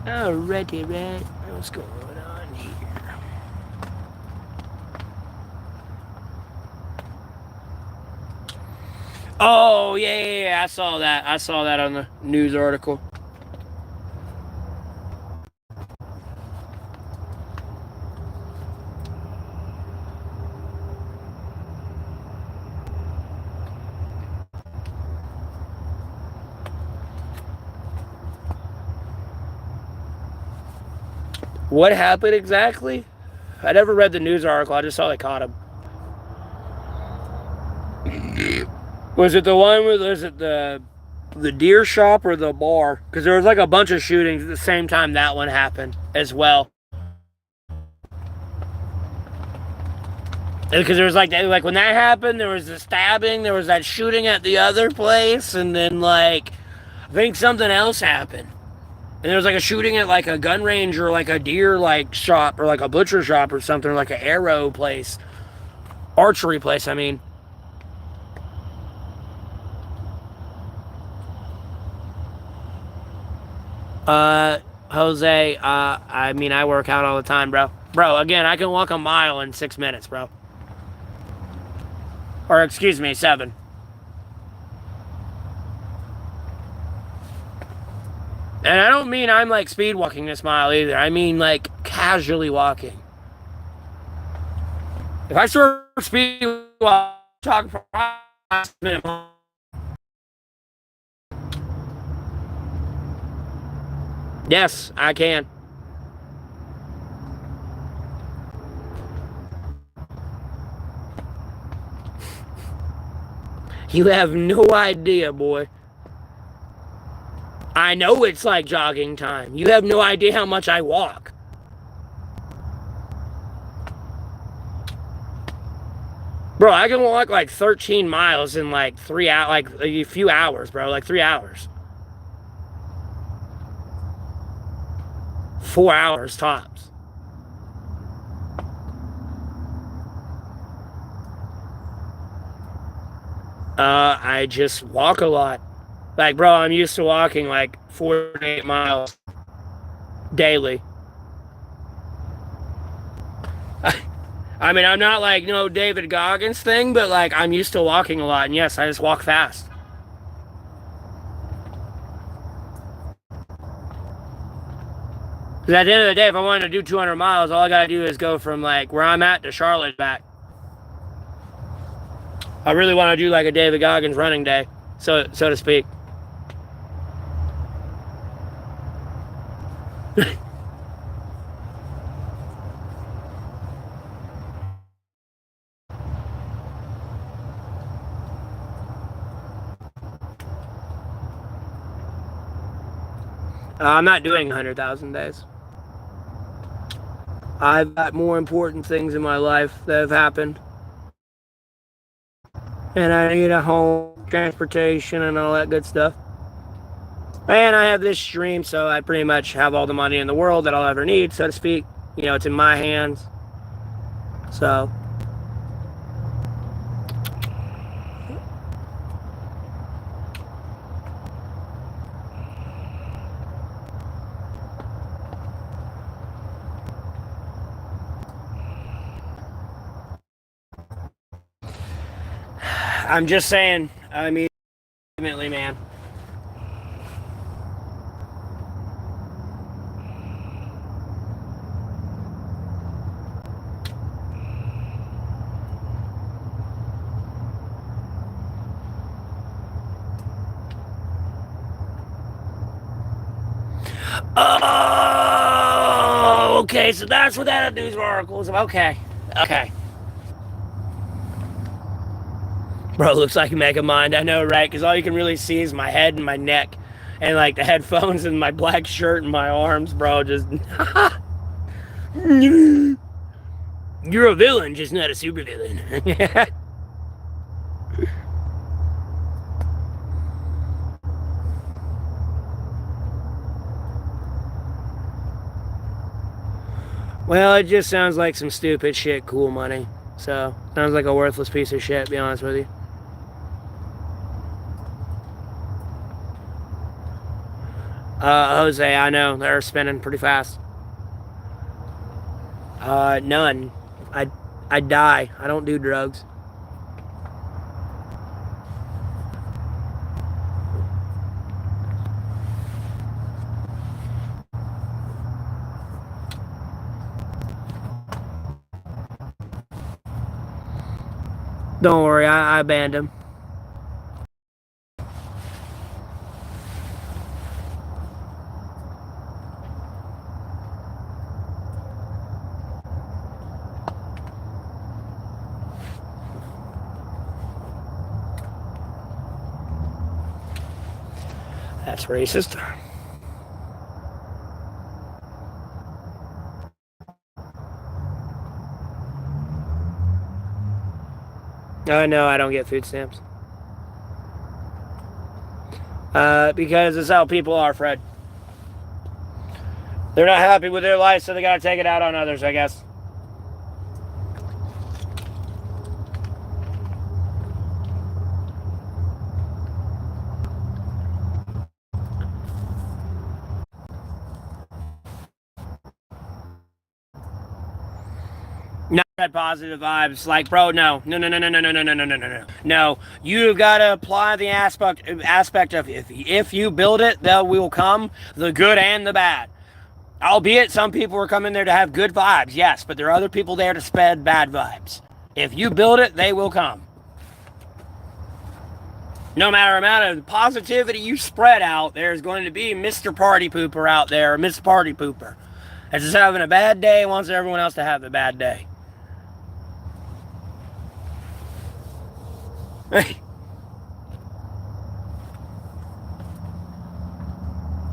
Alrighty, right. What's going on here? Oh, yeah. I saw that. I saw that on the news article. What happened exactly? I never read the news article. I just saw they caught him. Was it the one with, was it the deer shop or the bar? Because there was like a bunch of shootings at the same time that one happened as well. Because there was like when that happened, there was the stabbing, there was that shooting at the other place, and then like I think something else happened. And there was like a shooting at like a gun range or like a deer like shop or like a butcher shop or something, or like an arrow place. Archery place, I mean. Jose, I mean, I work out all the time, bro. Bro, again, I can walk a mile in 6 minutes, bro. Or, excuse me, 7. And I don't mean I'm like speed walking this mile either. I mean like casually walking. If I start speed walking, talk for 5 minutes. Yes, I can. You have no idea, boy. I know it's like jogging time. You have no idea how much I walk. Bro, I can walk like 13 miles in like 3 hours, like a few hours, bro. Like 3 hours. 4 hours tops. I just walk a lot. Like, bro, I'm used to walking like 4 to 8 miles daily. I mean, I'm not like, David Goggins thing, but like, I'm used to walking a lot. And yes, I just walk fast. Because at the end of the day, if I wanted to do 200 miles, all I got to do is go from like where I'm at to Charlotte back. I really want to do like a David Goggins running day, so to speak. I'm not doing 100,000 days. I've got more important things in my life that have happened. And I need a home, transportation, and all that good stuff. And I have this stream, so I pretty much have all the money in the world that I'll ever need, so to speak. It's in my hands. So. I'm just saying, I mean, ultimately, man. Oh, okay, so that's what that news article is about. Okay. Bro, it looks like a mega mind. I know, right? Because all you can really see is my head and my neck. And like the headphones and my black shirt and my arms, bro. Just. You're a villain, just not a super villain. Well, it just sounds like some stupid shit, cool money. So, sounds like a worthless piece of shit, to be honest with you. Jose, I know, they're spinning pretty fast. None. I die. I don't do drugs. Don't worry, I banned him. That's racist. No, I don't get food stamps. Because it's how people are, Fred. They're not happy with their life, so they gotta take it out on others, I guess. Not positive vibes. Like, bro, no. No, you've got to apply the aspect of if you build it, they will come, the good and the bad. Albeit some people are coming there to have good vibes, yes, but there are other people there to spread bad vibes. If you build it, they will come. No matter amount of positivity you spread out, there's going to be Mr. Party Pooper out there, Miss Party Pooper. That's just having a bad day and wants everyone else to have a bad day.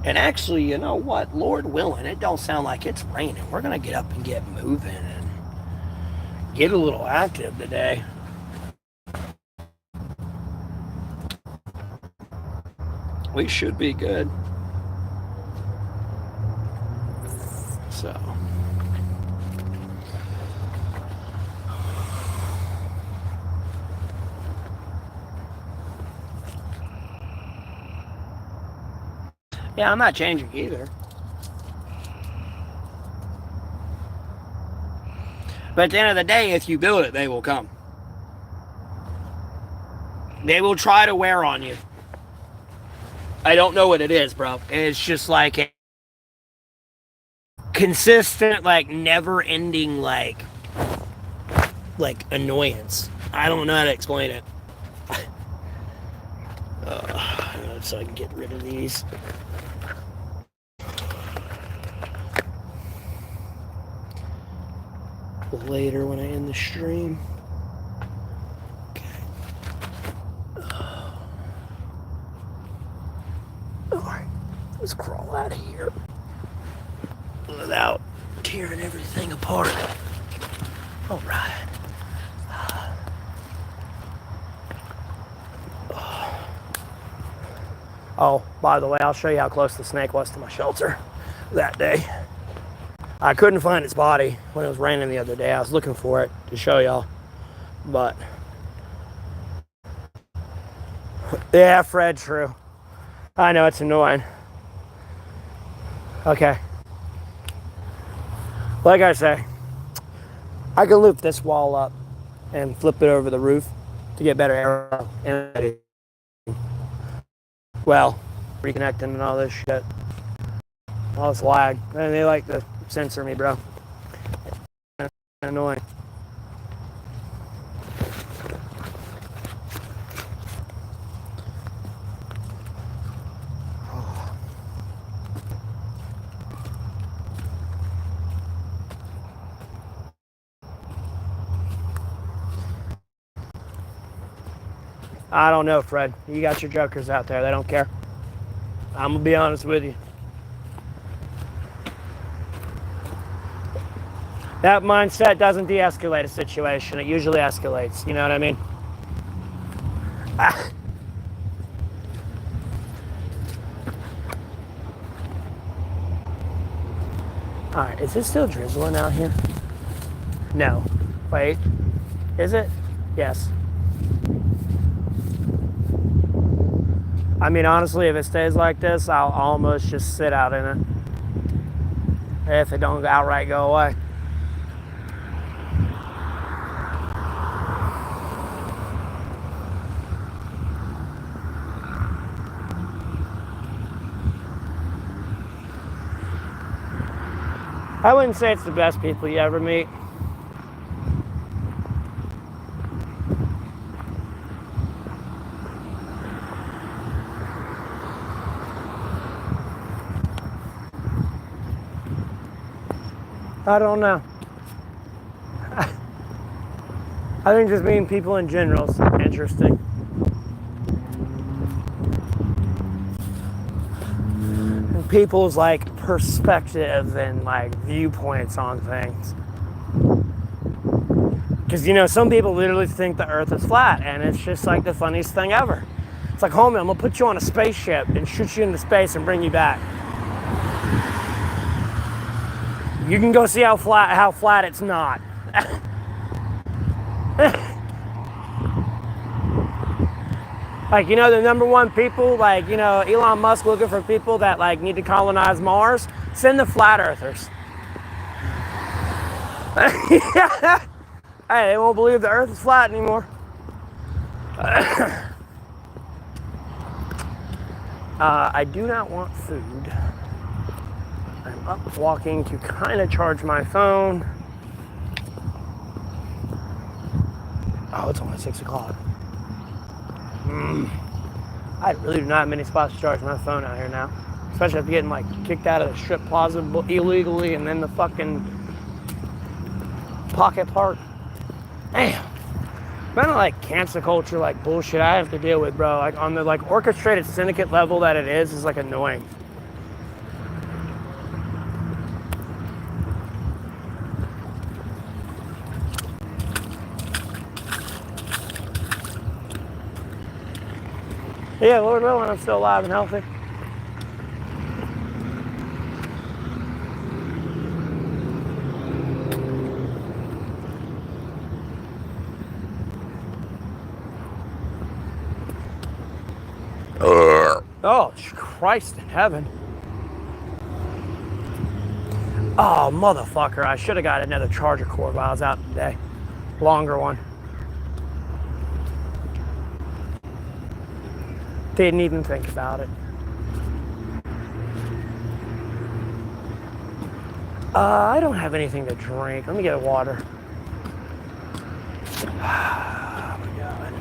And actually, you know what? Lord willing, it don't sound like it's raining. We're going to get up and get moving and get a little active today. We should be good. So. Yeah, I'm not changing either. But at the end of the day, if you build it, they will come. They will try to wear on you. I don't know what it is, bro. It's just like a consistent, like never-ending, like annoyance. I don't know how to explain it. So I can get rid of these. Later when I end the stream. Okay. Alright, let's crawl out of here without tearing everything apart. Alright. Oh, by the way, I'll show you how close the snake was to my shelter that day. I couldn't find its body when it was raining the other day. I was looking for it to show y'all. But, yeah, Fred, true. I know, it's annoying. Okay. Like I say, I can loop this wall up and flip it over the roof to get better air. And, well, reconnecting and all this shit. All this lag. And they like to censor me, bro. It's annoying. I don't know, Fred. You got your jokers out there. They don't care. I'm going to be honest with you. That mindset doesn't de-escalate a situation. It usually escalates. You know what I mean? All right, is it still drizzling out here? No. Wait. Is it? Yes. I mean, honestly, if it stays like this, I'll almost just sit out in it. If it don't outright go away. I wouldn't say it's the best people you ever meet. I don't know. I think just meeting people in general is interesting. And people's like perspectives and like viewpoints on things. Because, you know, some people literally think the earth is flat, and it's just like the funniest thing ever. It's like, homie, I'm gonna put you on a spaceship and shoot you into space and bring you back. You can go see how flat it's not. Like, you know, the number one people, like, you know, Elon Musk looking for people that like need to colonize Mars. Send the flat earthers. Hey, they won't believe the earth is flat anymore. I do not want food. I'm up walking to kind of charge my phone. Oh, it's only 6 o'clock. I really do not have many spots to charge my phone out here now. Especially after getting like kicked out of the strip plaza illegally and then the fucking pocket park. Damn. Kind of like cancel culture, like bullshit I have to deal with, bro. Like on the like orchestrated syndicate level that it is like annoying. Yeah, Lord willing, I'm still alive and healthy. Oh, Christ in heaven. Oh, motherfucker. I should have got another charger cord while I was out today. Longer one. Didn't even think about it. I don't have anything to drink. Let me get water. Oh my God.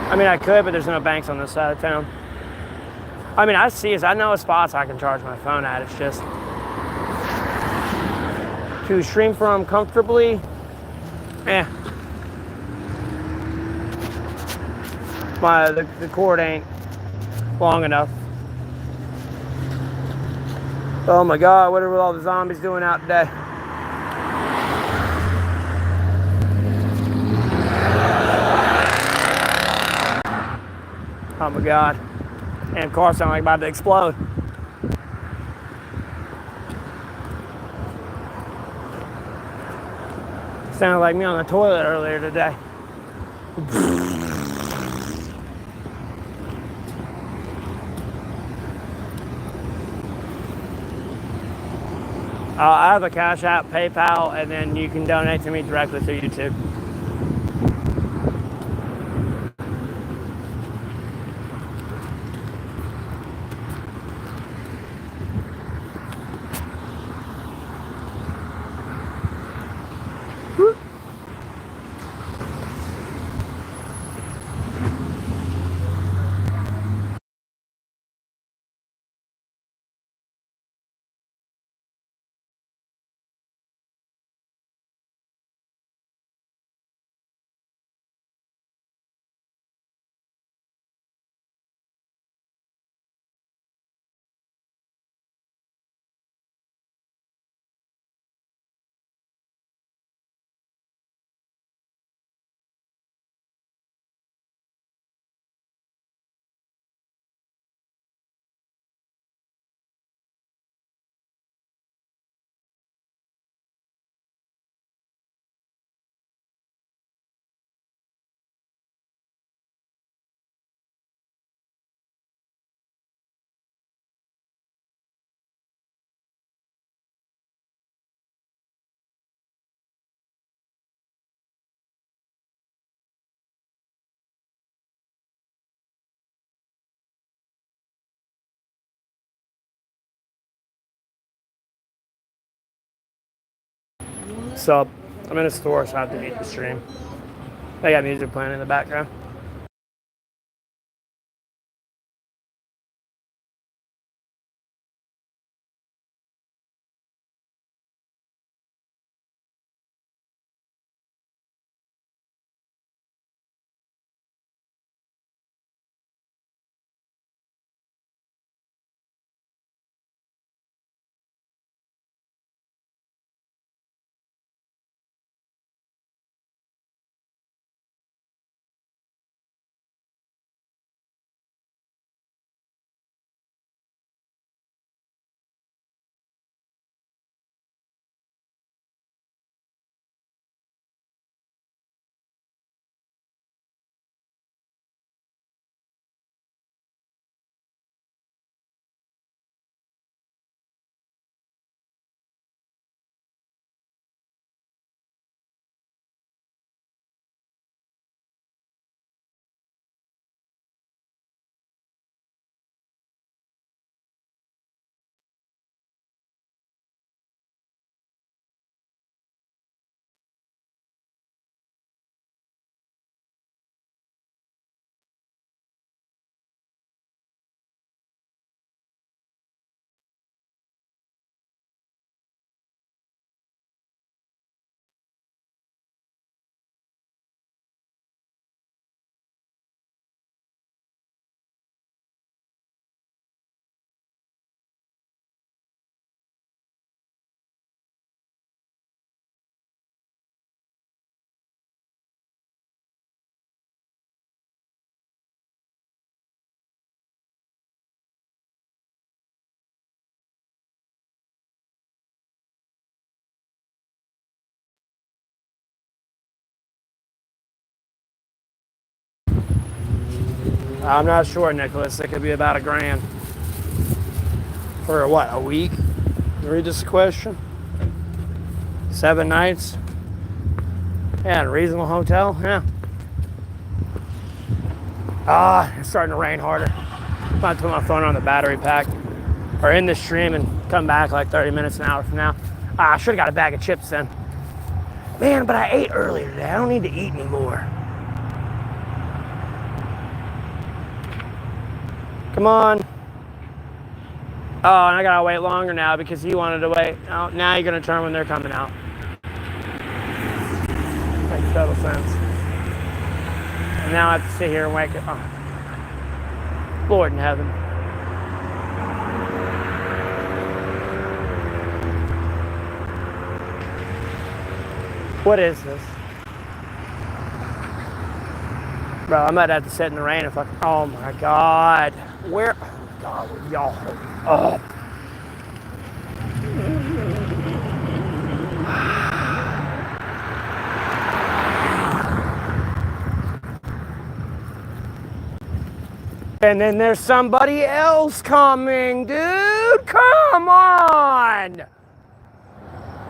I mean, I could, but there's no banks on this side of town. I mean, I know spots I can charge my phone at. It's just to stream from comfortably, the cord ain't long enough. Oh my God, what are all the zombies doing out today? Oh my God. And car sound like about to explode. Sounded like me on the toilet earlier today. I have a Cash App, PayPal, and then you can donate to me directly through YouTube. So I'm in a store, so I have to mute the stream. I got music playing in the background. I'm not sure, Nicholas. It could be about $1,000. For what, a week? Read this question. 7 nights. Yeah, in a reasonable hotel. Yeah. It's starting to rain harder. I'm about to put my phone on the battery pack or in the stream and come back like 30 minutes, an hour from now. I should have got a bag of chips then. Man, but I ate earlier today. I don't need to eat anymore. Come on. Oh, and I gotta wait longer now because you wanted to wait. Oh, now you're gonna turn when they're coming out. Makes total sense. And now I have to sit here and wait. Oh. Lord in heaven. What is this? Bro, I might have to sit in the rain if I... Oh my God. Where... Oh God, y'all... Oh. And then there's somebody else coming, dude. Come on.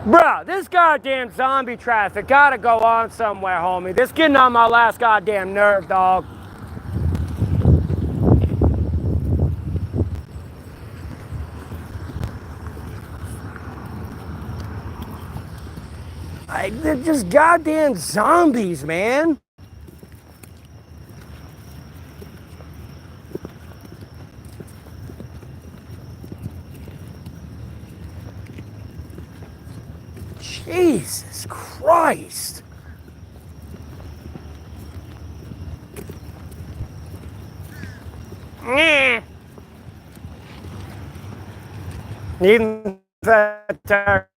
Bruh, this goddamn zombie traffic gotta go on somewhere, homie. This getting on my last goddamn nerve, dog. They're just goddamn zombies, man. Jesus Christ. Even that.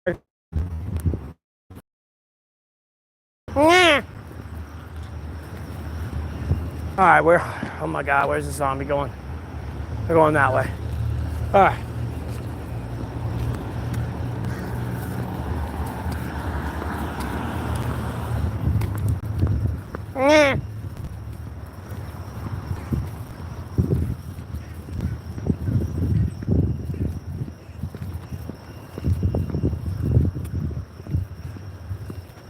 All right, oh my God, where's the zombie going? They're going that way. All right.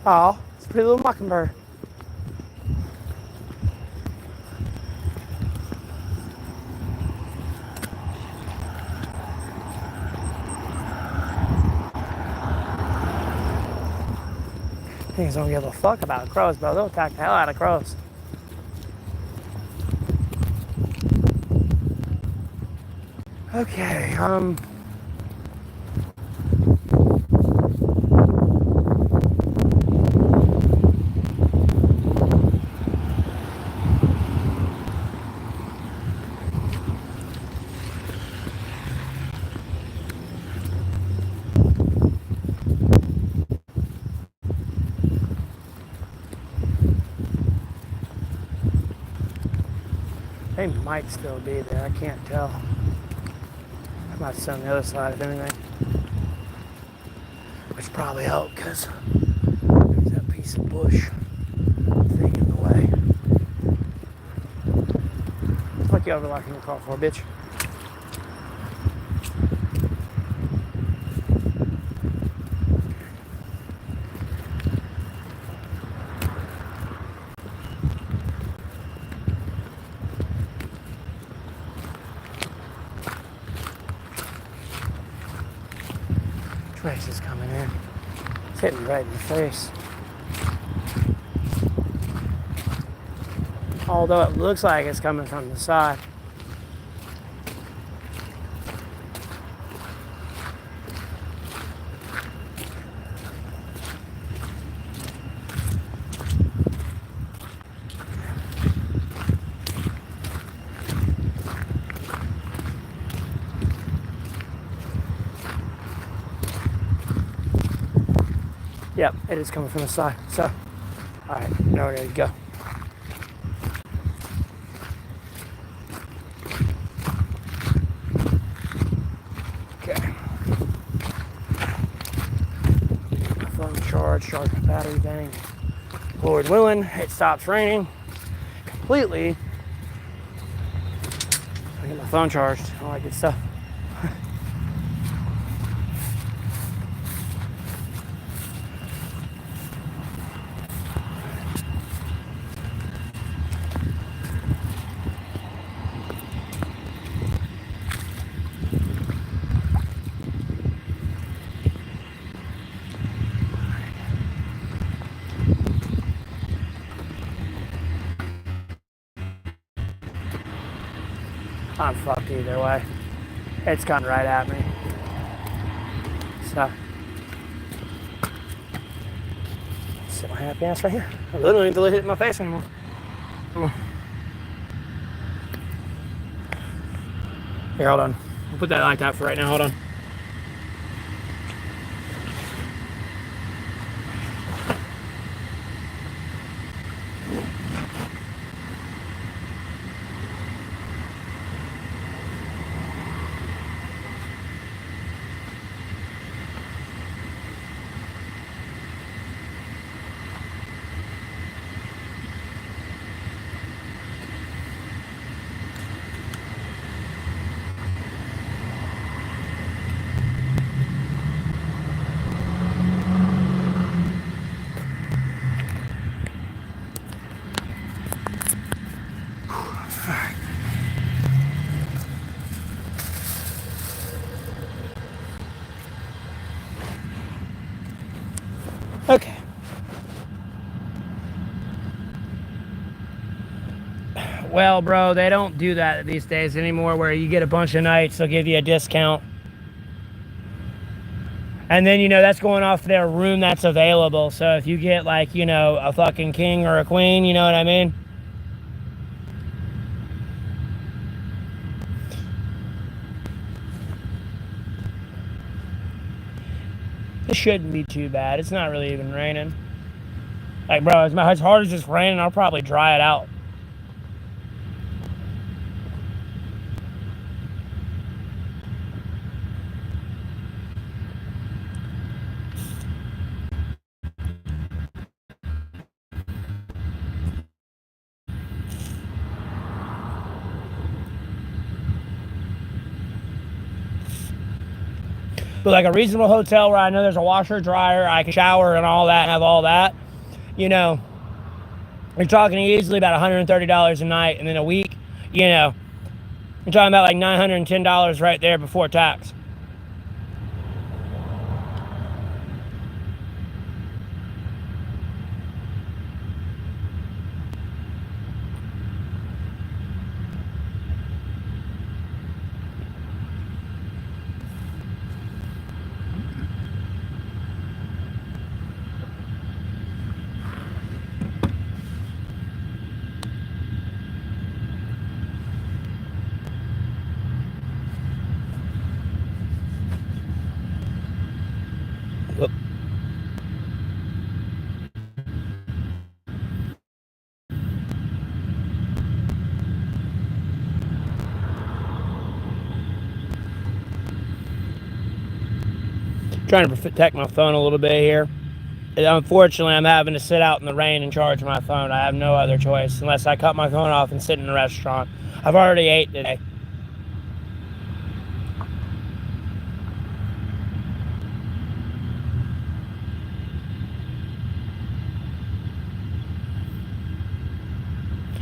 Oh, it's a pretty little mockingbird. Things don't give a fuck about crows, bro. They'll attack the hell out of crows. Okay, they might still be there. I can't tell. I might sit on the other side, if anything. Which probably helped, because there's that piece of bush thing in the way. What you overlocking the car for, bitch? Trace is coming in. It's hitting me right in the face. Although it looks like it's coming from the side. Yep, it is coming from the side. So, alright, now we're ready to go. Okay. My phone charge my battery bank. Lord willing, it stops raining completely. I get my phone charged, all that good stuff. I'm fucked either way. It's coming right at me. So, sit my happy ass right here. I literally don't need to let it hit my face anymore. Come on. Here, hold on. I'll put that like that for right now. Hold on. Okay. Well, bro, they don't do that these days anymore where you get a bunch of nights, they'll give you a discount. And then, that's going off their room that's available. So if you get, like, a fucking king or a queen, you know what I mean? It shouldn't be too bad. It's not really even raining. Like, bro, as hard as it's raining, I'll probably dry it out. But like a reasonable hotel where I know there's a washer, dryer, I can shower and all that, and have all that, you're talking easily about $130 a night, and then a week, you're talking about like $910 right there before tax. trying to protect my phone a little bit here. Unfortunately, I'm having to sit out in the rain and charge my phone. I have no other choice unless I cut my phone off and sit in a restaurant. I've already ate today.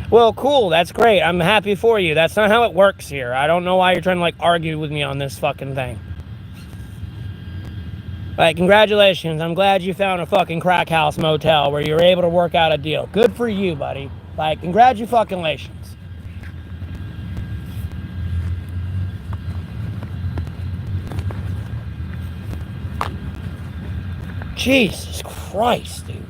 Well, cool. That's great. I'm happy for you. That's not how it works here. I don't know why you're trying to, like, argue with me on this fucking thing. Like, congratulations. I'm glad you found a fucking crack house motel where you were able to work out a deal. Good for you, buddy. Like, congratulations. Jesus Christ, dude.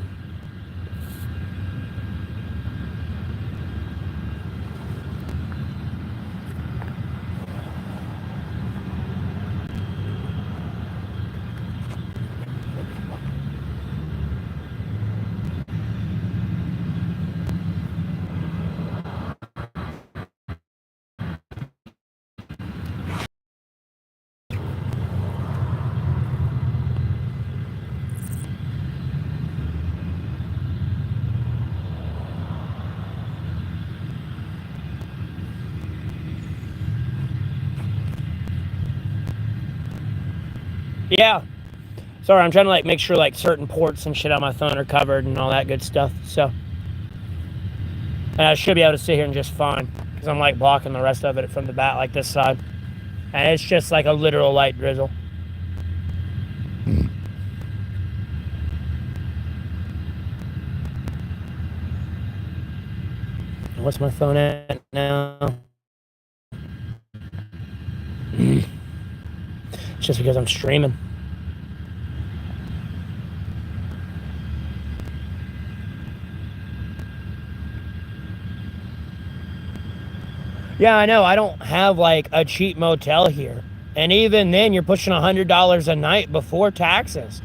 Yeah. Sorry, I'm trying to, like, make sure, like, certain ports and shit on my phone are covered and all that good stuff, so. And I should be able to sit here and just fine, because I'm, like, blocking the rest of it from the back, like this side. And it's just, like, a literal light drizzle. What's my phone at now? It's just because I'm streaming. Yeah, I know. I don't have, like, a cheap motel here. And even then, you're pushing $100 a night before taxes.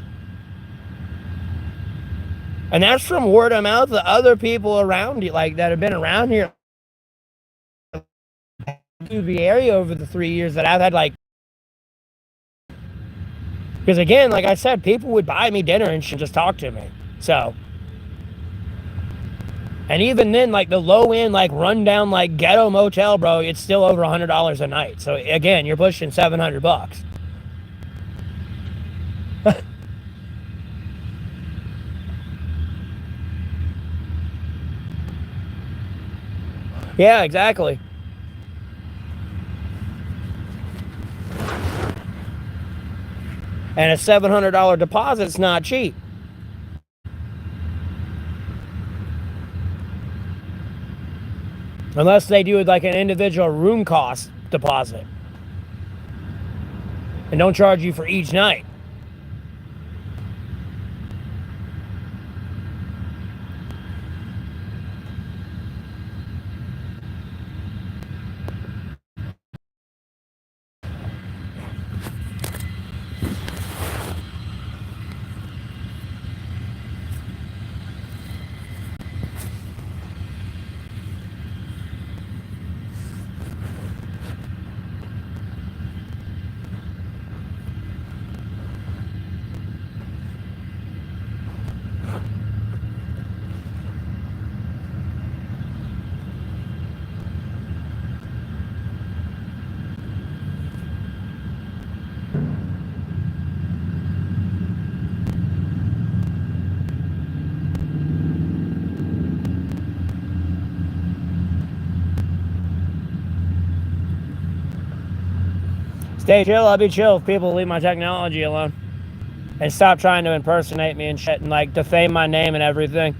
And that's from word of mouth of other people around you, like, that have been around here to the area over the 3 years that I've had, like, because again, like I said, people would buy me dinner and just talk to me. So, and even then, like, the low end, like, rundown, like, ghetto motel, bro, it's still over $100 a night. So again, you're pushing $700. Yeah, exactly. And a $700 deposit's not cheap. Unless they do it like an individual room cost deposit. And don't charge you for each night. Stay chill, I'll be chill if people leave my technology alone. And stop trying to impersonate me and shit and, like, defame my name and everything.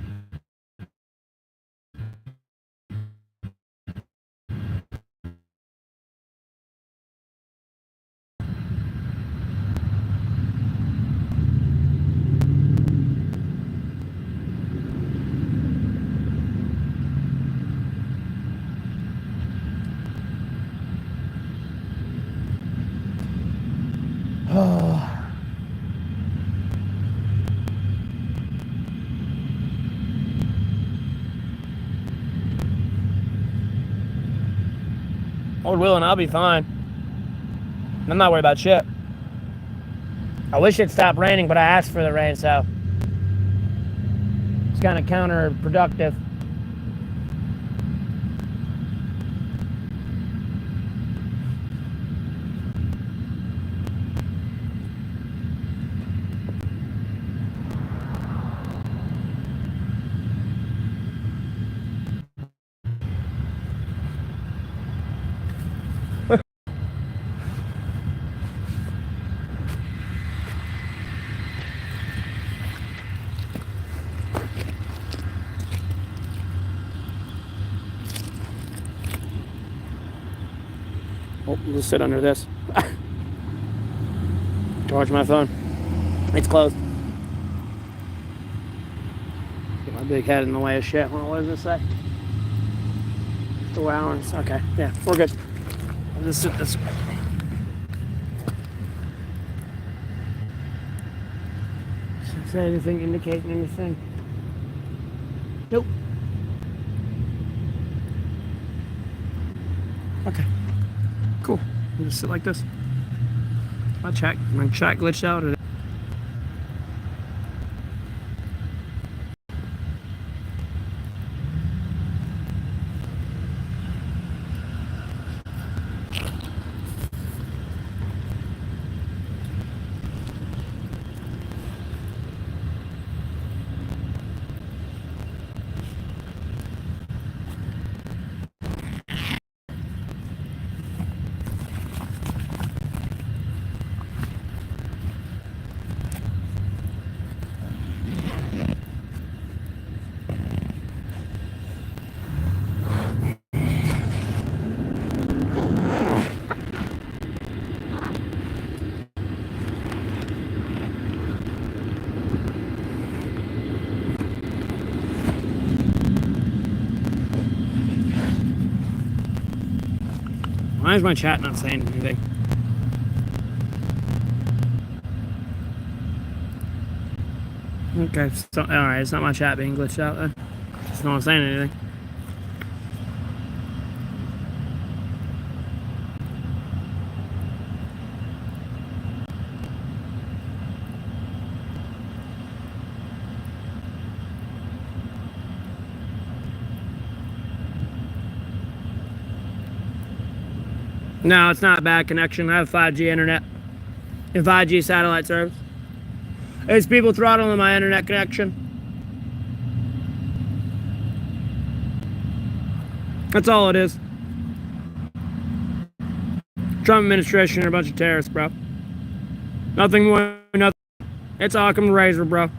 Lord willing, I'll be fine. I'm not worried about shit. I wish it stopped raining, but I asked for the rain, so it's kind of counterproductive. Oh, let's sit under this. Charge my phone. It's closed. Get my big head in the way of shit. What does this say? 4 hours. Okay, yeah, we're good. I'll just sit this way. Is there anything indicating anything? Nope. Okay. Cool. I'll just sit like this. My chat glitched out. Why is my chat not saying anything? Okay, so, alright, it's not my chat being glitched out then. It's not saying anything. No, it's not a bad connection. I have 5G internet and 5G satellite service. It's people throttling my internet connection. That's all it is. Trump administration are a bunch of terrorists, bro. Nothing more, nothing. It's Occam's razor, bro.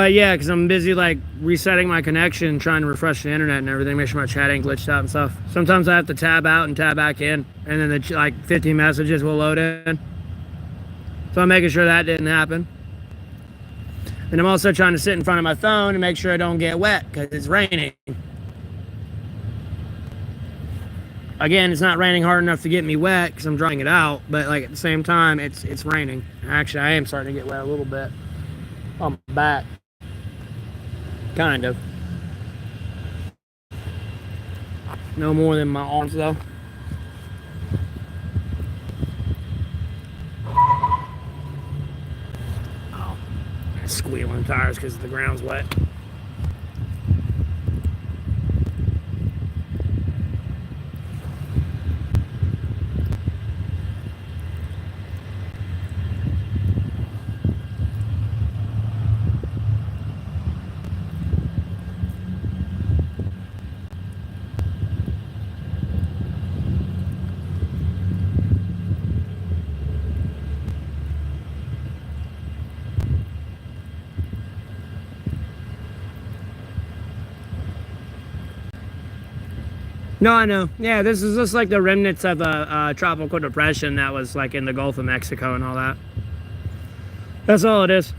Yeah, because I'm busy, like, resetting my connection, trying to refresh the internet and everything, make sure my chat ain't glitched out and stuff. Sometimes I have to tab out and tab back in, and then, like, 15 messages will load in. So I'm making sure that didn't happen. And I'm also trying to sit in front of my phone and make sure I don't get wet, because it's raining. Again, it's not raining hard enough to get me wet, because I'm drying it out, but, like, at the same time, it's raining. Actually, I am starting to get wet a little bit on my back. Kind of. No more than my arms, though. Oh, squealing tires because the ground's wet. No, I know. Yeah, this is just like the remnants of a tropical depression that was like in the Gulf of Mexico and all that. That's all it is.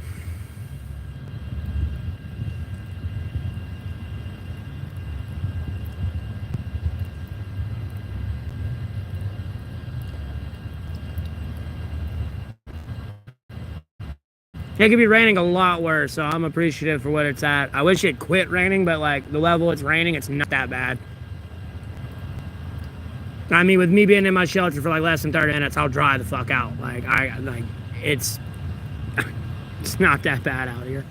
It could be raining a lot worse, so I'm appreciative for what it's at. I wish it quit raining, but like the level it's raining, it's not that bad. I mean, with me being in my shelter for like less than 30 minutes, I'll dry the fuck out. Like it's it's not that bad out here.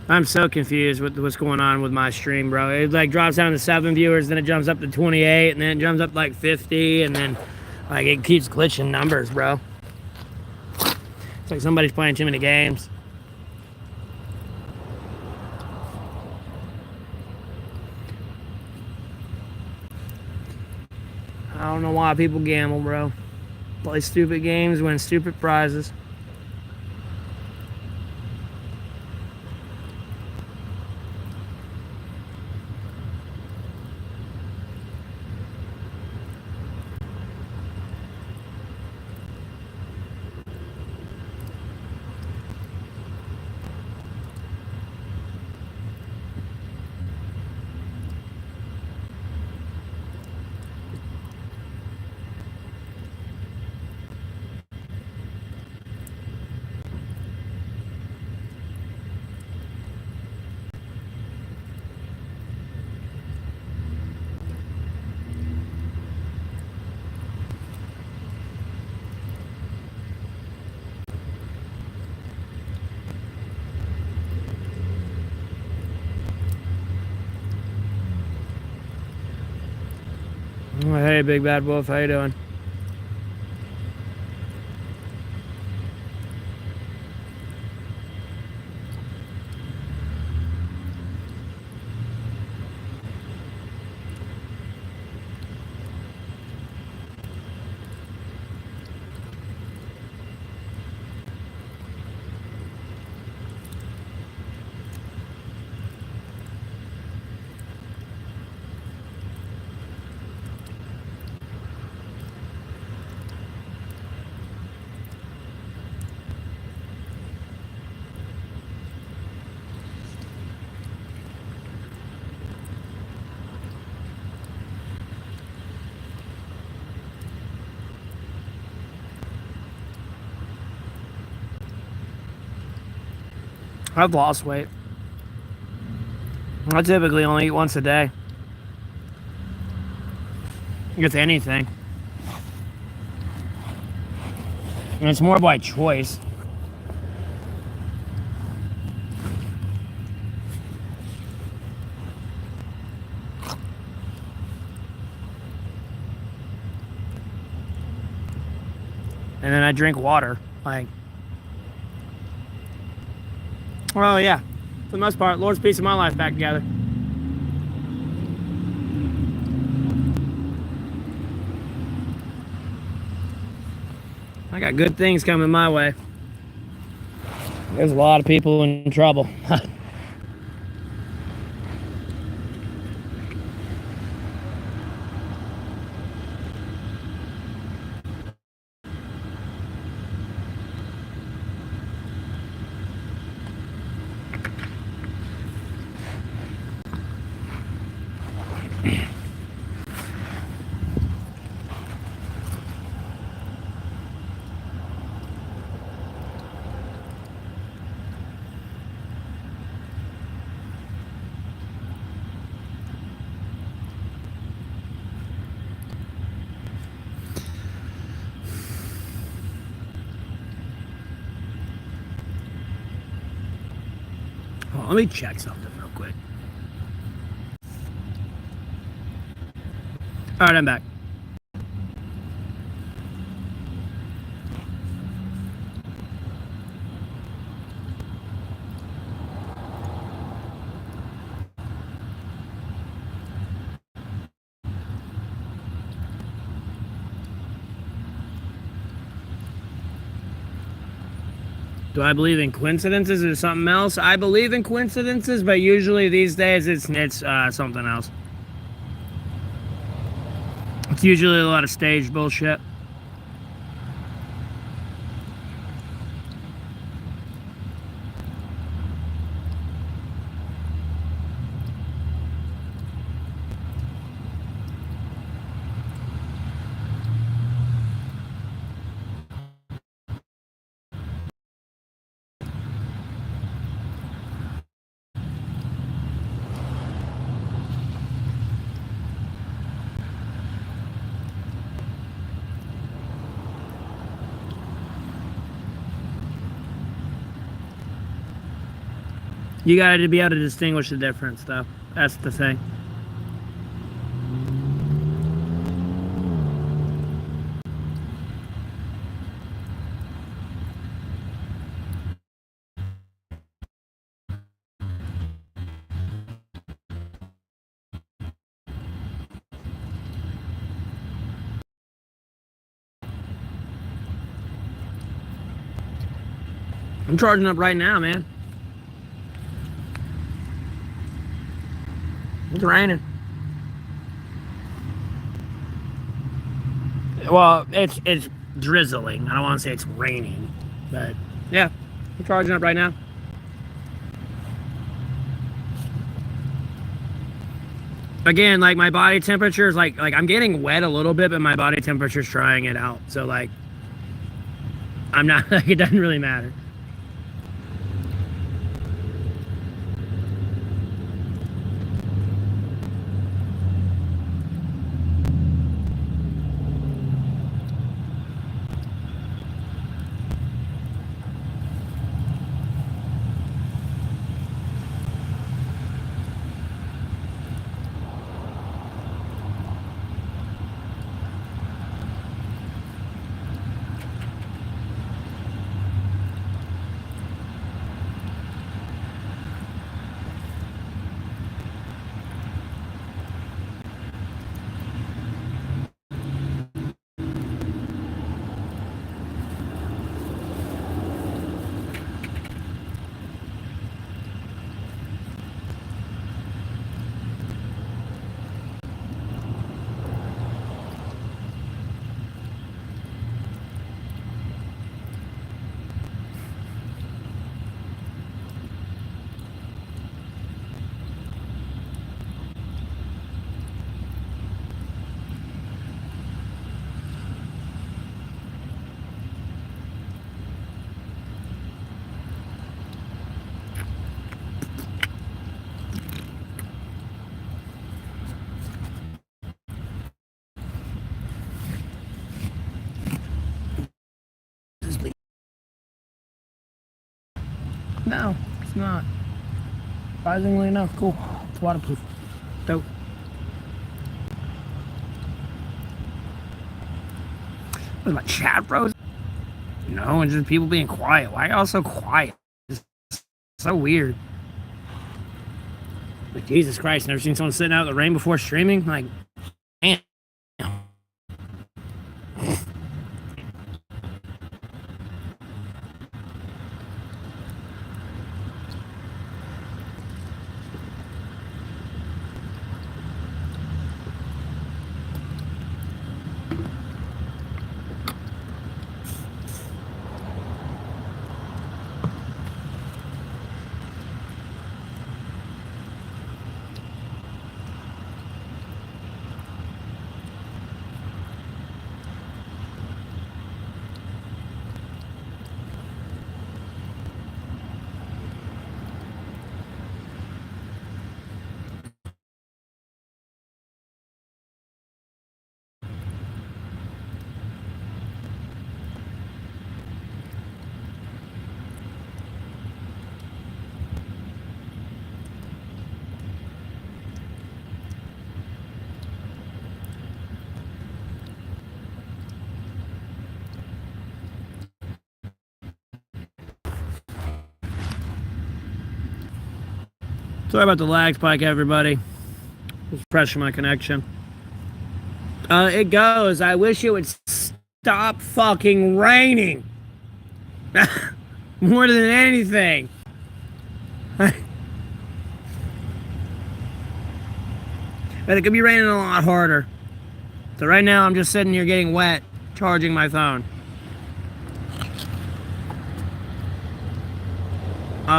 I'm so confused with what's going on with my stream, bro. It like drops down to 7 viewers, then it jumps up to 28, and then it jumps up to like 50, and then like it keeps glitching numbers, bro. It's like somebody's playing too many games. I don't know why people gamble, bro. Play stupid games, win stupid prizes. Oh, hey, Big Bad Wolf, how you doing? I've lost weight. I typically only eat once a day. If anything. And it's more by choice. And then I drink water. Like, well, yeah. For the most part, Lord's piece of my life back together. I got good things coming my way. There's a lot of people in trouble. Let me check something real quick. All right, I'm back. Do I believe in coincidences or something else? I believe in coincidences, but usually these days it's something else. It's usually a lot of staged bullshit. You gotta be able to distinguish the difference, though. That's the thing. I'm charging up right now, man. It's raining. Well, it's drizzling. I don't want to say it's raining, but yeah, I'm charging up right now. Again, like my body temperature is like I'm getting wet a little bit, but my body temperature is trying it out. So like, I'm not like it doesn't really matter. No, it's not. Surprisingly enough, cool. It's waterproof. Dope. What, my chat bros? No, and just people being quiet. Why are y'all so quiet? It's so weird. Like, Jesus Christ, never seen someone sitting out in the rain before streaming? Like, man. Sorry about the lag spike, everybody. Just pressure my connection. It goes, I wish it would stop fucking raining. More than anything. But it could be raining a lot harder. So right now I'm just sitting here getting wet, charging my phone.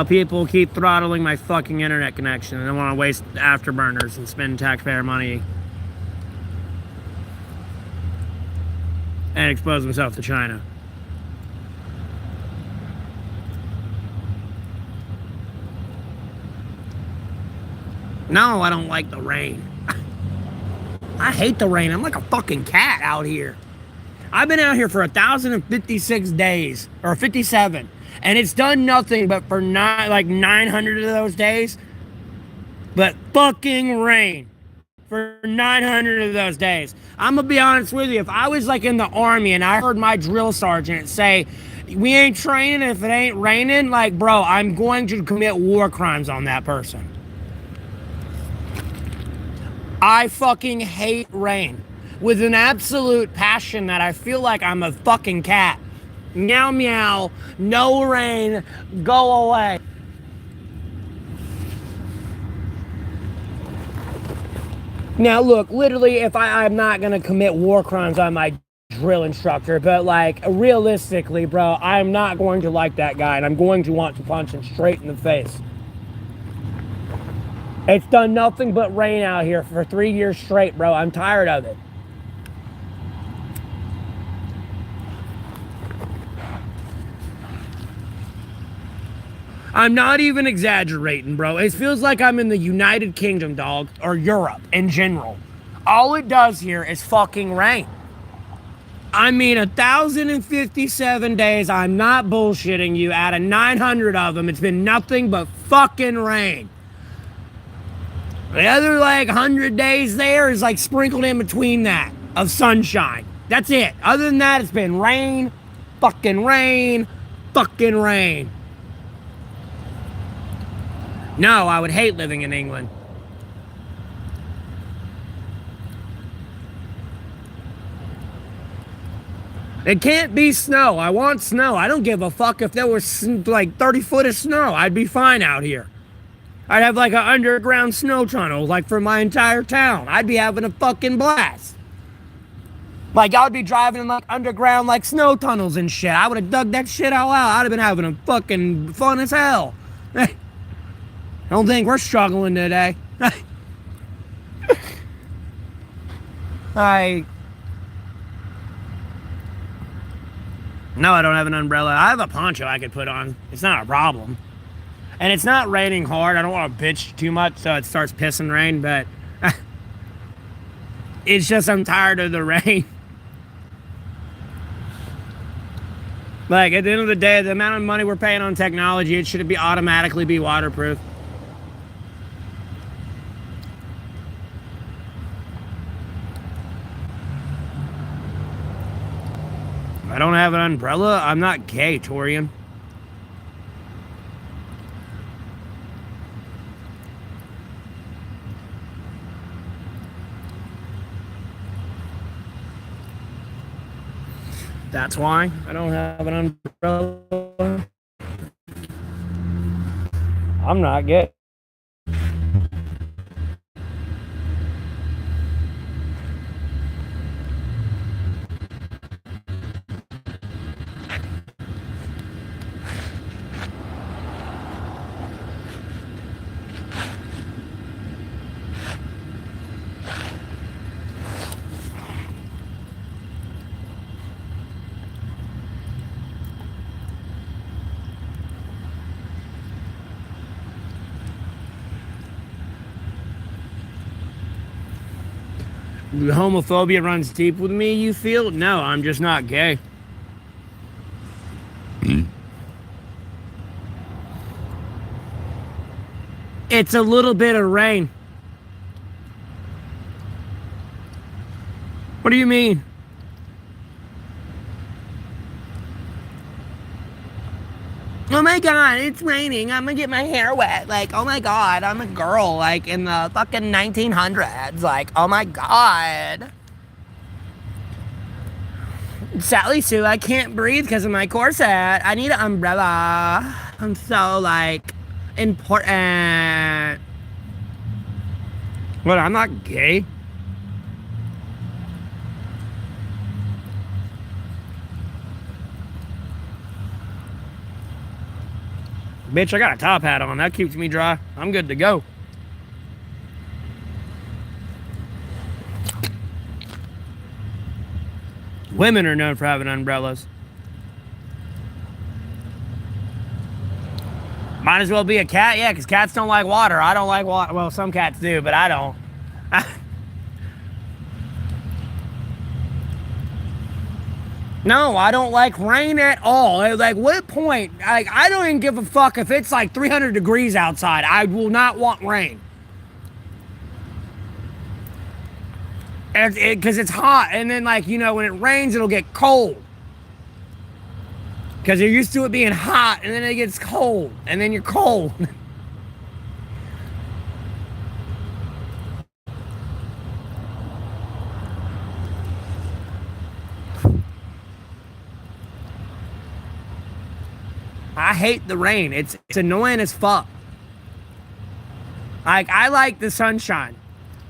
People keep throttling my fucking internet connection. I don't want to waste afterburners and spend taxpayer money and expose myself to China. No, I don't like the rain. I hate the rain. I'm like a fucking cat out here. I've been out here for 1,056 days, or 57, and it's done nothing but for like 900 of those days, but fucking rain for 900 of those days. I'm gonna be honest with you. If I was like in the army and I heard my drill sergeant say, "We ain't training if it ain't raining," like, bro, I'm going to commit war crimes on that person. I fucking hate rain with an absolute passion that I feel like I'm a fucking cat. Meow meow, no rain, go away. Now look, literally, if I'm not gonna commit war crimes on my drill instructor, but like realistically, bro, I'm not going to like that guy and I'm going to want to punch him straight in the face. It's done nothing but rain out here for 3 years straight, bro. I'm tired of it. I'm not even exaggerating, bro. It feels like I'm in the United Kingdom, dog, or Europe in general. All it does here is fucking rain. I mean, 1,057 days, I'm not bullshitting you. Out of 900 of them, it's been nothing but fucking rain. The other like 100 days there is like sprinkled in between that of sunshine. That's it. Other than that, it's been rain, fucking rain, fucking rain. No, I would hate living in England. It can't be snow. I want snow. I don't give a fuck if there was like 30 foot of snow. I'd be fine out here. I'd have like an underground snow tunnel, like for my entire town. I'd be having a fucking blast. Like I'd be driving in like underground like snow tunnels and shit. I would have dug that shit all out. I'd have been having a fucking fun as hell. I don't think we're struggling today. No, I don't have an umbrella. I have a poncho I could put on. It's not a problem. And it's not raining hard. I don't want to bitch too much so it starts pissing rain, but it's just I'm tired of the rain. Like, at the end of the day, the amount of money we're paying on technology, it should automatically be waterproof. If I don't have an umbrella, I'm not gay, Torian. That's why I don't have an umbrella. I'm not gay. Homophobia runs deep with me, you feel? No, I'm just not gay. It's a little bit of rain. What do you mean? Oh my god, it's raining. I'm gonna get my hair wet. Like, oh my god, I'm a girl, like, in the fucking 1900s. Like, oh my god. Sally Sue, I can't breathe because of my corset. I need an umbrella. I'm so, like, important. What, I'm not gay? Bitch, I got a top hat on. That keeps me dry. I'm good to go. Women are known for having umbrellas. Might as well be a cat, yeah, because cats don't like water. I don't like water. Well, some cats do, but I don't. No, I don't like rain at all. Like, what point? Like, I don't even give a fuck if it's like 300 degrees outside. I will not want rain. Because it's hot. And then, like, you know, when it rains, it'll get cold. Because you're used to it being hot, and then it gets cold. And then you're cold. I hate the rain. It's annoying as fuck. Like, I like the sunshine.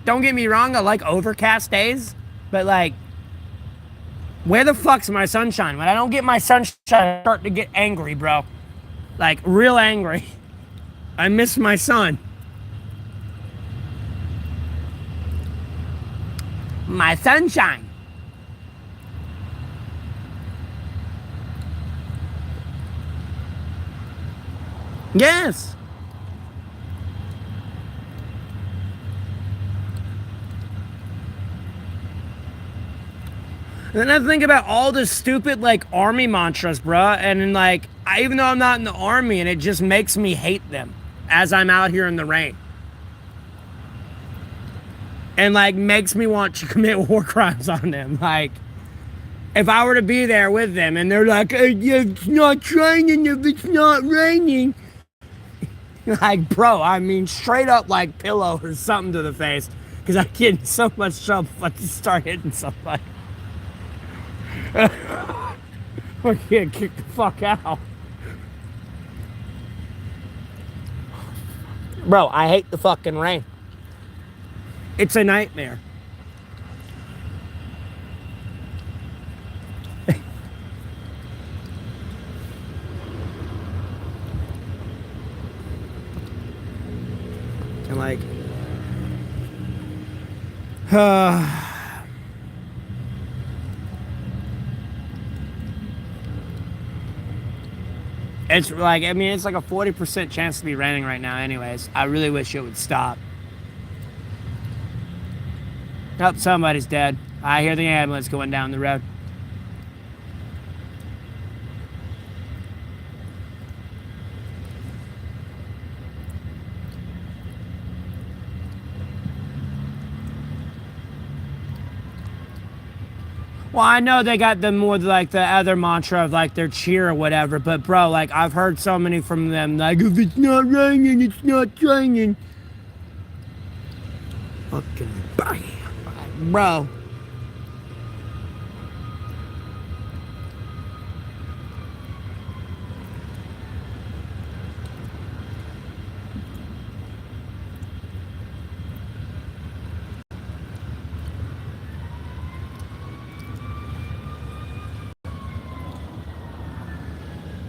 Don't get me wrong, I like overcast days, but like, where the fuck's my sunshine? When I don't get my sunshine, I start to get angry, bro. Like, real angry. I miss my son. My sunshine. Yes. And then I think about all the stupid, like, army mantras, bruh. And then, like, even though I'm not in the army, and it just makes me hate them as I'm out here in the rain. And, like, makes me want to commit war crimes on them. Like, if I were to be there with them, and they're like, it's not raining if it's not raining. Like, bro, I mean, straight up, like, pillow or something to the face. Because I get in so much trouble if I just start hitting somebody. I can't kick the fuck out. Bro, I hate the fucking rain. It's a nightmare. And like, it's like, I mean, it's like a 40% chance to be raining right now anyways. I really wish it would stop. Oh, somebody's dead. I hear the ambulance going down the road. Well, I know they got the more like the other mantra of like their cheer or whatever, but bro, like I've heard so many from them, like, if it's not raining, it's not raining. Fucking bang. Bro.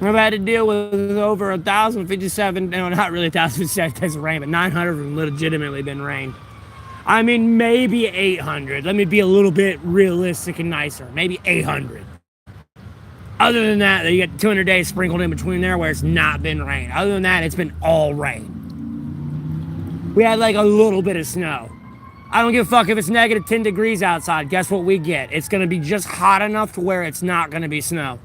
I've had to deal with over 1,057, no, not really 1,057 days of rain, but 900 of them legitimately been rained. I mean, maybe 800. Let me be a little bit realistic and nicer. Maybe 800. Other than that, you get 200 days sprinkled in between there where it's not been rain. Other than that, it's been all rain. We had like a little bit of snow. I don't give a fuck if it's negative 10 degrees outside. Guess what we get? It's going to be just hot enough to where it's not going to be snow.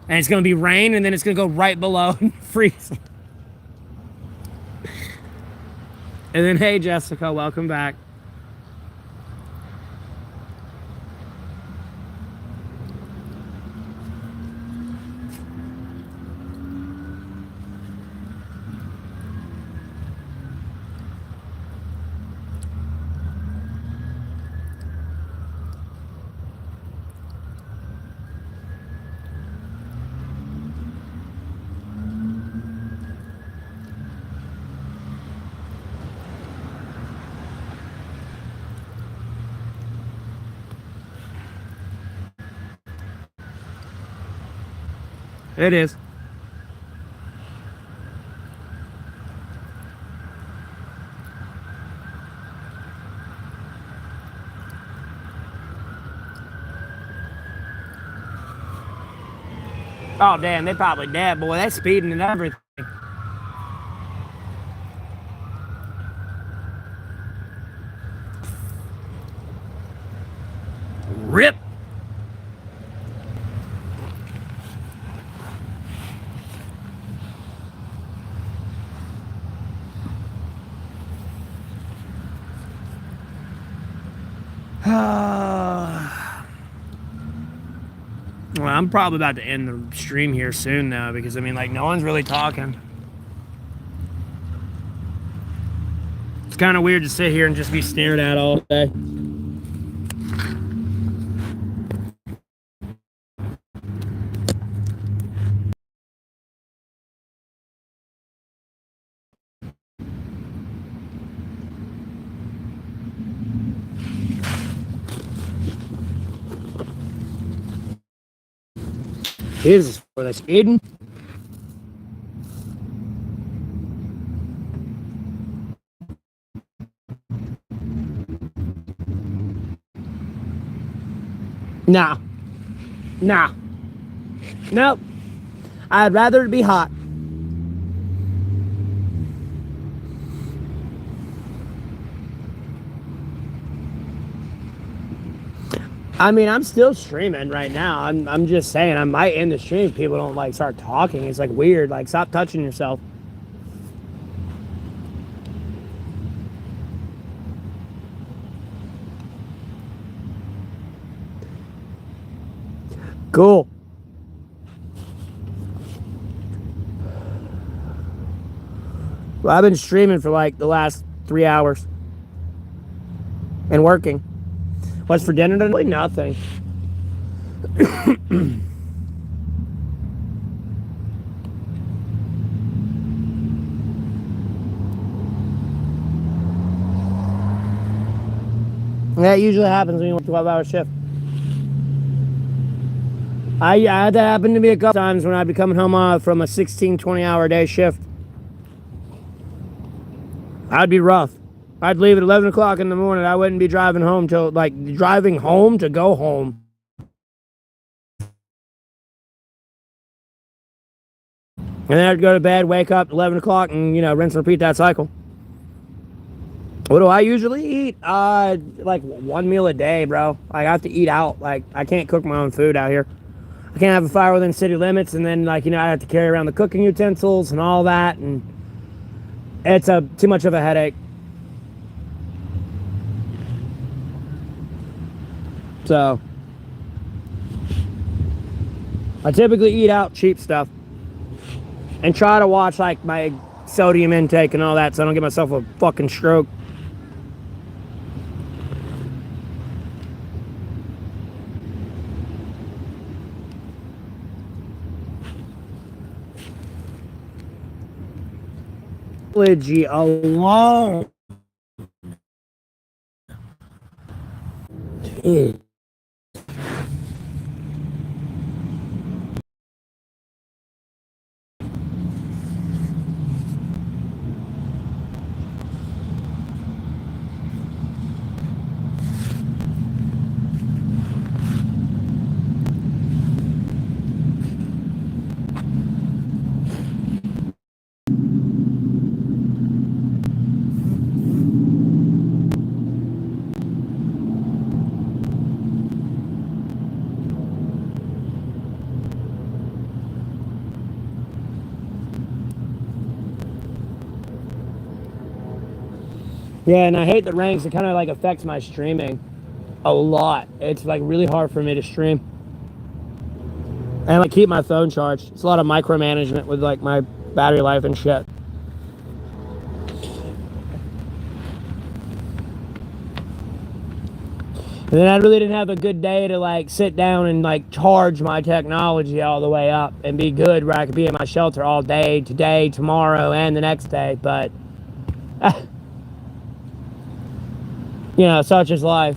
And it's going to be rain, and then it's going to go right below and freeze. And then, hey, Jessica, welcome back. It is. Oh, damn, they probably dead, boy. They speeding and everything. Rip. Well, I'm probably about to end the stream here soon, though, because, I mean, like, no one's really talking. It's kind of weird to sit here and just be stared at all day. Jesus, were they speeding? Nah. Nah. Nope. I'd rather it be hot. I mean, I'm still streaming right now. I'm just saying, I might end the stream if people don't, like, start talking. It's, like, weird. Like, stop touching yourself. Cool. Well, I've been streaming for, like, the last 3 hours. And working. What's for dinner today? Nothing. That usually happens when you work a 12-hour shift. I had that happen to me a couple times when I'd be coming home from a 16, 20-hour day shift. I'd be rough. I'd leave at 11 o'clock in the morning. I wouldn't be driving home till, like, driving home to go home. And then I'd go to bed, wake up 11 o'clock, and, you know, rinse and repeat that cycle. What do I usually eat? Like, one meal a day, bro. Like, I have to eat out. Like, I can't cook my own food out here. I can't have a fire within city limits, and then, like, you know, I have to carry around the cooking utensils and all that, and it's too much of a headache. So, I typically eat out cheap stuff and try to watch, like, my sodium intake and all that so I don't get myself a fucking stroke. Alone. Dude. Yeah, and I hate the ranks. It kind of, like, affects my streaming a lot. It's, like, really hard for me to stream. And, like, keep my phone charged. It's a lot of micromanagement with, like, my battery life and shit. And then I really didn't have a good day to, like, sit down and, like, charge my technology all the way up and be good where I could be in my shelter all day, today, tomorrow, and the next day. But, you know, such is life.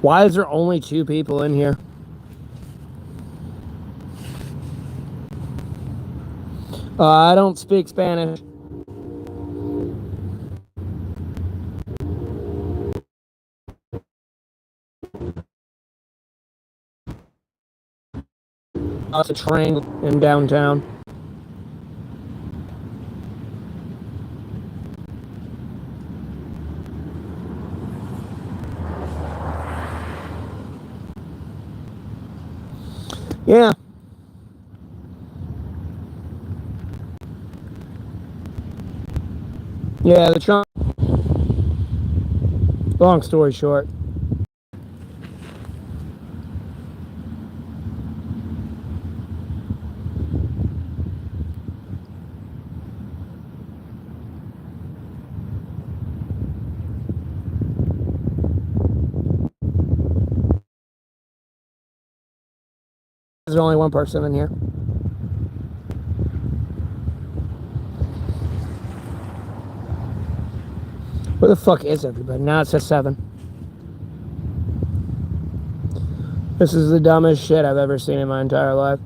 Why is there only 2 people in here? I don't speak Spanish. It's a train in downtown. Yeah. Yeah, the trunk. Long story short. There's only 1 person in here. Where the fuck is everybody? Now it says 7. This is the dumbest shit I've ever seen in my entire life.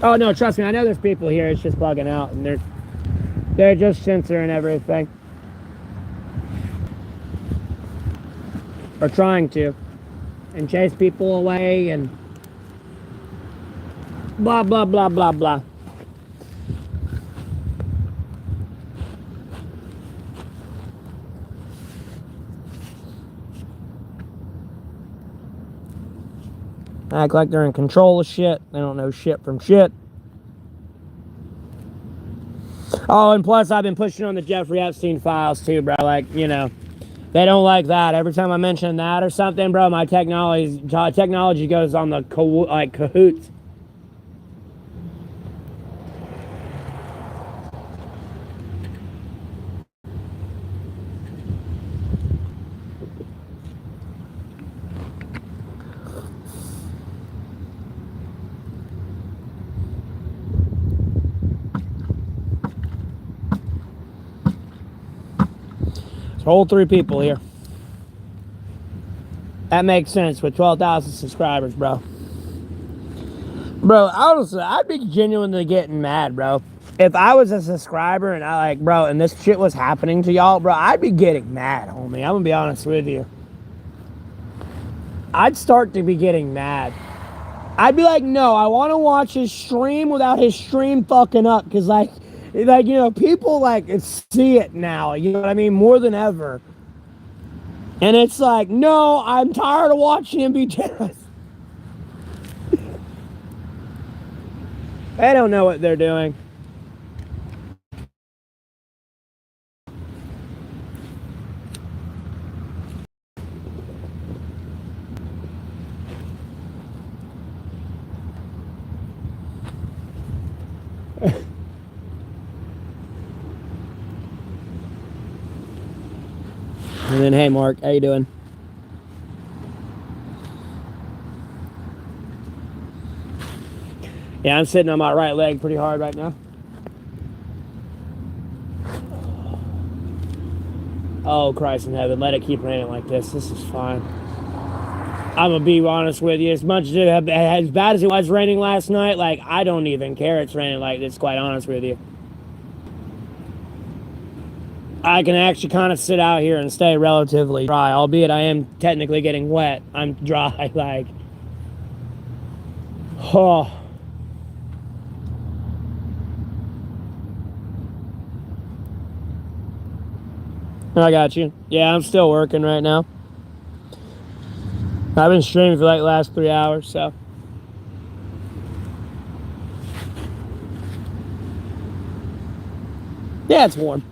Oh no, trust me, I know there's people here. It's just bugging out, and they're just censoring everything, or trying to, and chase people away, and blah blah blah blah blah. Act like they're in control of shit. They don't know shit from shit. Oh, and plus I've been pushing on the Jeffrey Epstein files too, bro. Like, you know, they don't like that. Every time I mention that or something, bro, my technology goes on the cahoots. Whole 3 people here. That makes sense with 12,000 subscribers, bro. Bro, honestly, I'd be genuinely getting mad, bro. If I was a subscriber and and this shit was happening to y'all, bro, I'd be getting mad, homie. I'm gonna be honest with you. I'd start to be getting mad. I'd be like, no, I want to watch his stream without his stream fucking up, because you know, people see it now, you know what I mean, more than ever. And it's like, no, I'm tired of watching him be generous. They don't know what they're doing. And then, hey, Mark, how you doing? Yeah, I'm sitting on my right leg pretty hard right now. Oh, Christ in heaven, let it keep raining like this. This is fine. I'm gonna be honest with you. As bad as it was raining last night, I don't even care it's raining like this, quite honest with you. I can actually kind of sit out here and stay relatively dry, albeit I am technically getting wet. I'm dry, oh. I got you. Yeah, I'm still working right now. I've been streaming for the last 3 hours, so. Yeah, it's warm.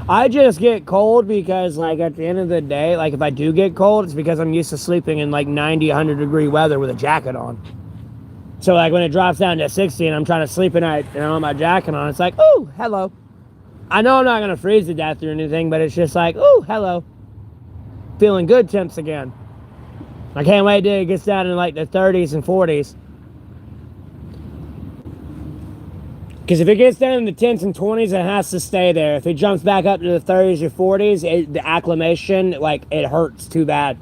I just get cold because, at the end of the day, if I do get cold, it's because I'm used to sleeping in, 90, 100-degree weather with a jacket on. So, when it drops down to 60 and I'm trying to sleep at night and I don't have my jacket on, it's like, ooh, hello. I know I'm not going to freeze to death or anything, but it's just like, ooh, hello. feeling good temps again. I can't wait till it gets down in like the 30s and 40s. Because if it gets down in the 10s and 20s, it has to stay there. If it jumps back up to the 30s or 40s, the acclimation, like, it hurts too bad.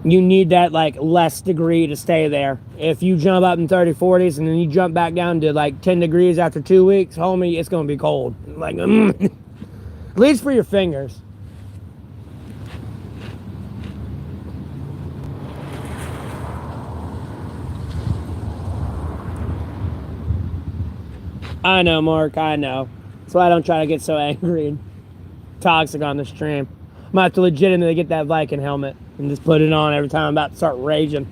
You need that, like, less degree to stay there. If you jump up in 30, 40s, and then you jump back down to, like, 10 degrees after 2 weeks, homie, it's going to be cold. Like, at least for your fingers. I know, Mark, I know. That's why I don't try to get so angry and toxic on the stream. I'm gonna have to legitimately get that Viking helmet and just put it on every time I'm about to start raging.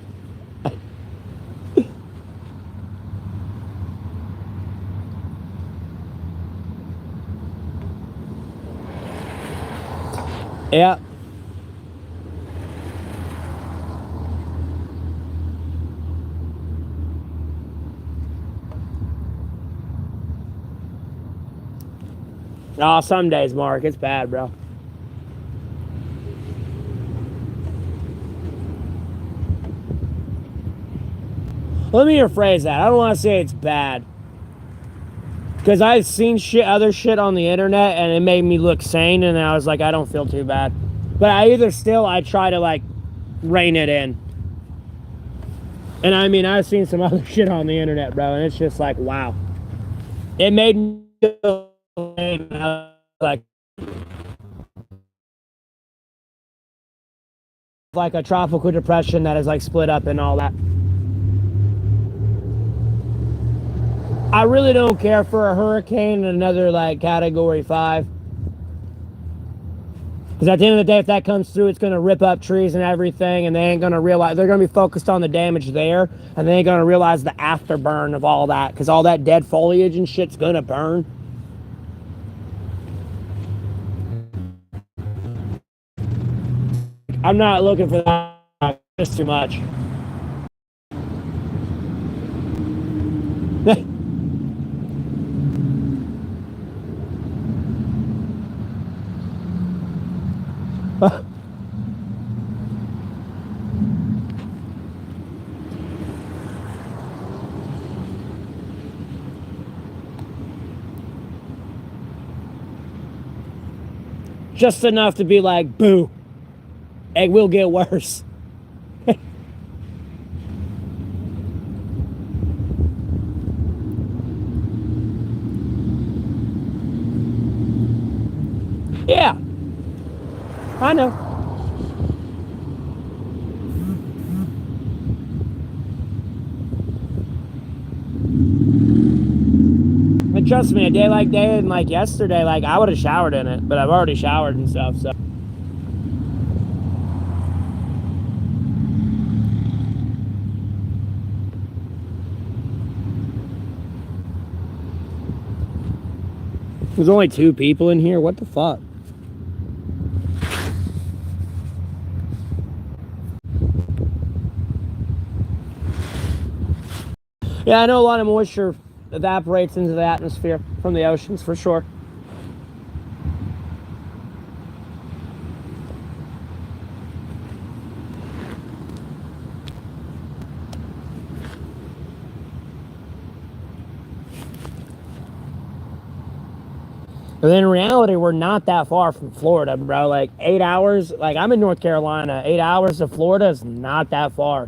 Yeah. Oh, some days, Mark, it's bad, bro. Let me rephrase that. I don't want to say it's bad. Because I've seen other shit on the internet, and it made me look sane, and I was like, I don't feel too bad. But I try to, like, rein it in. And I mean, I've seen some other shit on the internet, bro, and it's just like, wow. It made me feel like a tropical depression that is, like, split up and all that. I really don't care for a hurricane and another, like, category 5. Because at the end of the day, if that comes through, it's going to rip up trees and everything, and they ain't going to realize, they're going to be focused on the damage there, and they ain't going to realize the afterburn of all that, because all that dead foliage and shit's going to burn. I'm not looking for that. Just too much. Just enough to be like, boo, it will get worse. Yeah, I know. And trust me, a day like yesterday, like, I would have showered in it, but I've already showered and stuff, so. There's only 2 people in here. What the fuck? Yeah, I know a lot of moisture evaporates into the atmosphere from the oceans, for sure. But in reality, we're not that far from Florida, bro. Like, 8 hours. Like, I'm in North Carolina. 8 hours to Florida is not that far.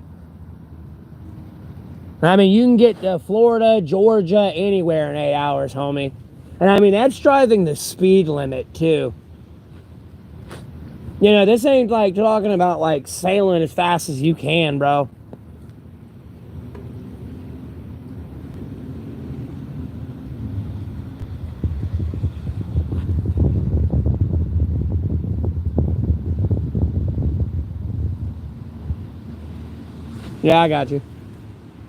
I mean, you can get to Florida, Georgia, anywhere in 8 hours, homie. And I mean, that's driving the speed limit, too. You know, this ain't like talking about, like, sailing as fast as you can, bro. Yeah, I got you.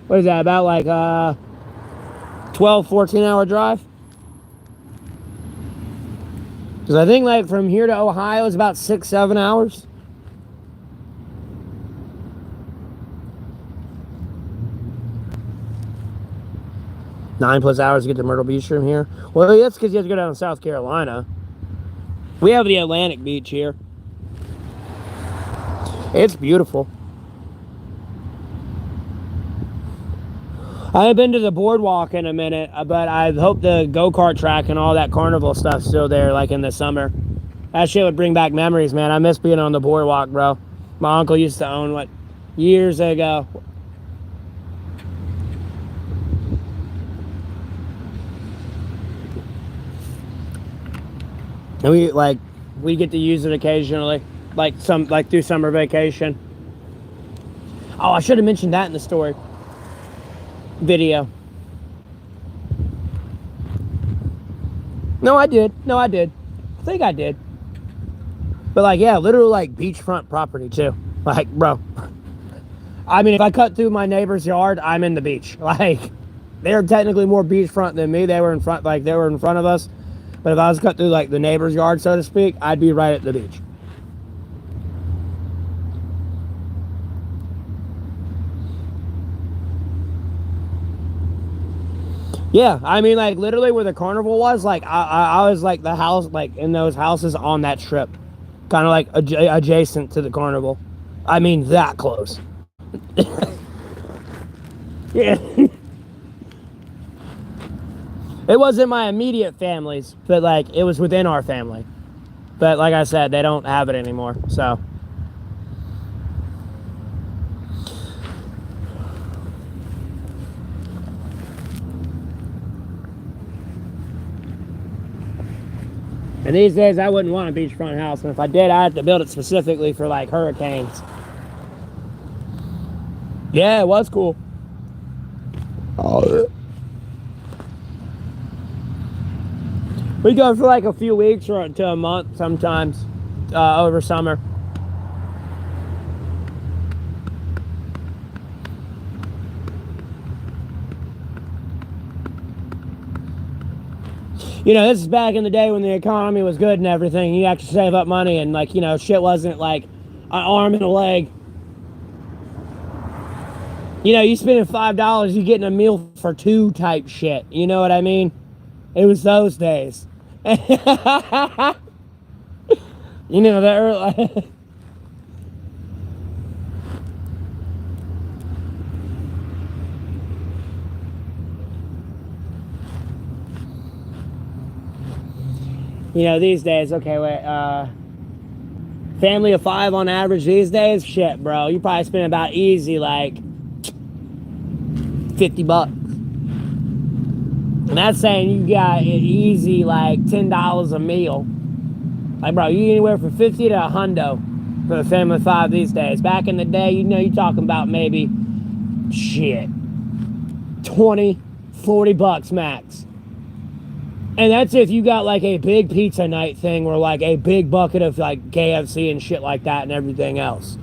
What is that, about like 12, 14-hour drive? Because I think, like, from here to Ohio is about 6, 7 hours. +9 hours to get to Myrtle Beach from here. Well, that's because you have to go down to South Carolina. We have the Atlantic Beach here. It's beautiful. I haven't been to the boardwalk in a minute, but I hope the go-kart track and all that carnival stuff's still there, like in the summer. That shit would bring back memories, man. I miss being on the boardwalk, bro. My uncle used to own one years ago. And we get to use it occasionally, like through summer vacation. Oh, I should have mentioned that in the story video. No, I did. I think I did. But like, yeah, literally like beachfront property too. Like, bro. I mean, if I cut through my neighbor's yard, I'm in the beach. Like, they're technically more beachfront than me. They were in front of us. But if I was cut through like the neighbor's yard, so to speak, I'd be right at the beach. Yeah, I mean, like literally where the carnival was, like I was like the house, like in those houses on that strip, kind of like adjacent to the carnival. I mean, that close. Yeah. It wasn't my immediate family's, but like it was within our family. But like I said, they don't have it anymore, so. And these days, I wouldn't want a beachfront house, and if I did, I'd have to build it specifically for like hurricanes. Yeah, it was cool. Oh. We go for like a few weeks or to a month sometimes over summer. You know, this is back in the day when the economy was good and everything. You actually save up money and like, you know, shit wasn't like an arm and a leg. You know, you spending $5, you getting a meal for two type shit. You know what I mean? It was those days. You know, the early... You know, these days, okay, wait, family of 5 on average these days? Shit, bro. You probably spend about easy, like, $50. And that's saying you got easy, like, $10 a meal. Like, bro, you anywhere from 50 to a hundo for a family of 5 these days. Back in the day, you know, you're talking about maybe, shit, 20, 40 bucks max. And that's if you got like a big pizza night thing or like a big bucket of like KFC and shit like that and everything else.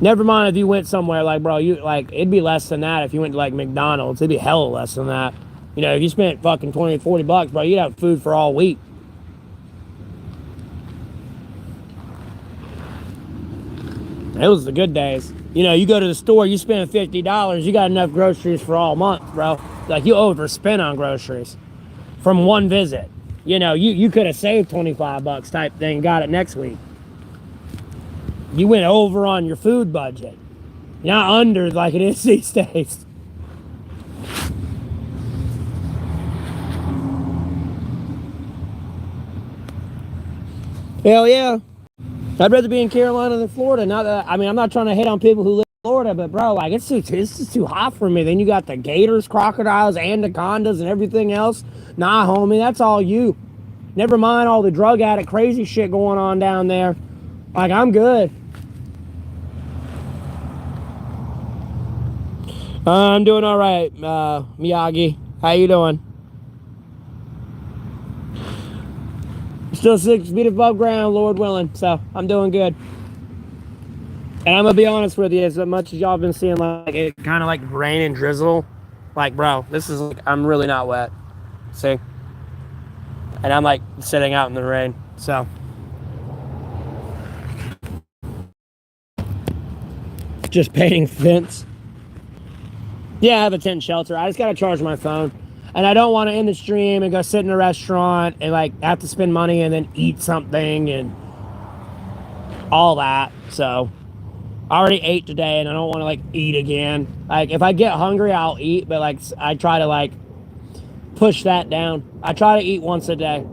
Never mind if you went somewhere like, bro, you like, it'd be less than that if you went to like McDonald's. It'd be hella less than that. You know, if you spent fucking 20, 40 bucks, bro, you'd have food for all week. It was the good days. You know, you go to the store, you spend $50, you got enough groceries for all month, bro. Like, you overspend on groceries from one visit. You know, you could have saved 25 bucks type thing, got it next week. You went over on your food budget. Not under like it is these days. Hell yeah. I'd rather be in Carolina than Florida. Not that, I mean, I'm not trying to hate on people who live in Florida, but bro, like it's just too hot for me. Then you got the gators, crocodiles, anacondas, and everything else. Nah, homie, that's all you. Never mind all the drug addict crazy shit going on down there. Like, I'm good. I'm doing all right, Miyagi. How you doing? Still 6 feet above ground, Lord willing. So I'm doing good. And I'm gonna be honest with you, as much as y'all been seeing like it kind of like rain and drizzle, like bro, this is like I'm really not wet. See? And I'm like sitting out in the rain. So just painting fence. Yeah, I have a tent shelter. I just gotta charge my phone. And I don't want to end the stream and go sit in a restaurant and like have to spend money and then eat something and all that. So I already ate today and I don't want to like eat again. Like if I get hungry, I'll eat, but like I try to like push that down. I try to eat once a day.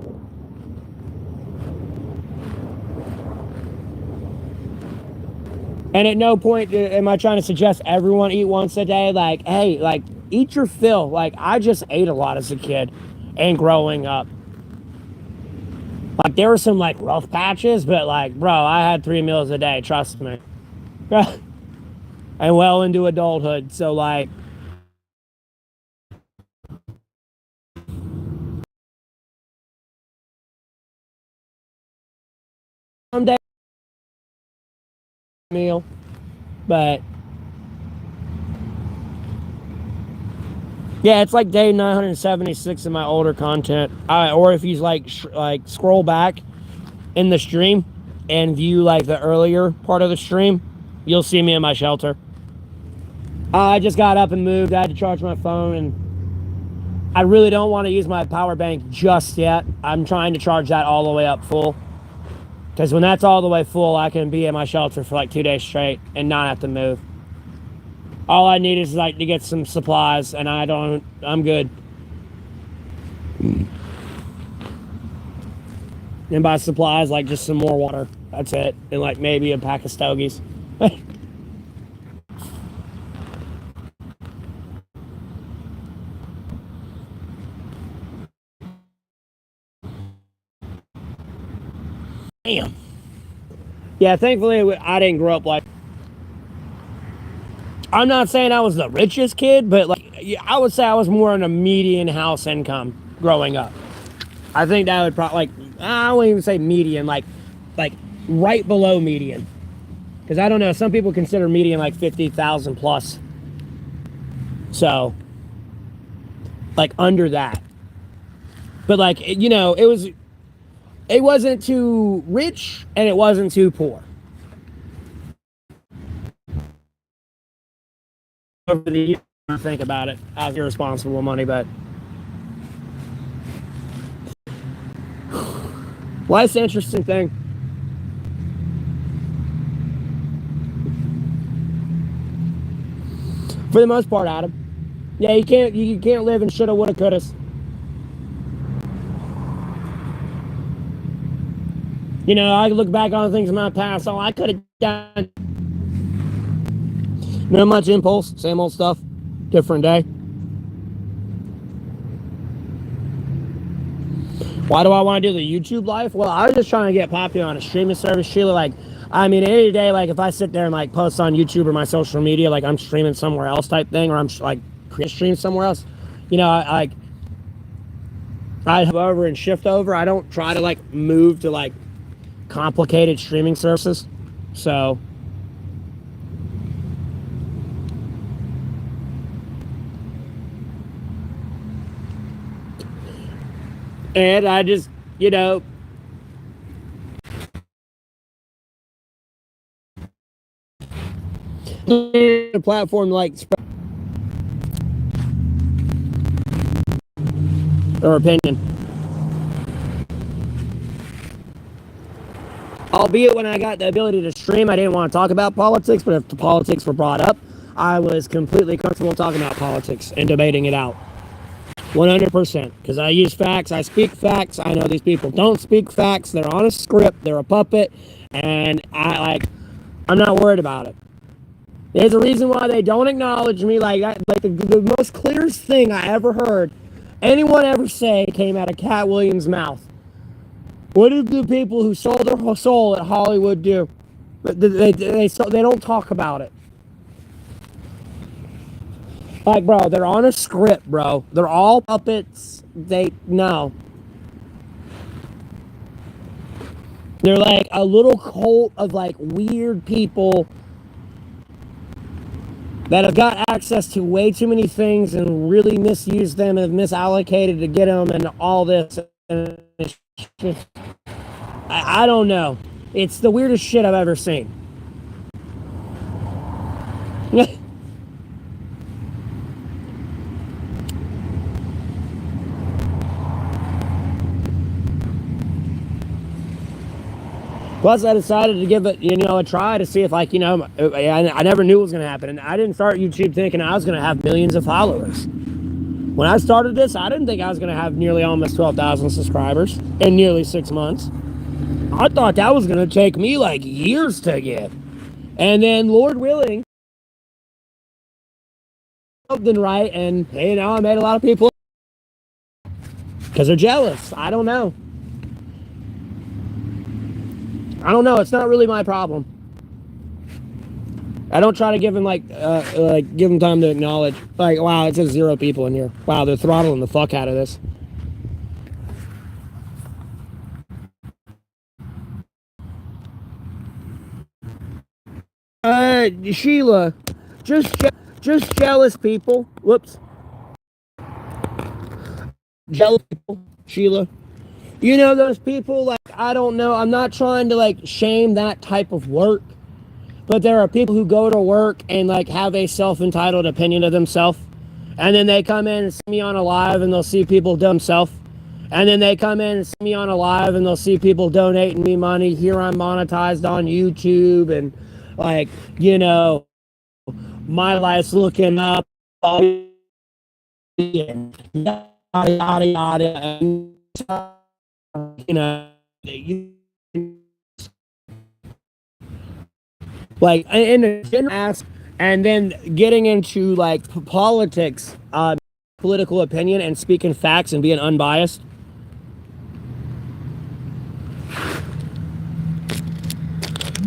And at no point am I trying to suggest everyone eat once a day. Like, hey, like, eat your fill. Like, I just ate a lot as a kid and growing up. Like, there were some, like, rough patches, but, like, bro, I had 3 meals a day. Trust me. And well into adulthood. So, like, someday meal, but yeah, it's like day 976 in my older content. Or if you like scroll back in the stream and view like the earlier part of the stream, you'll see me in my shelter. I just got up and moved. I had to charge my phone, and I really don't want to use my power bank just yet. I'm trying to charge that all the way up full, because when that's all the way full, I can be in my shelter for like 2 days straight and not have to move. All I need is like to get some supplies, and I'm good. And by supplies, like just some more water. That's it. And like maybe a pack of stogies. Damn. Yeah, thankfully I didn't grow up like... I'm not saying I was the richest kid, but like I would say I was more in a median house income growing up. I think that would probably, like, I wouldn't even say median, like right below median. Because I don't know, some people consider median like 50,000 plus. So, like under that. But like, you know, it wasn't too rich and it wasn't too poor. Over the years, I think about it. I was irresponsible with money, but life's an interesting thing. For the most part, Adam. Yeah, you can't live in shoulda, woulda, couldas. You know, I look back on things in my past. Oh, I could have done. Not much impulse, same old stuff, different day. Why do I want to do the YouTube life? Well, I was just trying to get popular on a streaming service, Sheila. Like, I mean, any day, like, if I sit there and, like, post on YouTube or my social media, like, I'm streaming somewhere else type thing, or I'm, like, stream somewhere else, you know, I have over and shift over. I don't try to, like, move to, like, complicated streaming services. So... and I just, you know, a platform like or opinion. Albeit when I got the ability to stream, I didn't want to talk about politics, but if the politics were brought up, I was completely comfortable talking about politics and debating it out. 100%, because I use facts, I speak facts. I know these people don't speak facts. They're on a script, they're a puppet, and I'm not worried about it. There's a reason why they don't acknowledge me. Like the most clearest thing I ever heard anyone ever say came out of Cat Williams' mouth. What did the people who sold their soul at Hollywood do? They don't talk about it. Like, bro, they're on a script, bro. They're all puppets. No. They're like a little cult of like weird people that have got access to way too many things and really misuse them and misallocated to get them and all this. And it's just, I don't know. It's the weirdest shit I've ever seen. Plus, I decided to give it, a try to see if, like, I never knew what was going to happen. And I didn't start YouTube thinking I was going to have millions of followers. When I started this, I didn't think I was going to have nearly almost 12,000 subscribers in nearly 6 months. I thought that was going to take me, like, years to get. And then, Lord willing, something right, and, I made a lot of people because they're jealous. I don't know. It's not really my problem. I don't try to give them give them time to acknowledge. Like, wow, it says 0 people in here. Wow, they're throttling the fuck out of this. Sheila, just jealous people. Whoops. Jealous people, Sheila. Those people, like, I don't know. I'm not trying to, like, shame that type of work. But there are people who go to work and, like, have a self-entitled opinion of themselves. And then they come in and see me on a live and they'll see people themselves. And then they come in and see me on a live and they'll see people donating me money. Here I'm monetized on YouTube and, like, my life's looking up. And yada, yada, yada. And, like, in a general ask, and then getting into, like, politics, political opinion, and speaking facts and being unbiased.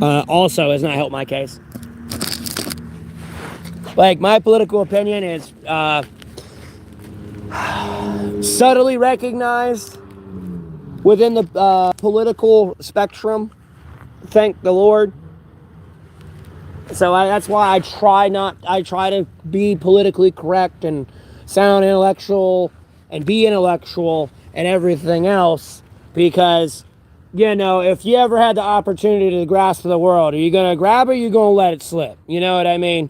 Also has not helped my case. Like, my political opinion is subtly recognized within the political spectrum. Thank the Lord. So that's why I try to be politically correct and sound intellectual and be intellectual and everything else, because, if you ever had the opportunity to grasp the world, are you going to grab it or are you going to let it slip? You know what I mean?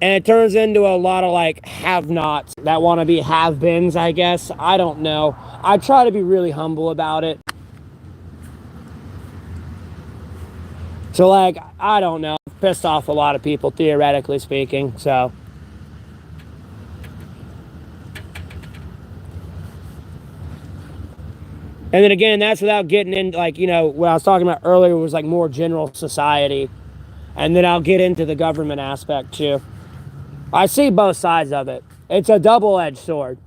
And it turns into a lot of, like, have-nots that want to be have-beens, I guess. I don't know. I try to be really humble about it. So, like, I don't know. I've pissed off a lot of people, theoretically speaking, so. And then again, that's without getting into, like, what I was talking about earlier was, like, more general society. And then I'll get into the government aspect, too. I see both sides of it. It's a double-edged sword.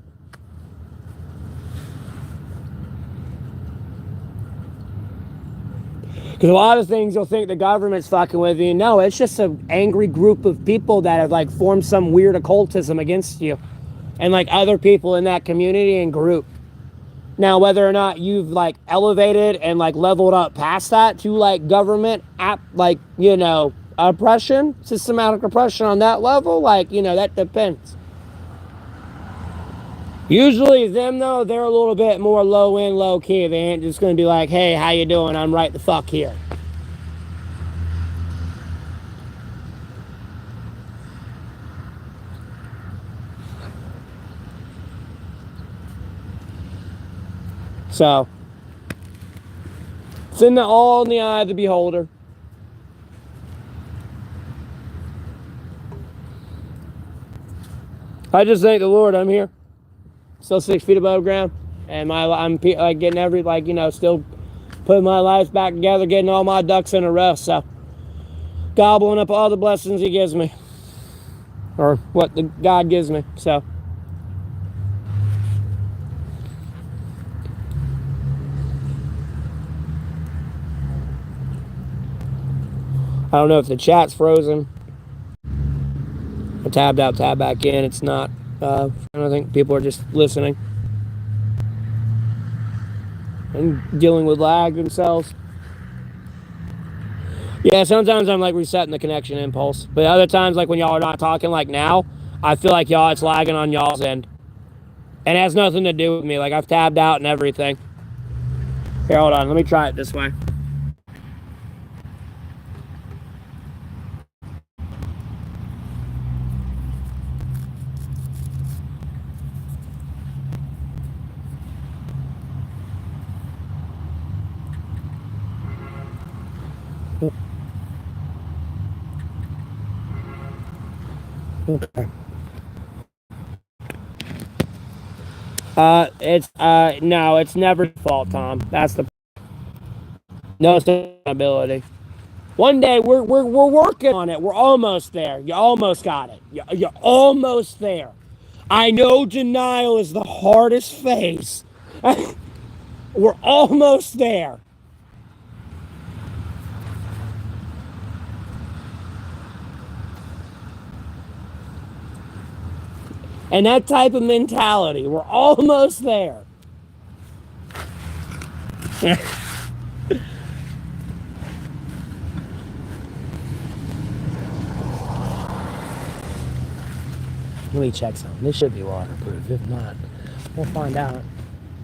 Because a lot of things you'll think the government's fucking with you. No, it's just an angry group of people that have, like, formed some weird occultism against you. And, like, other people in that community and group. Now, whether or not you've, like, elevated and, like, leveled up past that to, like, government, oppression, systematic oppression on that level, like, that depends. Usually them, though, they're a little bit more low-end, low-key. They ain't just going to be like, hey, how you doing? I'm right the fuck here. So, it's all in the eye of the beholder. I just thank the Lord I'm here. Still 6 feet above ground. And I'm like getting still putting my life back together, getting all my ducks in a row. So, gobbling up all the blessings He gives me. Or what God gives me. So. I don't know if the chat's frozen. I tabbed out, tab back in. It's not. I don't think people are just listening and dealing with lag themselves. Yeah, sometimes I'm like resetting the connection impulse. But other times, like when y'all are not talking, like now, I feel like it's lagging on y'all's end. And it has nothing to do with me. Like, I've tabbed out and everything. Here, hold on. Let me try it this way. Okay. No, it's never fault, Tom. That's the no sustainability. One day we're working on it. We're almost there. You almost got it. You're almost there. I know denial is the hardest phase. We're almost there. And that type of mentality, we're almost there. Let me check something. This should be waterproof. If not, we'll find out.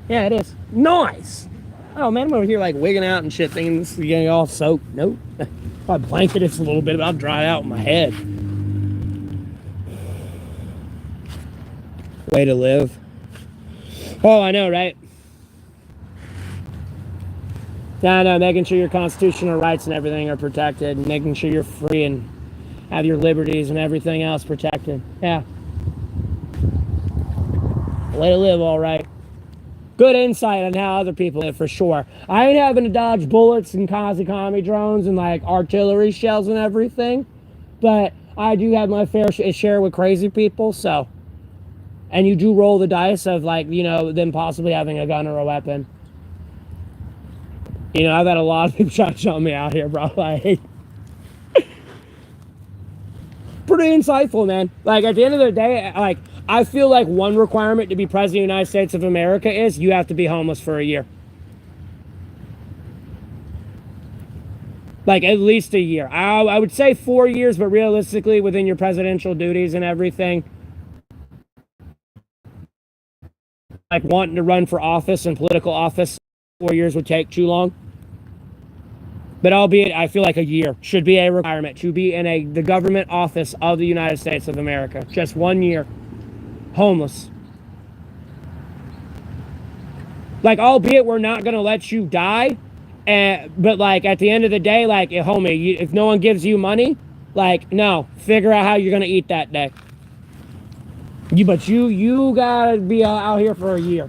Yeah, it is. Nice. Oh man, I'm over here like wigging out and shit, thinking this is getting all soaked. Nope. If I blanket it a little bit, I'll dry out my head. Way to live. Oh, I know, right? No, making sure your constitutional rights and everything are protected, and making sure you're free and have your liberties and everything else protected. Yeah. Way to live, all right. Good insight on how other people live, for sure. I ain't having to dodge bullets and Kazakami drones and like artillery shells and everything, but I do have my fair share with crazy people, so. And you do roll the dice of like, you know, them possibly having a gun or a weapon. You know, I've had a lot of people try to show me out here, bro. Like, pretty insightful, man. Like, at the end of the day, like, I feel like one requirement to be president of the United States of America is you have to be homeless for a year. Like, at least a year. I would say 4 years, but realistically, within your presidential duties and everything, like wanting to run for office and political office, 4 years would take too long. But albeit, I feel like a year should be a requirement to be in the government office of the United States of America. Just 1 year. Homeless. Like, albeit we're not going to let you die, but like at the end of the day, like, homie, if no one gives you money, like, no, figure out how you're going to eat that day. But you got to be out here for a year.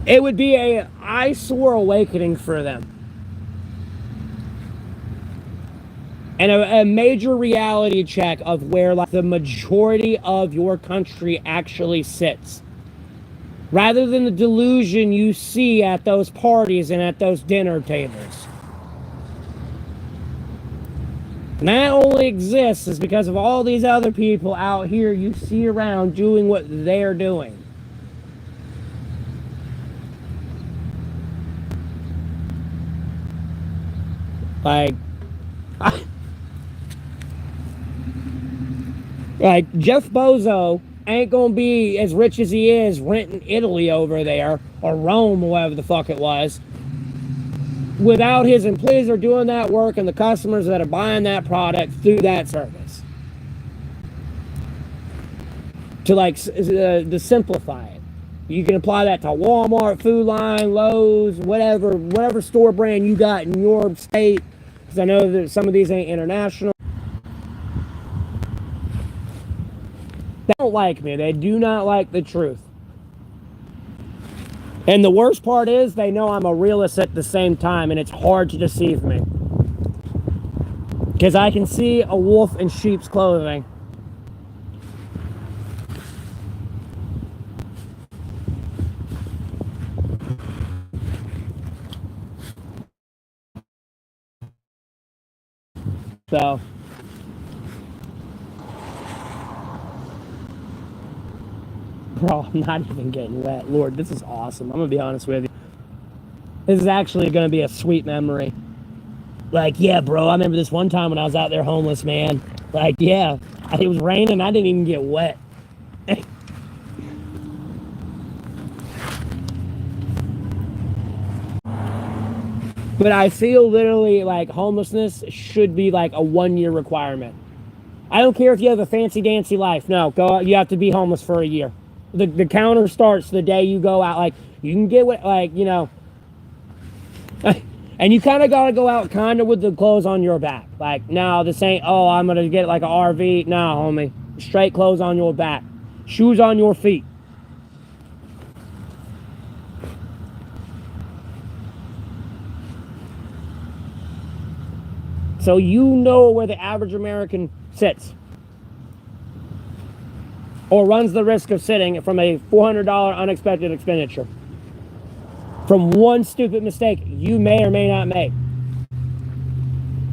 It would be a eyesore awakening for them. And a major reality check of where like the majority of your country actually sits. Rather than the delusion you see at those parties and at those dinner tables. And that only exists is because of all these other people out here you see around doing what they're doing. Like, like Jeff Bezos ain't gonna be as rich as he is renting Italy over there, or Rome, or whatever the fuck it was, without his employees are doing that work and the customers that are buying that product through that service. To simplify it, you can apply that to Walmart, Food Line, Lowe's, whatever store brand you got in your state, because I know that some of these ain't international. They don't like me. They do not like the truth. And the worst part is they know I'm a realist at the same time, and it's hard to deceive me. Because I can see a wolf in sheep's clothing. So, bro, I'm not even getting wet. Lord, this is awesome. I'm going to be honest with you. This is actually going to be a sweet memory. Like, yeah, bro, I remember this one time when I was out there homeless, man. Like, yeah, it was raining. I didn't even get wet. But I feel literally like homelessness should be like a 1 year requirement. I don't care if you have a fancy dancy life. No, go out, you have to be homeless for a year. The counter starts the day you go out. Like, you can get what, like, you know, And you kind of got to go out kind of with the clothes on your back. Like, no, this ain't, oh, I'm going to get like an RV. No, homie. Straight clothes on your back. Shoes on your feet. So you know where the average American sits. Or runs the risk of sitting from a $400 unexpected expenditure. From one stupid mistake you may or may not make.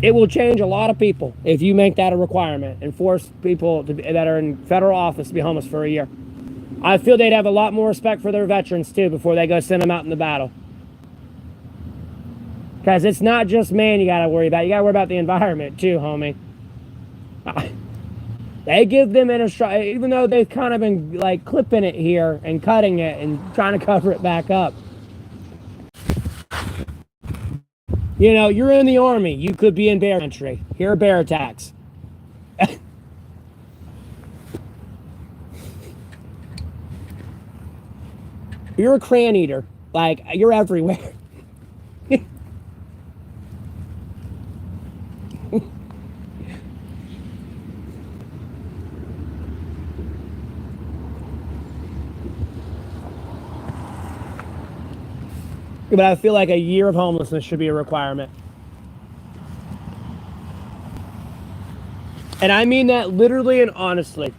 It will change a lot of people if you make that a requirement and force people that are in federal office to be homeless for a year. I feel they'd have a lot more respect for their veterans too before they go send them out in the battle. Because it's not just man you got to worry about. You got to worry about the environment too, homie. They give them even though they've kind of been like clipping it here and cutting it and trying to cover it back up. You know, you're in the army. You could be in bear country. Here are bear attacks. You're a crayon eater. Like, you're everywhere. But I feel like a year of homelessness should be a requirement. And I mean that literally and honestly.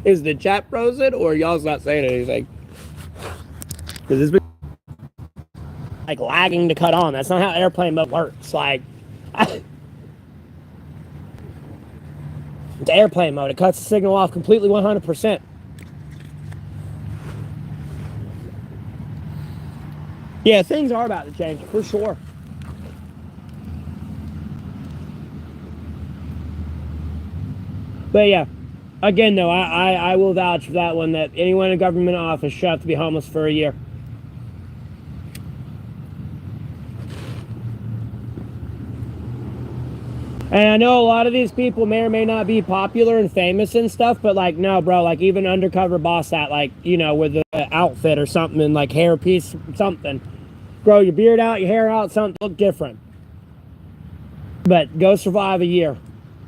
Is the chat frozen or y'all's not saying anything? Because it's been like lagging to cut on. That's not how airplane mode works. Like, it's airplane mode. It cuts the signal off completely 100%. Yeah, things are about to change for sure. But yeah, again though, I will vouch for that one, that anyone in government office should have to be homeless for a year. And I know a lot of these people may or may not be popular and famous and stuff, but like, no, bro, like even undercover boss that, like, you know, with an outfit or something and like hair piece, something. Grow your beard out, your hair out, something, look different. But go survive a year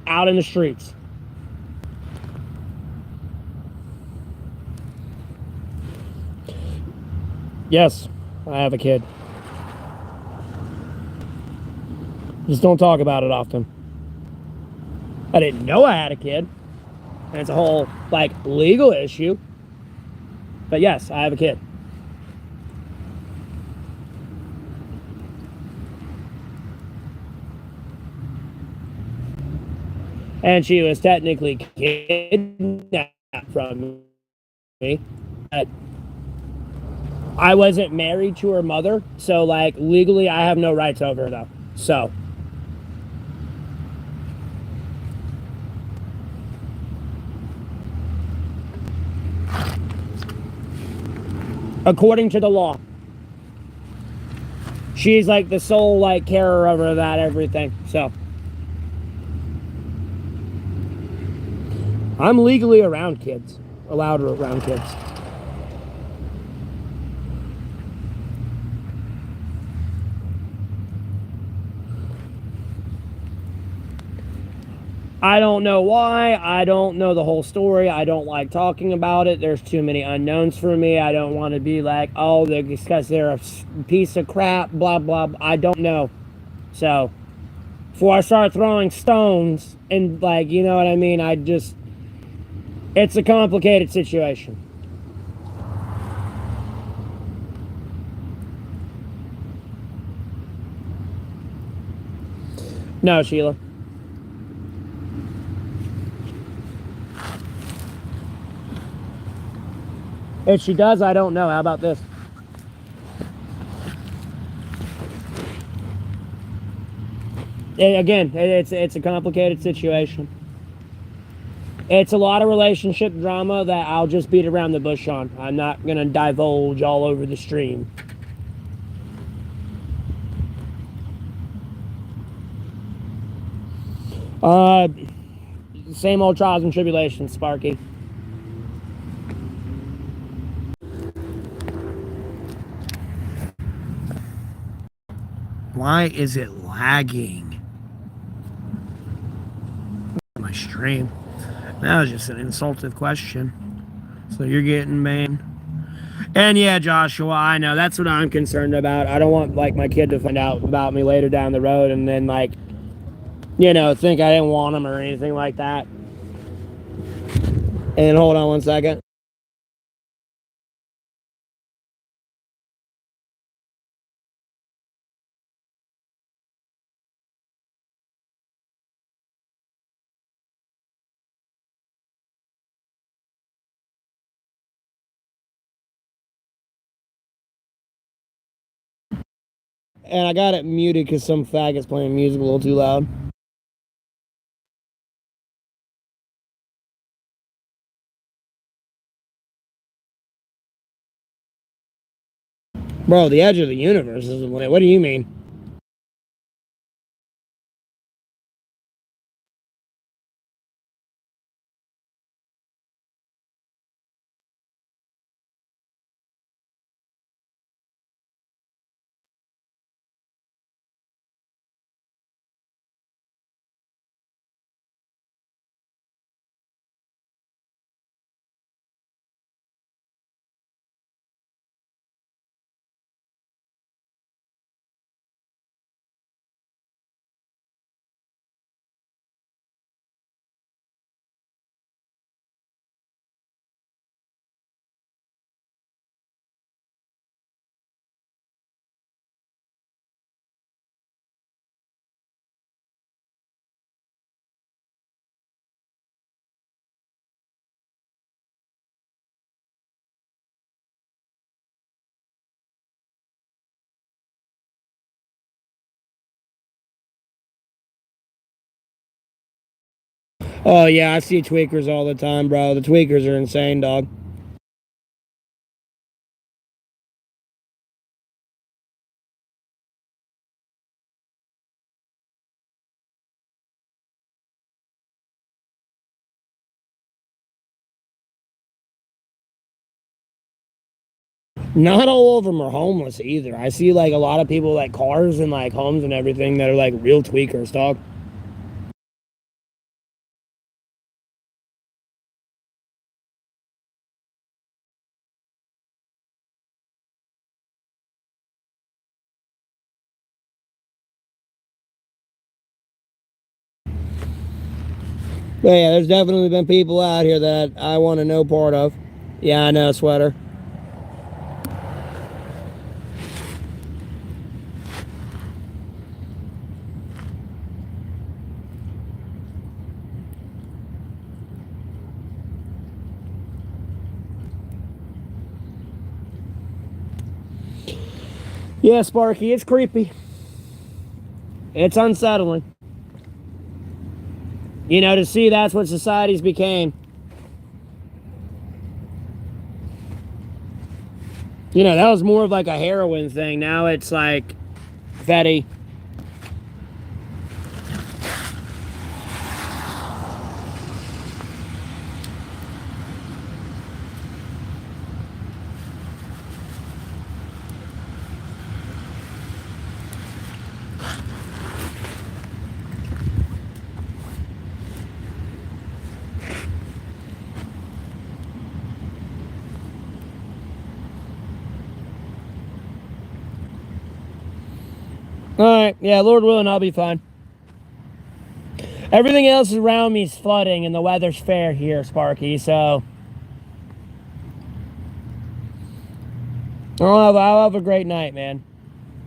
out in the streets. Yes, I have a kid. Just don't talk about it often. I didn't know I had a kid. And it's a whole, like, legal issue. But yes, I have a kid. And she was technically kidnapped from me. I wasn't married to her mother, so, like, legally I have no rights over her, though. So. According to the law. She's, like, the sole, like, carer over that everything, so. I'm legally around kids. Allowed around kids. I don't know why. I don't know the whole story. I don't like talking about it. There's too many unknowns for me. I don't want to be like, oh, because they're a piece of crap, blah, blah, blah. I don't know. So, before I start throwing stones and, like, you know what I mean? It's a complicated situation. No, Sheila. If she does, I don't know. How about this? Again, it's a complicated situation. It's a lot of relationship drama that I'll just beat around the bush on. I'm not going to divulge all over the stream. Uh, Same old trials and tribulations, Sparky. Why is it lagging? My stream. That was just an insultive question. So you're getting banned. And yeah, Joshua, I know that's what I'm concerned about. I don't want like my kid to find out about me later down the road and then like, you know, think I didn't want him or anything like that. And hold on one second. And I got it muted because some faggot's playing music a little too loud. Bro, the edge of the universe is lit. What do you mean? Oh yeah, I see tweakers all the time, bro. The tweakers are insane, dog. Not all of them are homeless either. I see like a lot of people like cars and like homes and everything that are like real tweakers, dog. But yeah, there's definitely been people out here that I want to know part of. Yeah, I know, sweater. Yeah, Sparky, it's creepy. It's unsettling. You know, to see that's what societies became. You know, that was more of like a heroin thing. Now it's like Fetty. All right, yeah, Lord willing, I'll be fine. Everything else around me is flooding, and the weather's fair here, Sparky. So I'll have a great night, man.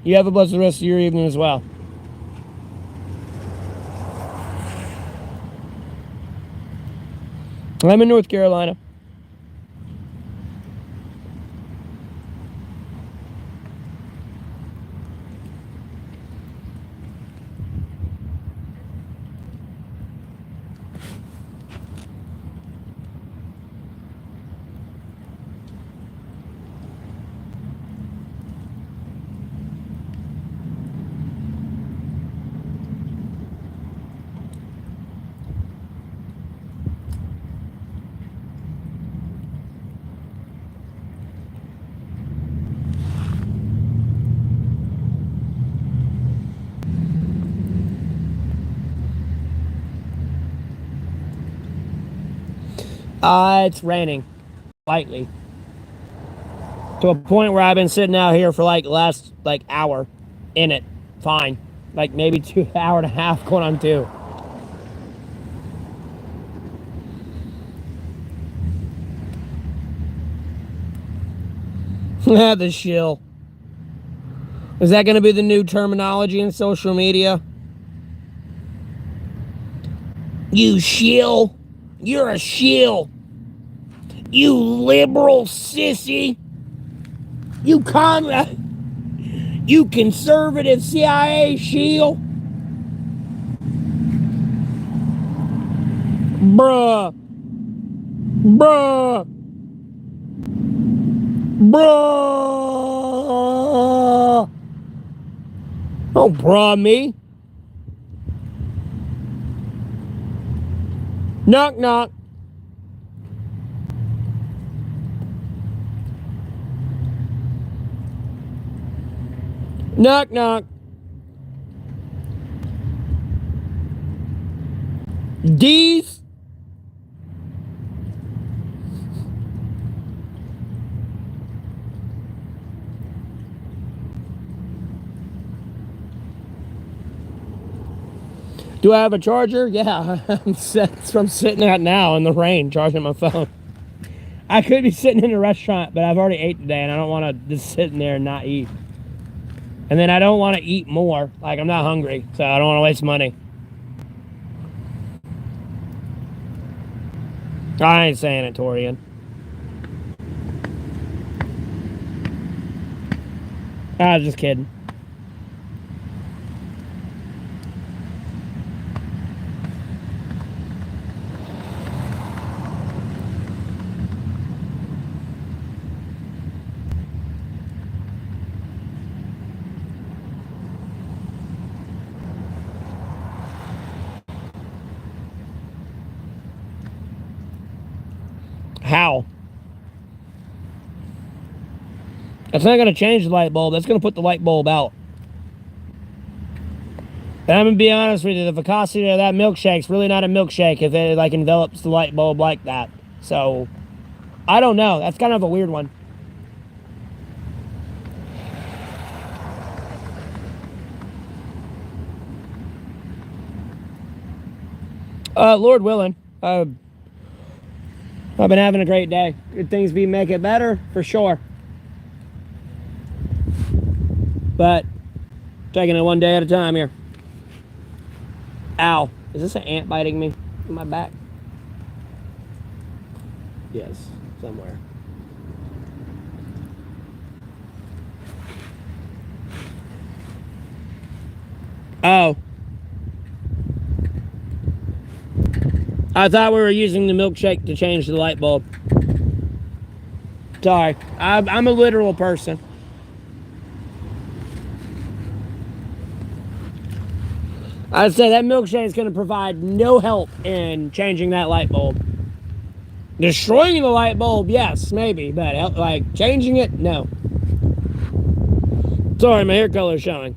You have a blessed rest of your evening as well. I'm in North Carolina. It's raining. Lightly. To a point where I've been sitting out here for like the last like hour in it. Fine. Like maybe 2 hour and a half going on 2. The shill. Is that going to be the new terminology in social media? You shill. You're a shill. You liberal sissy. You conservative CIA shill. Bruh. Bruh. Bruh. Don't bruh me. Knock, knock. Knock, knock. D's. Do I have a charger? Yeah, I'm sitting out now in the rain charging my phone. I could be sitting in a restaurant, but I've already ate today, and I don't want to just sit in there and not eat. And then I don't want to eat more. Like, I'm not hungry, so I don't want to waste money. I ain't saying it, Torian. I was just kidding. How? That's not going to change the light bulb. That's going to put the light bulb out. And I'm going to be honest with you, the viscosity of that milkshake's really not a milkshake if it, like, envelops the light bulb like that. So, I don't know. That's kind of a weird one. Lord willing. I've been having a great day. Good things be make it better, for sure. But, taking it one day at a time here. Ow. Is this an ant biting me in my back? Yes, somewhere. Oh. I thought we were using the milkshake to change the light bulb. Sorry. I'm a literal person. I'd say that milkshake is going to provide no help in changing that light bulb. Destroying the light bulb, yes, maybe. But, like, changing it, no. Sorry, my hair color is showing.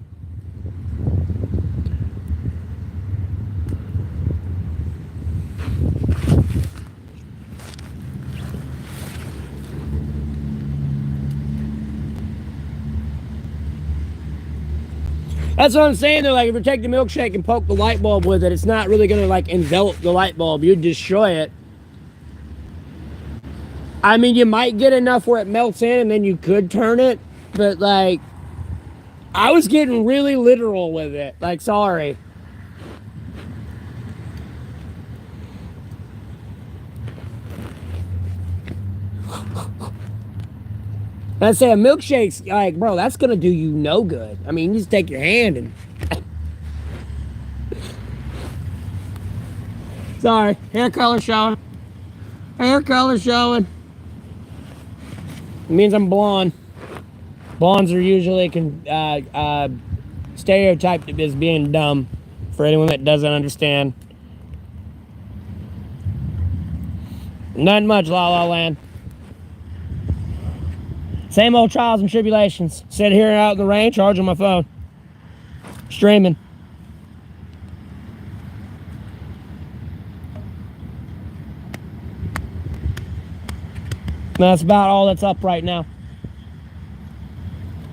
That's what I'm saying, though. Like, if you take the milkshake and poke the light bulb with it, it's not really going to, like, envelop the light bulb. You'd destroy it. I mean, you might get enough where it melts in and then you could turn it. But, like, I was getting really literal with it. Like, sorry. I say a milkshake's like, bro, that's gonna do you no good. I mean, you just take your hand and. Sorry, hair color showing. Hair color showing. It means I'm blonde. Blondes are usually stereotyped as being dumb. For anyone that doesn't understand. Not much, La La Land. Same old trials and tribulations. Sit here out in the rain, charging my phone. Streaming. That's about all that's up right now.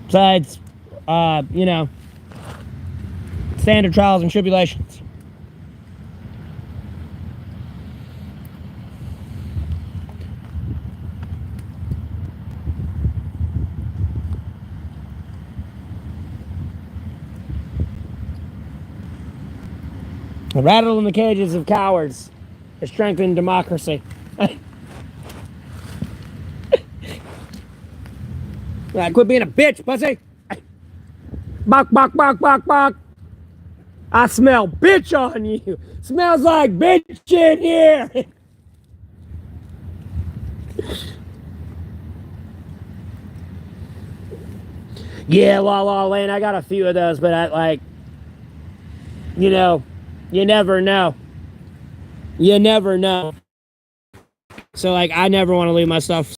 Besides, you know, standard trials and tribulations. A rattle in the cages of cowards is strengthening democracy. Quit being a bitch, pussy. Bok, bok, bok, bok, bok. I smell bitch on you. Smells like bitch in here. Yeah, La La Land. I got a few of those, but I like, you know, you never know. You never know. So, like, I never want to leave my stuff.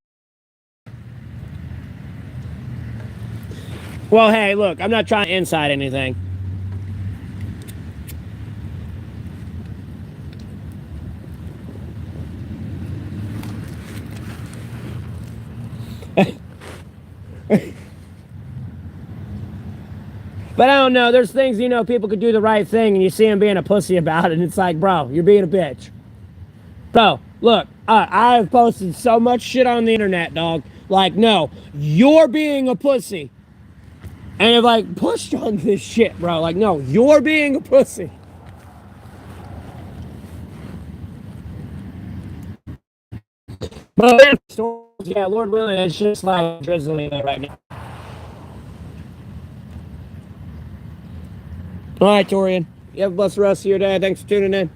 Well, hey, look, I'm not trying to inside anything. But I don't know. There's things, you know, people could do the right thing and you see them being a pussy about it. And it's like, bro, you're being a bitch. Bro, look, I've posted so much shit on the internet, dog. Like, no, you're being a pussy. And I've, like, pushed on this shit, bro. Like, no, you're being a pussy. But, yeah, Lord willing, it's just like drizzling right now. All right, Torian. You have a blessed rest of your day. Thanks for tuning in.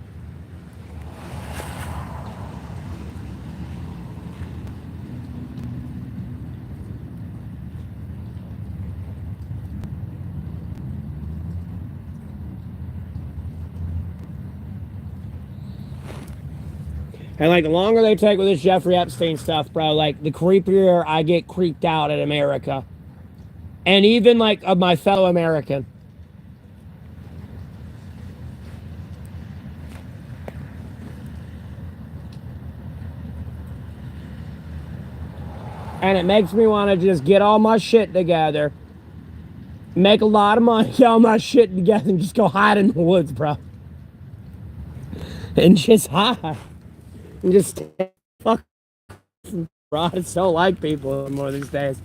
And, like, the longer they take with this Jeffrey Epstein stuff, bro, like, the creepier I get creeped out at America. And even, like, of my fellow American. And it makes me want to just get all my shit together, make a lot of money, get all my shit together, and just go hide in the woods, bro. And just hide. And just fuck. Bro, I just don't like people more these days.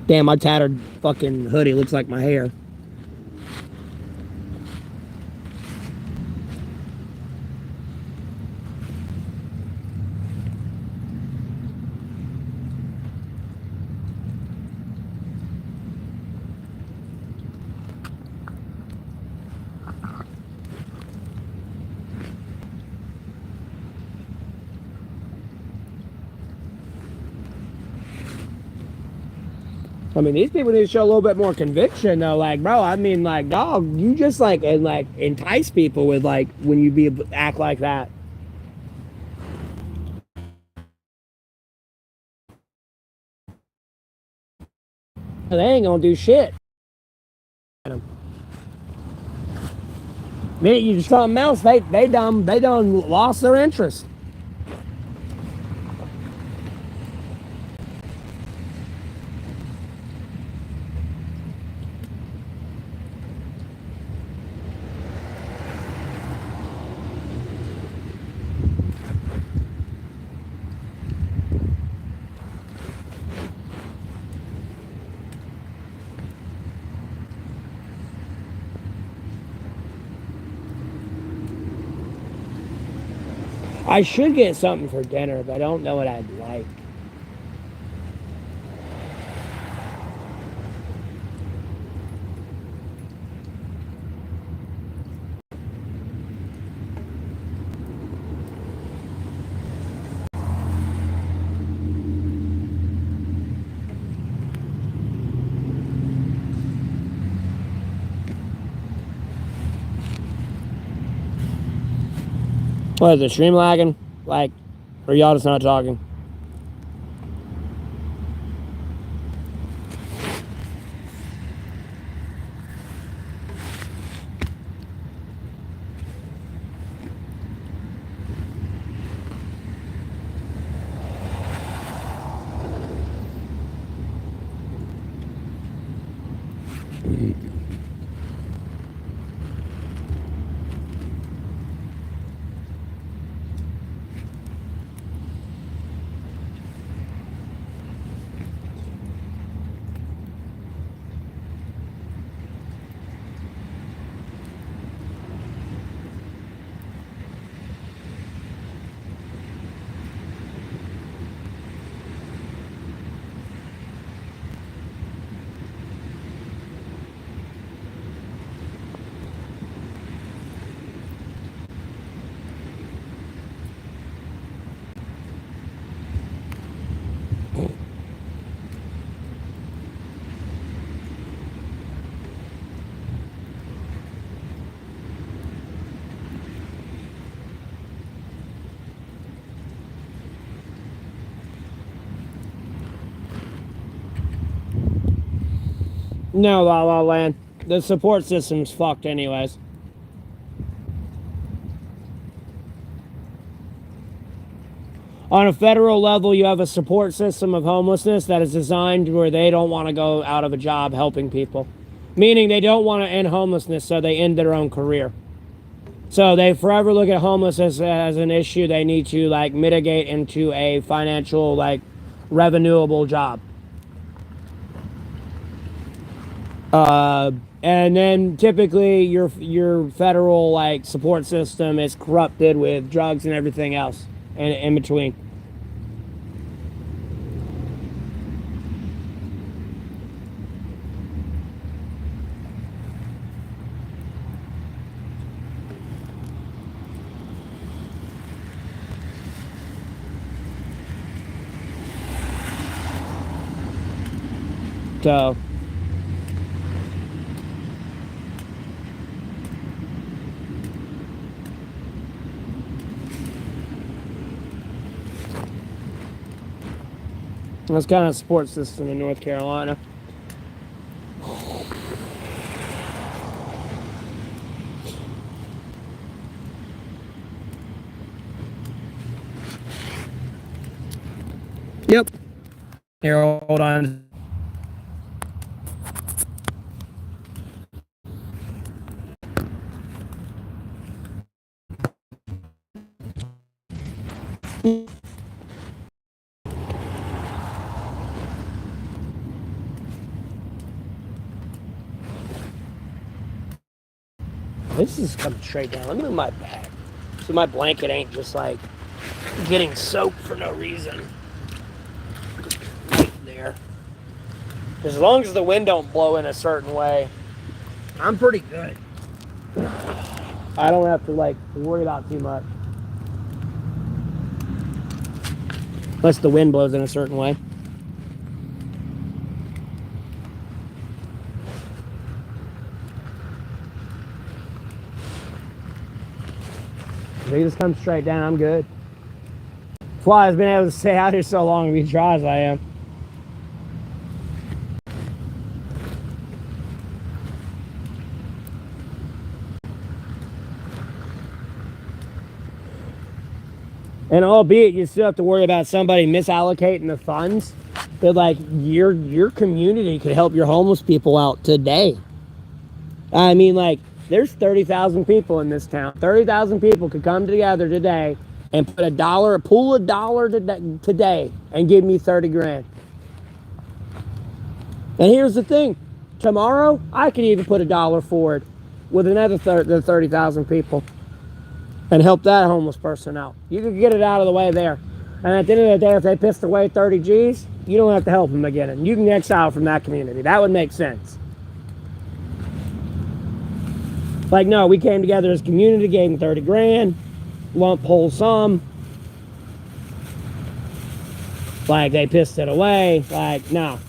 Damn, my tattered fucking hoodie looks like my hair. I mean, these people need to show a little bit more conviction, though. Like, bro, I mean, like, dog, you just like and like entice people with like when you act like that. They ain't gonna do shit. Minute you do something else, they done lost their interest. I should get something for dinner, but I don't know what I'd like. What is the stream lagging? Like, or y'all just not talking? No, La La Land. The support system's fucked anyways. On a federal level, you have a support system of homelessness that is designed where they don't want to go out of a job helping people. Meaning they don't want to end homelessness, so they end their own career. So they forever look at homelessness as an issue they need to like mitigate into a financial, like, revenuable job. And then typically your federal like support system is corrupted with drugs and everything else in between. So that's kind of support system in North Carolina. Yep. Here, hold on. This is coming straight down. Let me move my bag so my blanket ain't just like getting soaked for no reason. There. As long as the wind don't blow in a certain way, I'm pretty good. I don't have to like worry about too much. Unless the wind blows in a certain way. If they just come straight down, I'm good. That's why I've been able to stay out here so long and be dry as I am. And albeit you still have to worry about somebody misallocating the funds, but like your community could help your homeless people out today. I mean, like, there's 30,000 people in this town. 30,000 people could come together today and put pool a dollar today and give me 30 grand. And here's the thing. Tomorrow, I could even put $1 forward with another 30,000 people and help that homeless person out. You can get it out of the way there. And at the end of the day, if they pissed away 30 G's, you don't have to help them again. And you can exile from that community. That would make sense. Like, no, we came together as a community, gave them 30 grand, lump whole sum. Like, they pissed it away. Like, no.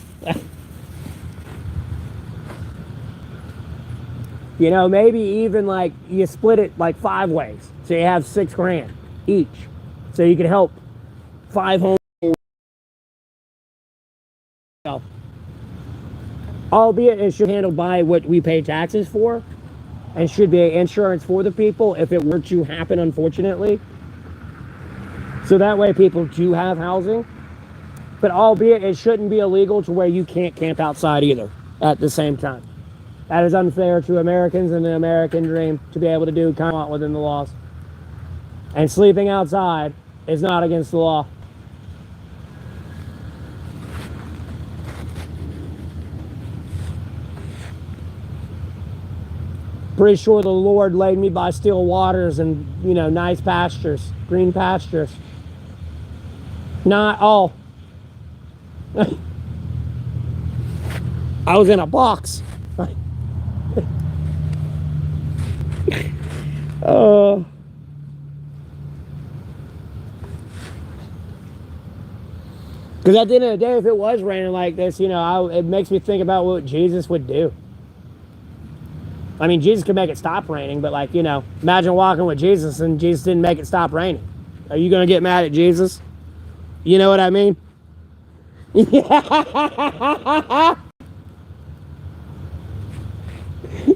You know, maybe even like you split it like 5 ways. So you have 6 grand each. So you can help 5 homeless. Albeit it should be handled by what we pay taxes for. And should be insurance for the people if it were to happen, unfortunately. So that way people do have housing. But albeit it shouldn't be illegal to where you can't camp outside either at the same time. That is unfair to Americans and the American dream to be able to do kind of within the laws. And sleeping outside is not against the law. Pretty sure the Lord laid me by still waters and, you know, nice pastures, green pastures. Not all. I was in a box. Because at the end of the day, if it was raining like this, you know, it makes me think about what Jesus would do. I mean, Jesus could make it stop raining, but like, you know, imagine walking with Jesus and Jesus didn't make it stop raining. Are you going to get mad at Jesus? You know what I mean?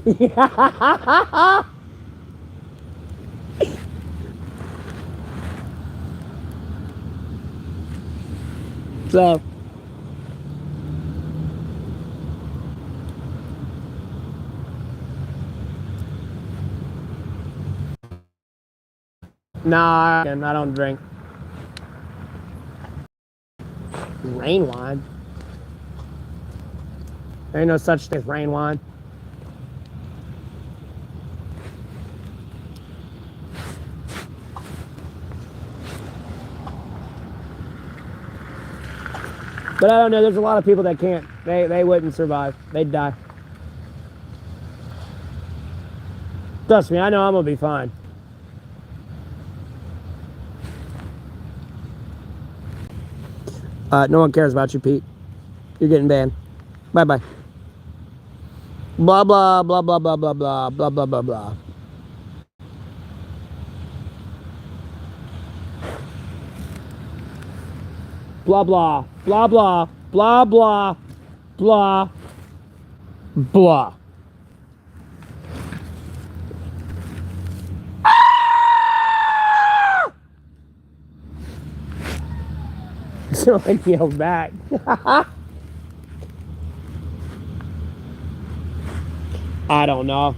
So, nah, I don't drink. Rain wine? There ain't no such thing as rain wine. But I don't know, there's a lot of people that can't. They wouldn't survive. They'd die. Trust me, I know I'm gonna be fine. No one cares about you, Pete. You're getting banned. Bye-bye. Blah, blah, blah, blah, blah, blah, blah, blah, blah, blah, blah. Blah, blah, blah, blah, blah, blah, blah, blah. So I yelled back. I don't know.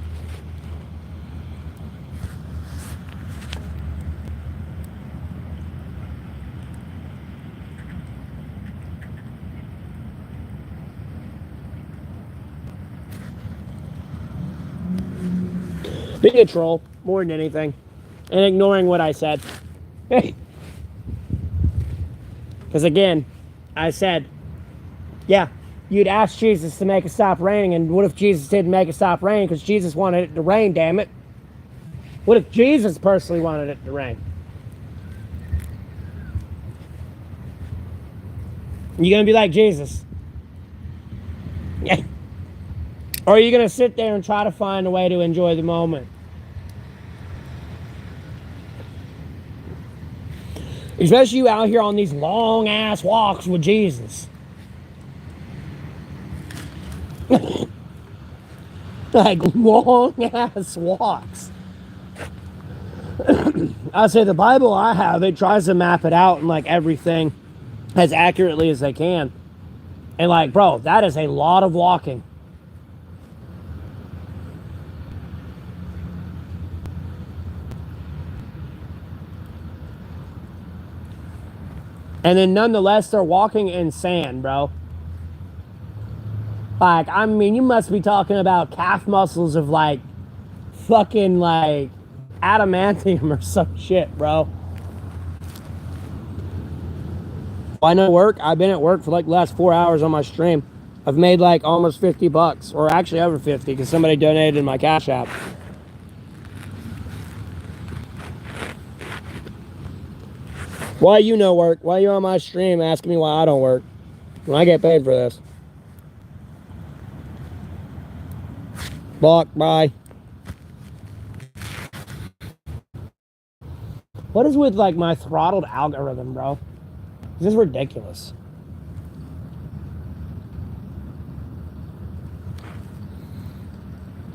Being a troll more than anything, and ignoring what I said. Because again, I said, yeah, you'd ask Jesus to make it stop raining, and what if Jesus didn't make it stop raining because Jesus wanted it to rain, damn it? What if Jesus personally wanted it to rain? You gonna be like Jesus? Yeah. Or are you gonna sit there and try to find a way to enjoy the moment? Especially you out here on these long ass walks with Jesus. Like long ass walks. I say the Bible I have, it tries to map it out and like everything as accurately as they can. And like, bro, that is a lot of walking. And then nonetheless, they're walking in sand, bro. Like, I mean, you must be talking about calf muscles of like fucking like adamantium or some shit, bro. I know work. I've been at work for like the last 4 hours on my stream. I've made like almost 50 bucks, or actually over 50 because somebody donated in my Cash App. Why you no work? Why you on my stream asking me why I don't work when I get paid for this? Block, bye. What is with like my throttled algorithm, bro? This is ridiculous.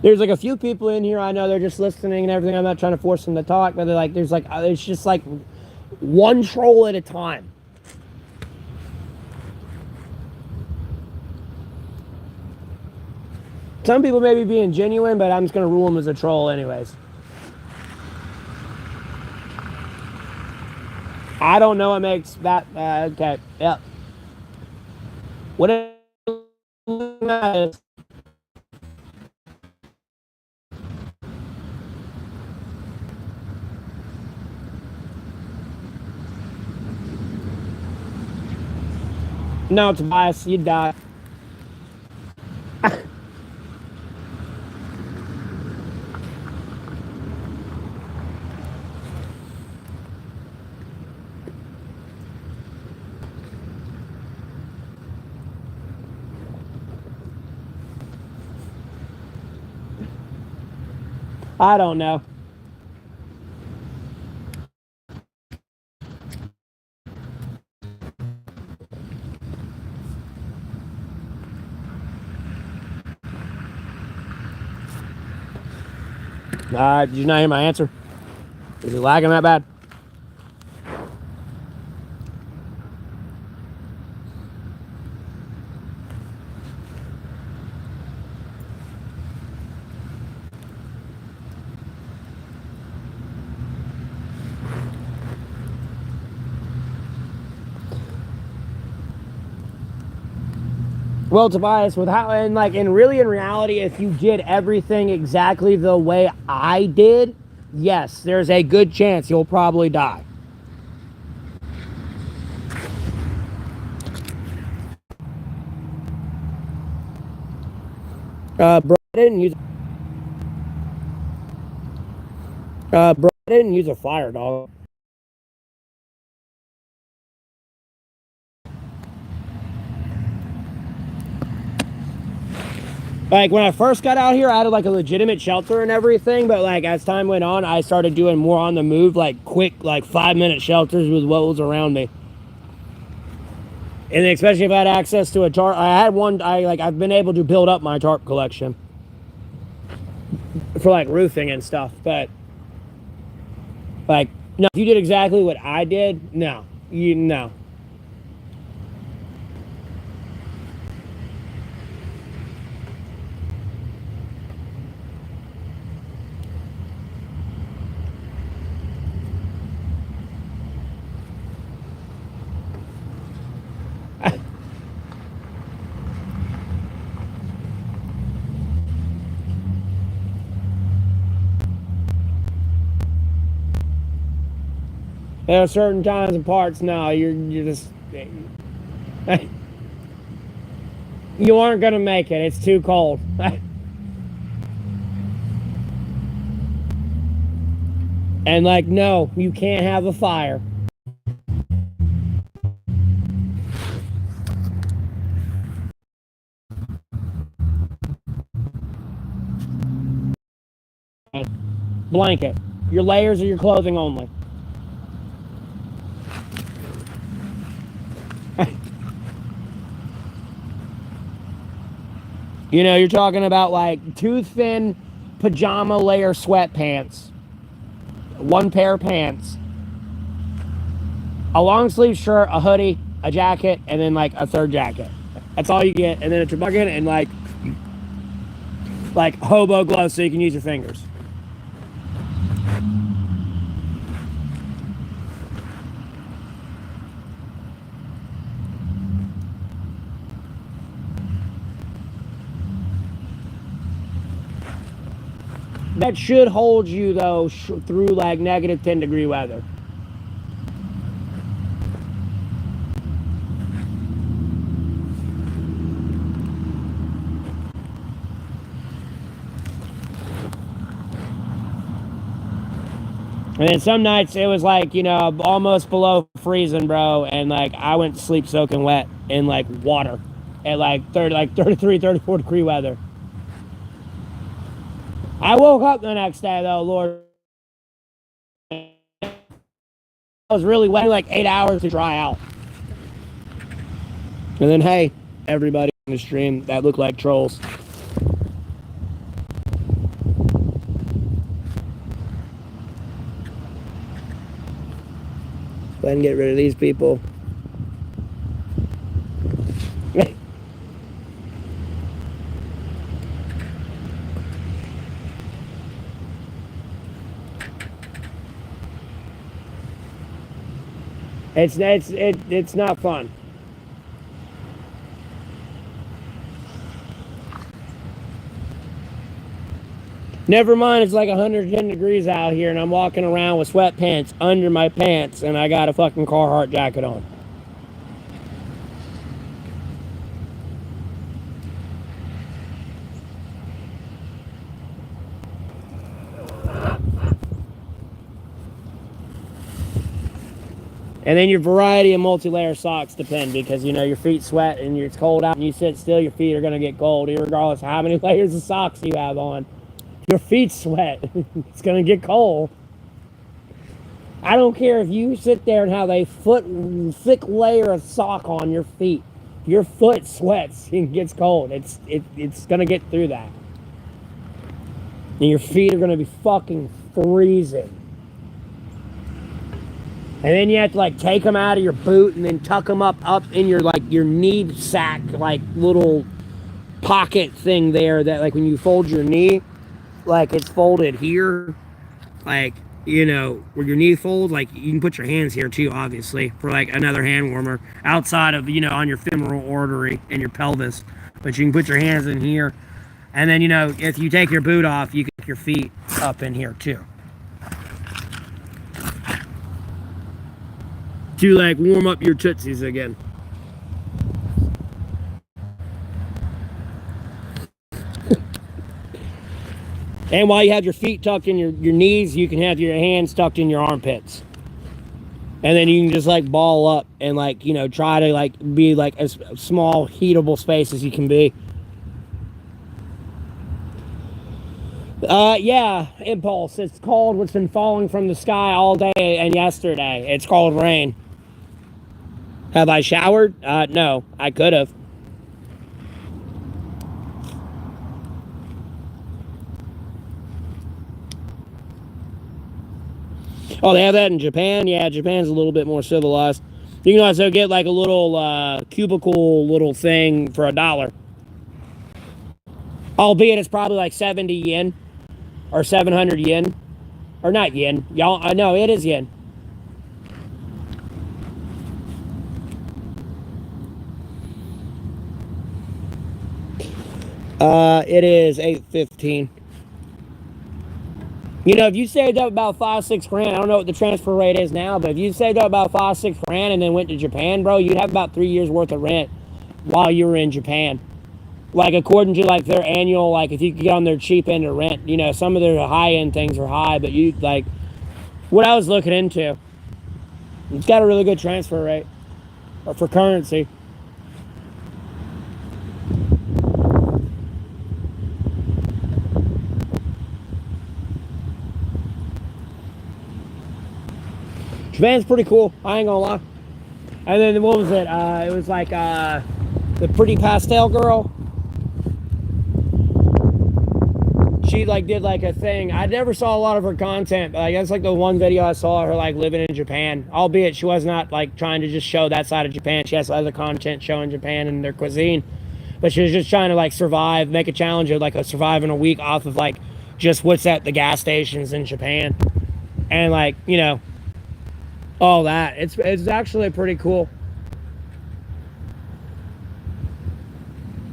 There's like a few people in here I know they're just listening and everything. I'm not trying to force them to talk, but they're like, there's like, it's just like one troll at a time. Some people may be being genuine, but I'm just gonna rule them as a troll anyways. I don't know what makes that, okay, yep. What is no, Tobias, you'd die. I don't know. Did you not hear my answer? Is it lagging that bad? Well, Tobias, in reality, if you did everything exactly the way I did, yes, there's a good chance you'll probably die. Bro, I didn't use a fire, dog. Like, when I first got out here, I had like a legitimate shelter and everything, but like as time went on, I started doing more on the move, like quick, like 5-minute shelters with what was around me. And especially if I had access to a tarp, I've been able to build up my tarp collection for like roofing and stuff, but like, no, if you did exactly what I did, no. There are certain times and parts now you're just you aren't gonna make it. It's too cold. And like, no, you can't have a fire. Blanket. Your layers are your clothing only. You know, you're talking about like too thin pajama layer sweatpants, one pair of pants, a long sleeve shirt, a hoodie, a jacket, and then like a third jacket. That's all you get. And then a toboggan and like hobo gloves so you can use your fingers. That should hold you though through like negative 10-degree weather. And then some nights it was like, you know, almost below freezing, bro. And like I went to sleep soaking wet in like water at like 33, 34 degree weather. I woke up the next day though, Lord. I was really wet, like 8 hours to dry out. And then, hey, everybody in the stream that looked like trolls. Go ahead and get rid of these people. It's not fun. Never mind, it's like 110 degrees out here, and I'm walking around with sweatpants under my pants, and I got a fucking Carhartt jacket on. And then your variety of multi-layer socks depend, because you know your feet sweat and it's cold out and you sit still, your feet are going to get cold regardless of how many layers of socks you have on. Your feet sweat. It's going to get cold. I don't care if you sit there and have a thick layer of sock on your feet. Your foot sweats and gets cold. It's going to get through that. And your feet are going to be fucking freezing. And then you have to like take them out of your boot and then tuck them up in your like your knee sack, like little pocket thing there that like when you fold your knee, like it's folded here, like, you know, where your knee folds, like you can put your hands here too, obviously, for like another hand warmer outside of, you know, on your femoral artery and your pelvis. But you can put your hands in here. And then, you know, if you take your boot off, you can put your feet up in here too. To like warm up your tootsies again. And while you have your feet tucked in your knees, you can have your hands tucked in your armpits. And then you can just like ball up and like, you know, try to like be like as small heatable space as you can be. Yeah, impulse. It's called what's been falling from the sky all day and yesterday. It's called rain. Have I showered? No, I could have. Oh, they have that in Japan? Yeah, Japan's a little bit more civilized. You can also get like a little cubicle little thing for $1. Albeit it's probably like 70 yen or 700 yen. Or not yen. Y'all, no, it is yen. It is 8.15. You know, if you saved up about 5-6 grand, I don't know what the transfer rate is now, but if you saved up about 5-6 grand and then went to Japan, bro, you'd have about 3 years worth of rent while you were in Japan. Like, according to like their annual, like if you could get on their cheap end of rent, you know, some of their high end things are high, but you like what I was looking into, it's got a really good transfer rate for currency. Japan's pretty cool, I ain't gonna lie. And then what was it? It was like the pretty pastel girl. She like did like a thing. I never saw a lot of her content, but I guess like the one video I saw her like living in Japan. Albeit she was not like trying to just show that side of Japan. She has other content showing Japan and their cuisine. But she was just trying to like survive, make a challenge of like surviving a week off of like just what's at the gas stations in Japan. And like, you know, all that. It's actually pretty cool.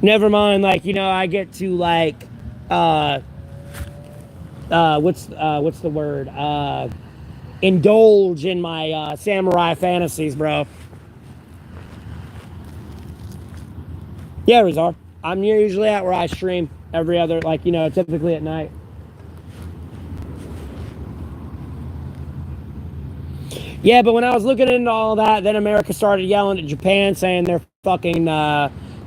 Never mind, like, you know, I get to like what's the word? Indulge in my samurai fantasies, bro. Yeah, Rizar. I'm usually at where I stream every other, like, you know, typically at night. Yeah, but when I was looking into all that, then America started yelling at Japan, saying their fucking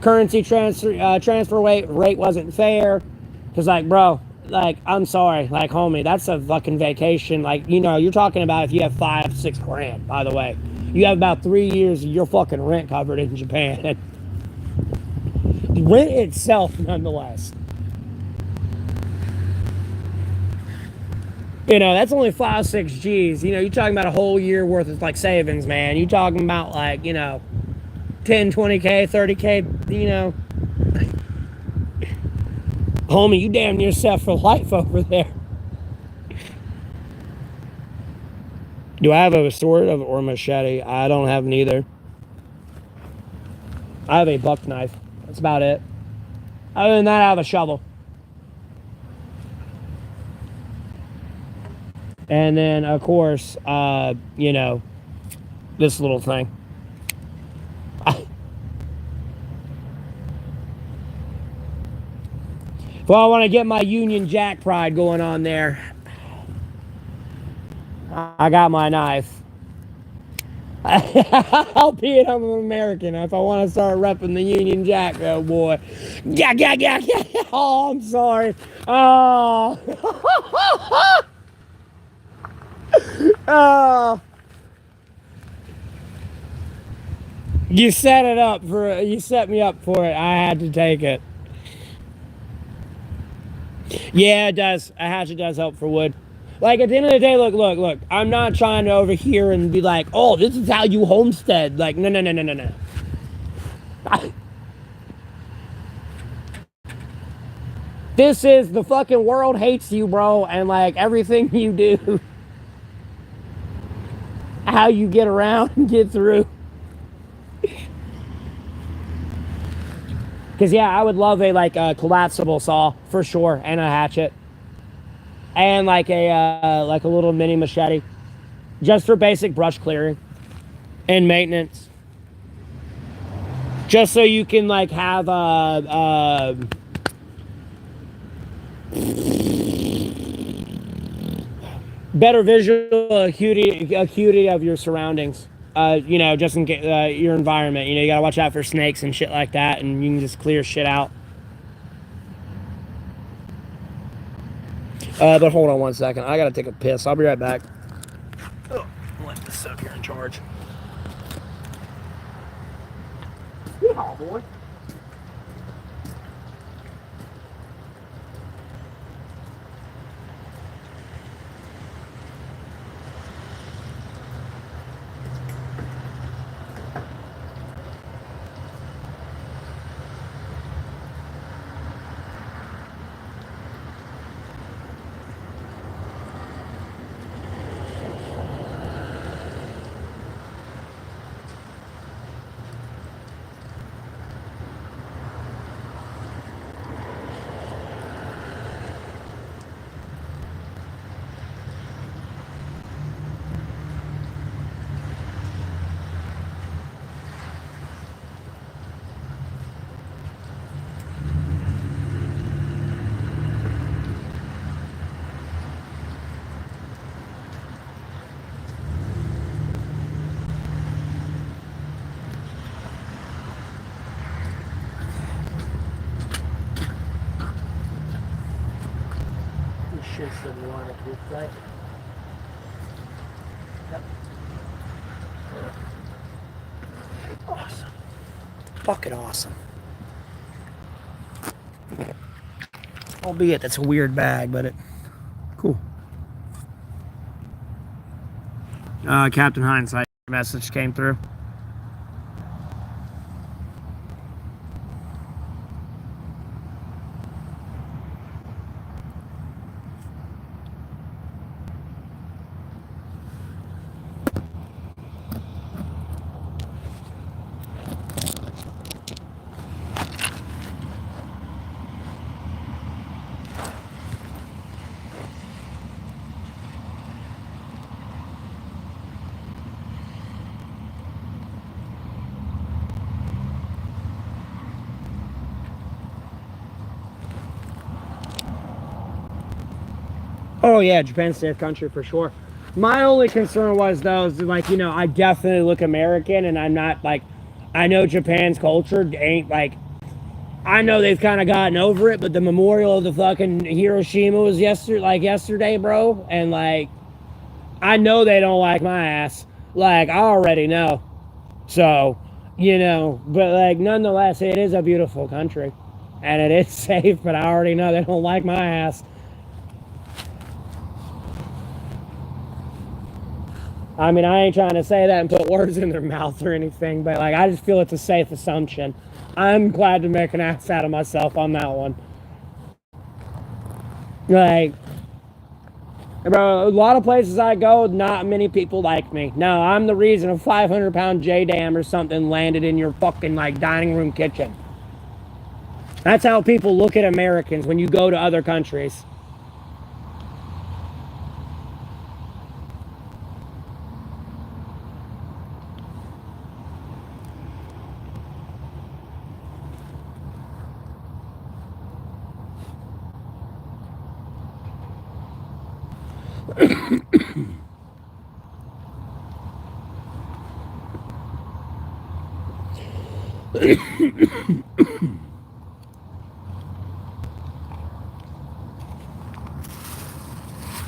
currency transfer rate wasn't fair. Because, like, bro, like, I'm sorry, like, homie, that's a fucking vacation. Like, you know, you're talking about if you have 5-6 grand, by the way. You have about 3 years of your fucking rent covered in Japan. Rent itself, nonetheless. You know, that's only 5-6 G's. You know, you're talking about a whole year worth of, like, savings, man. You're talking about, like, you know, 10, 20K, 30K, you know. Homie, you damn near set for life over there. Do I have a sword or a machete? I don't have neither. I have a buck knife. That's about it. Other than that, I have a shovel. And then, of course, you know, this little thing. Well, I want to get my Union Jack pride going on there. I got my knife. Albeit I'm an American. If I want to start repping the Union Jack, oh boy. Yeah. Oh, I'm sorry. Oh. Oh. You set me up for it. I had to take it. Yeah, it does. A hatchet does help for wood. Like, at the end of the day, look. I'm not trying to over here and be like, oh, this is how you homestead. Like, no. This is the fucking world hates you, bro, and like everything you do, how you get around and get through. Because yeah, I would love a collapsible saw for sure, and a hatchet, and like a little mini machete, just for basic brush clearing and maintenance. Just so you can like have better visual acuity of your surroundings. You know, just in your environment. You know, you gotta watch out for snakes and shit like that, and you can just clear shit out. But hold on one second. I gotta take a piss. I'll be right back. Oh, I'll let this sucker in charge. Yeehaw, boy. Some water to play. Yep. Awesome. Fucking awesome. Albeit that's a weird bag, but cool. Captain Hindsight message came through. Oh yeah, Japan's a safe country for sure. My only concern was though, is like, you know, I definitely look American, and I'm not like, I know Japan's culture ain't like, I know they've kind of gotten over it, but the memorial of the fucking Hiroshima was yesterday, bro, and like, I know they don't like my ass. Like, I already know. So, you know, but like, nonetheless, it is a beautiful country, and it is safe, but I already know they don't like my ass. I mean, I ain't trying to say that and put words in their mouth or anything, but like, I just feel it's a safe assumption. I'm glad to make an ass out of myself on that one. Like, bro, a lot of places I go, not many people like me. No, I'm the reason a 500-pound J-Dam or something landed in your fucking like dining room kitchen. That's how people look at Americans when you go to other countries.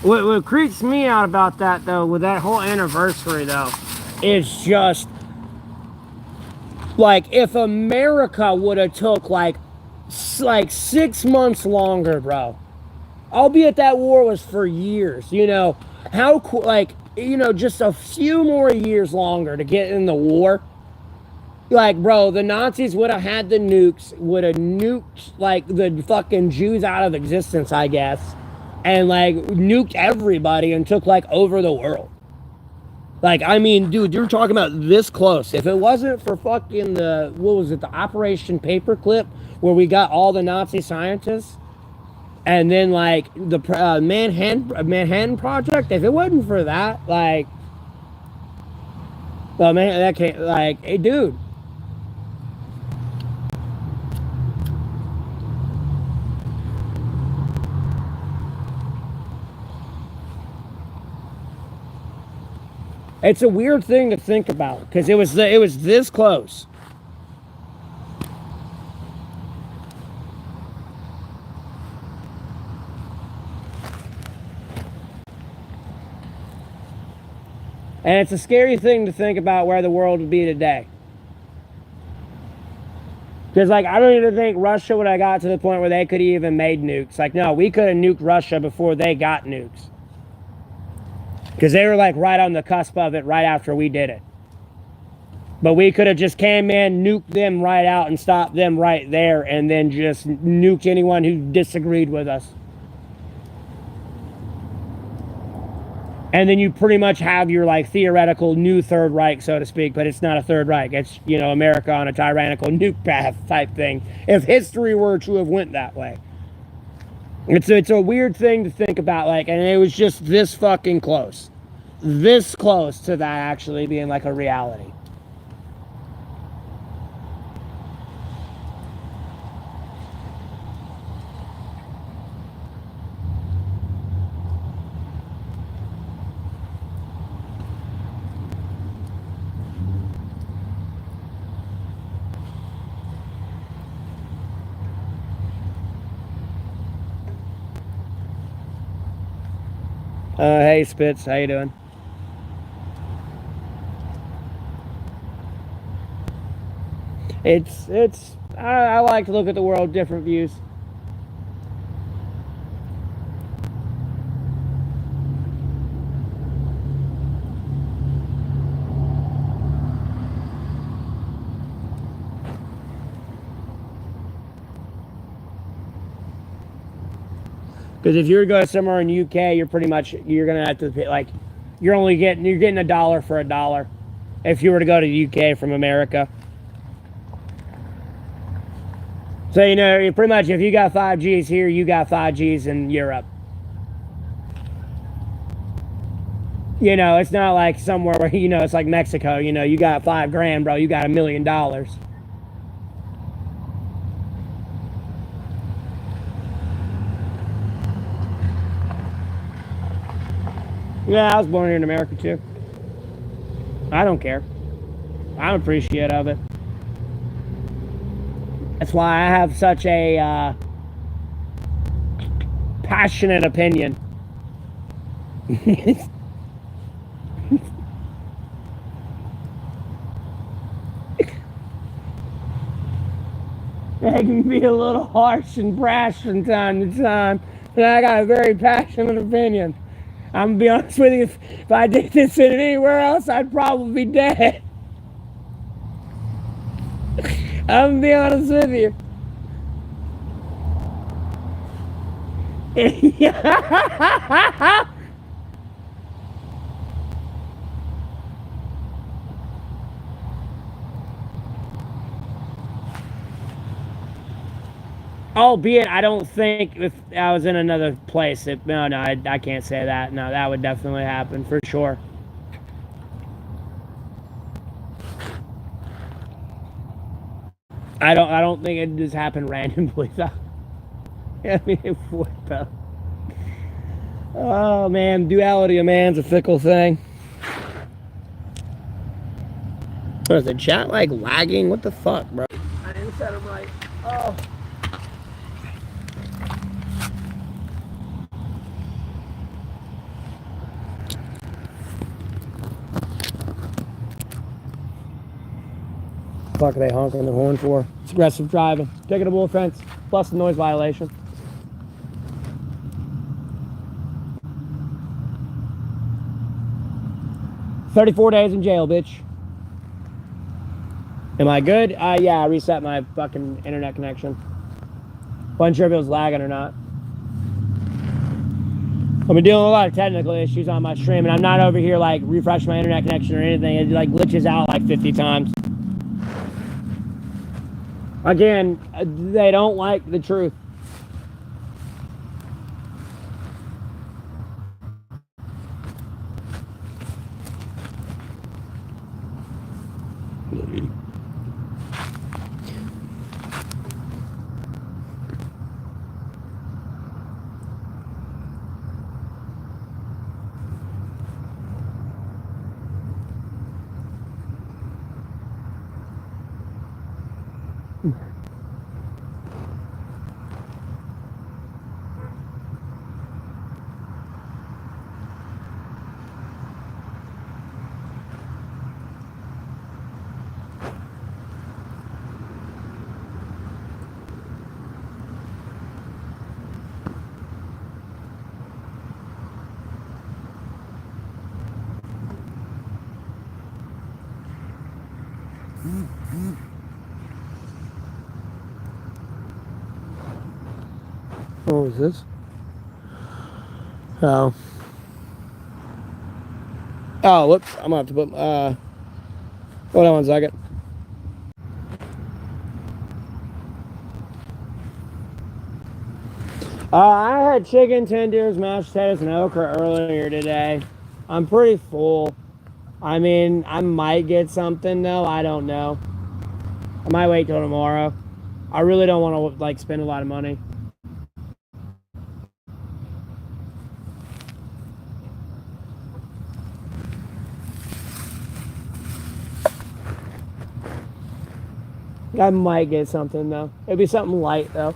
What creeps me out about that though, with that whole anniversary though, is just like, if America would have took like 6 months longer, bro, albeit that war was for years, you know, how cool, like, you know, just a few more years longer to get in the war. Like, bro, the Nazis would have had the nukes, would have nuked, like, the fucking Jews out of existence, I guess, and, like, nuked everybody and took, like, over the world. Like, I mean, dude, you're talking about this close. If it wasn't for fucking the, what was it, the Operation Paperclip, where we got all the Nazi scientists, and then, like, the Manhattan Project, if it wasn't for that, like, well, man, that can't, like, hey, dude. It's a weird thing to think about, because it was this close. And it's a scary thing to think about where the world would be today. Because, like, I don't even think Russia would have got to the point where they could have even made nukes. Like, no, we could have nuked Russia before they got nukes. Because they were, like, right on the cusp of it right after we did it. But we could have just came in, nuked them right out, and stopped them right there, and then just nuked anyone who disagreed with us. And then you pretty much have your, like, theoretical new Third Reich, so to speak, but it's not a Third Reich. It's, you know, America on a tyrannical nuke path type thing, if history were to have went that way. It's a weird thing to think about, like, and it was just this fucking close. This close to that actually being, like, a reality. Hey Spitz, how you doing? I like to look at the world different views. Because if you're going somewhere in UK, you're gonna have to pay, like, you're getting $1 for $1 if you were to go to the UK from America. So, you know, pretty much if you got 5Gs here, you got 5Gs in Europe. You know, it's not like somewhere where, you know, it's like Mexico, you know, you got $5 grand, bro, you got $1 million. Yeah, I was born here in America too. I don't care. I'm appreciative of it. That's why I have such a passionate opinion. I can be a little harsh and brash from time to time, but I got a very passionate opinion. I'm gonna be honest with you, if I did this in anywhere else, I'd probably be dead. I'm gonna be honest with you. Albeit, I don't think if I was in another place, I can't say that. No, that would definitely happen for sure. I don't think it just happened randomly. I mean, it would though. Oh man, duality of man's a fickle thing. Oh, is the chat like lagging? What the fuck, bro? I didn't set him right. Oh. Fuck are they honking the horn for? It's aggressive driving. Ticketable offense, plus the noise violation. 34 days in jail, bitch. Am I good? Yeah, I reset my fucking internet connection. Wasn't sure if it was lagging or not. I've been dealing with a lot of technical issues on my stream, and I'm not over here like refreshing my internet connection or anything. It like glitches out like 50 times. Again, they don't like the truth. What was this? Oh. Oh, whoops. I'm gonna have to put, hold on one second. I had chicken tenders, mashed potatoes, and okra earlier today. I'm pretty full. I mean, I might get something though. I don't know. I might wait till tomorrow. I really don't want to like spend a lot of money. I might get something though. It'd be something light though.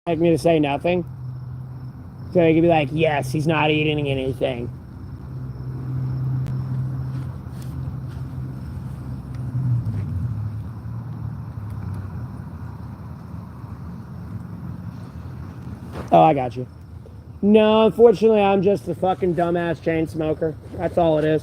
Like me to say nothing. So he could be like, yes, he's not eating anything. Oh, I got you. No, unfortunately, I'm just a fucking dumbass chain smoker. That's all it is.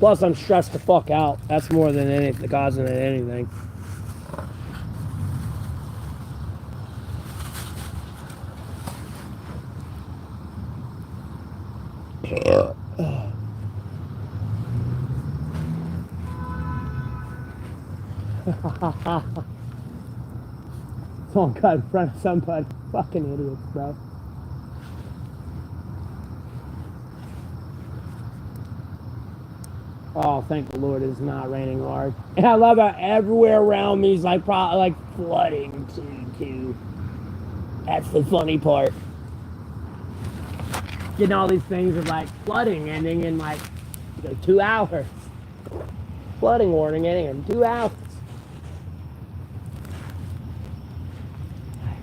Plus, I'm stressed the fuck out. That's more than anything, causing anything. Don't cut in front of somebody. Fucking idiots, bro. Oh, thank the Lord it's not raining hard. And I love how everywhere around me is like probably like flooding too. That's the funny part. Getting all these things of like flooding ending in like 2 hours. Flooding warning ending in 2 hours.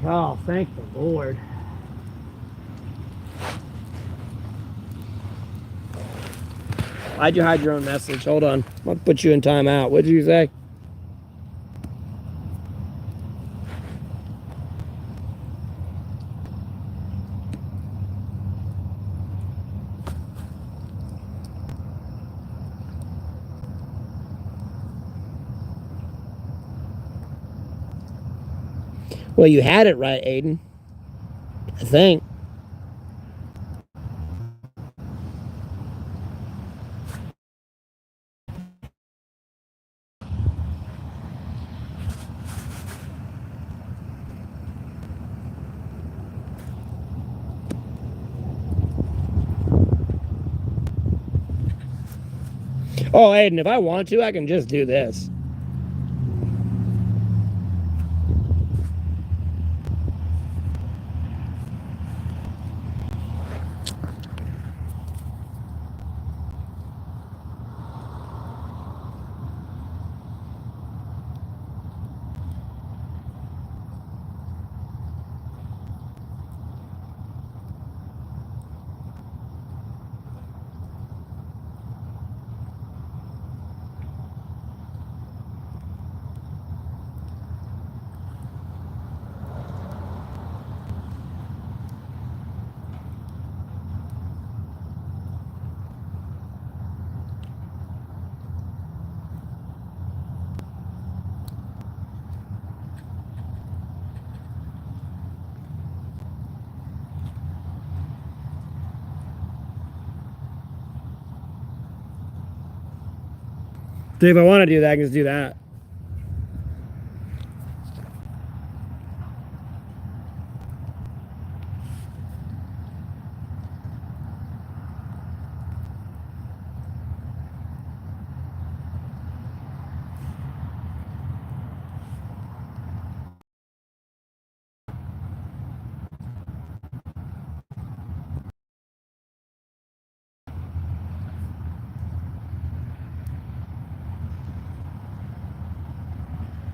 Oh, thank the Lord. Why'd you hide your own message? Hold on. I'll put you in timeout. What'd you say? Well, you had it right, Aiden. I think. Oh, Aiden, if I want to, I can just do this. If I want to do that, I can just do that.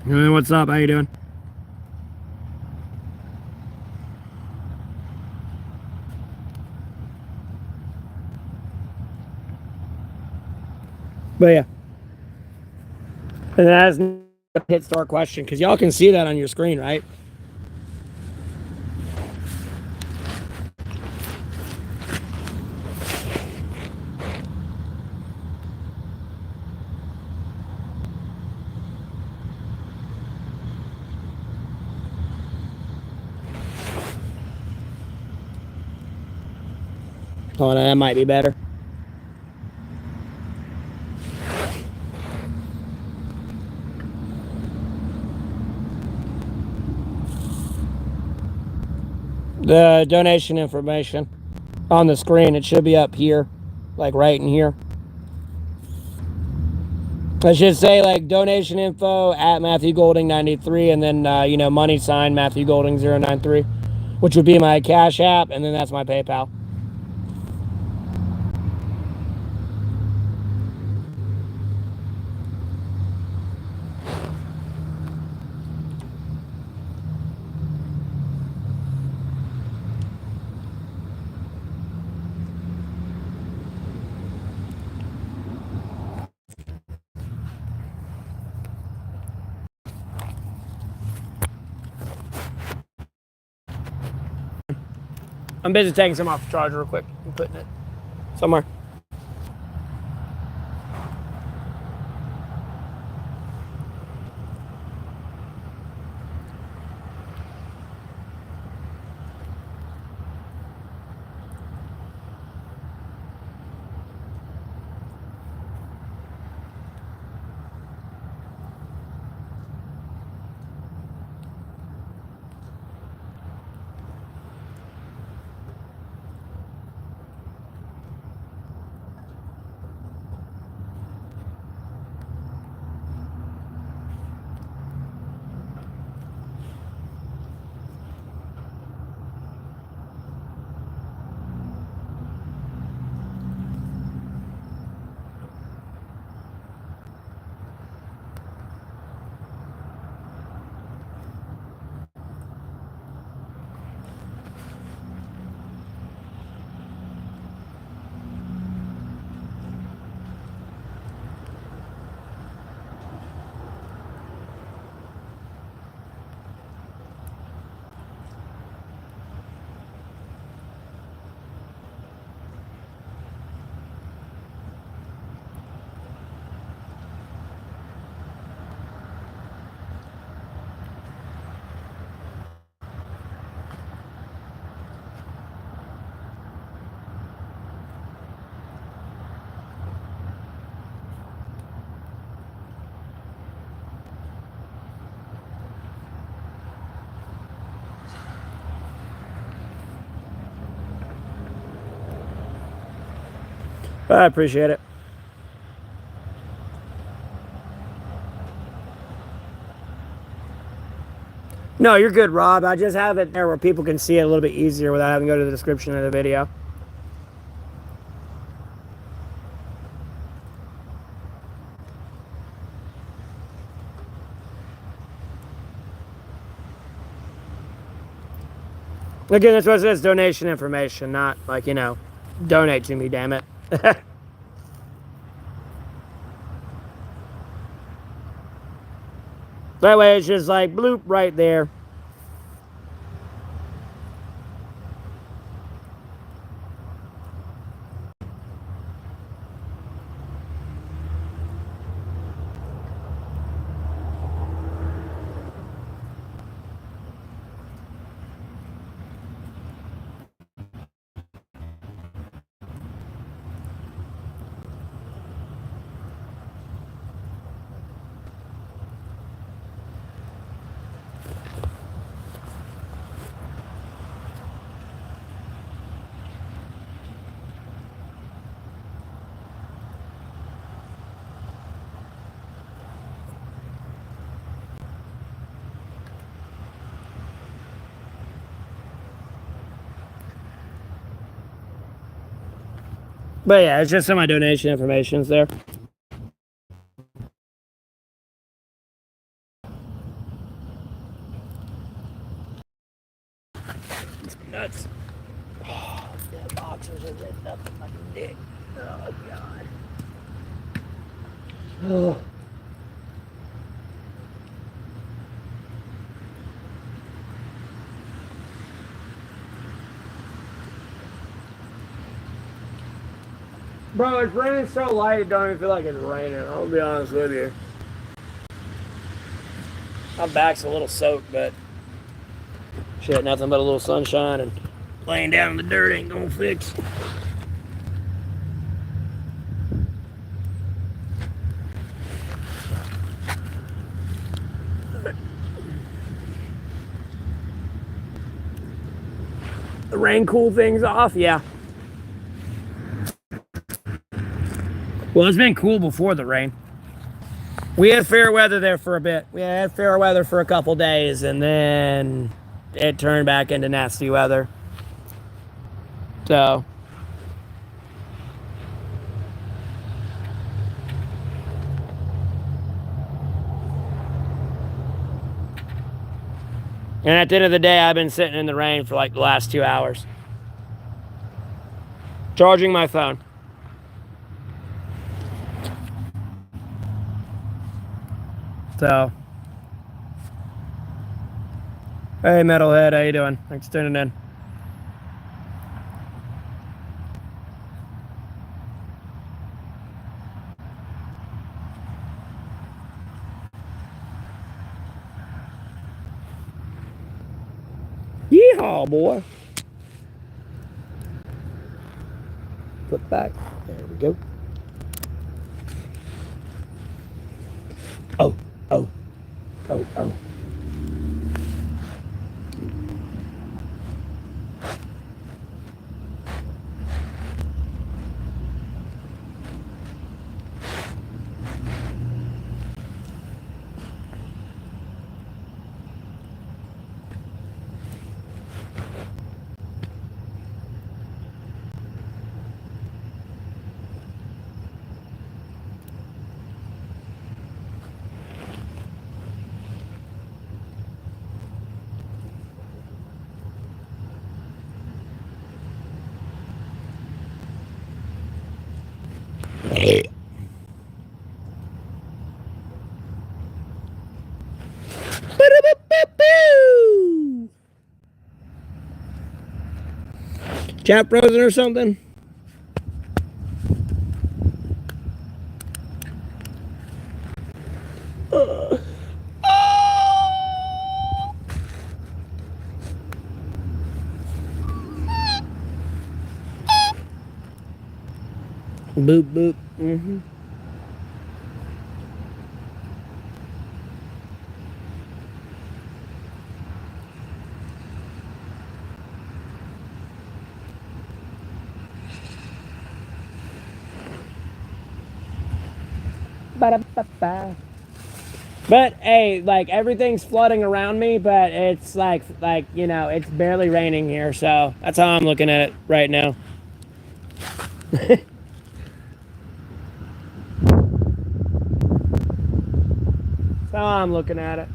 Hey, what's up? How you doing? But yeah. And that's a hit start question, because y'all can see that on your screen, right? Oh, that might be better. The donation information on the screen, it should be up here, like right in here. I should say like donation info at Matthew Golding 93, and then money sign Matthew Golding 093, which would be my Cash App, and then that's my PayPal. I'm busy taking some off the charger real quick and putting it somewhere. I appreciate it. No, you're good, Rob. I just have it there where people can see it a little bit easier without having to go to the description of the video. Again, that's what it says, donation information, not like, donate to me, damn it. That way it's just like bloop right there. But yeah, it's just some of my donation information's there. It's nuts. Oh, the boxers are ripped up in my dick. Oh, God. Oh. Bro, it's raining so light, it don't even feel like it's raining. I'll be honest with you. My back's a little soaked, but shit, nothing but a little sunshine and laying down in the dirt ain't gonna fix. The rain cooled things off, yeah. Well, it's been cool before the rain. We had fair weather there for a bit. We had fair weather for a couple days, and then it turned back into nasty weather. So. And at the end of the day, I've been sitting in the rain for like the last 2 hours. Charging my phone. So. Hey, Metalhead, how you doing? Thanks for tuning in. Yeehaw, boy. Flip back. There we go. Oh, oh, oh, oh. Chat frozen or something? Boop, boop. Mm-hmm. Ba-da-ba-ba. But hey, like everything's flooding around me, but it's like you know, it's barely raining here, so that's how I'm looking at it right now. That's how I'm looking at it.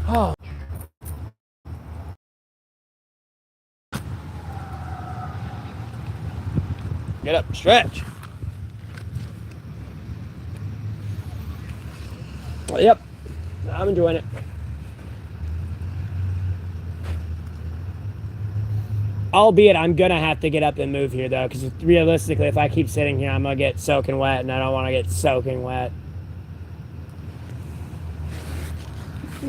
Oh. Get up, stretch. Yep, I'm enjoying it. Albeit, I'm gonna have to get up and move here though, because realistically, if I keep sitting here, I'm gonna get soaking wet, and I don't want to get soaking wet.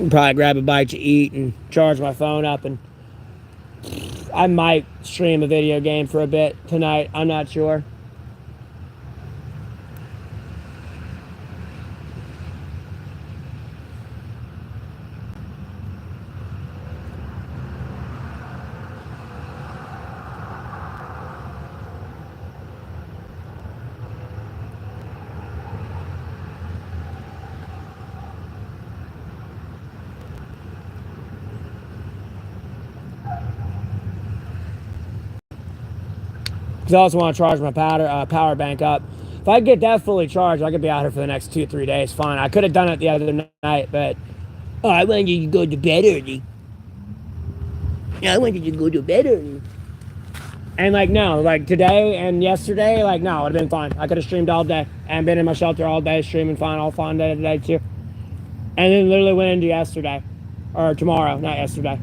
Probably grab a bite to eat and charge my phone up, and I might stream a video game for a bit tonight. I'm not sure. Because I also want to charge my power bank up. If I get that fully charged, I could be out here for the next 2-3 days. Fine. I could have done it the other night, but I wanted you to go to bed early. I wanted you to go to bed early. And like no, like today and yesterday, like no, it would have been fine. I could have streamed all day and been in my shelter all day, streaming fine, all fine day today too. And then literally went into yesterday, or tomorrow, not yesterday.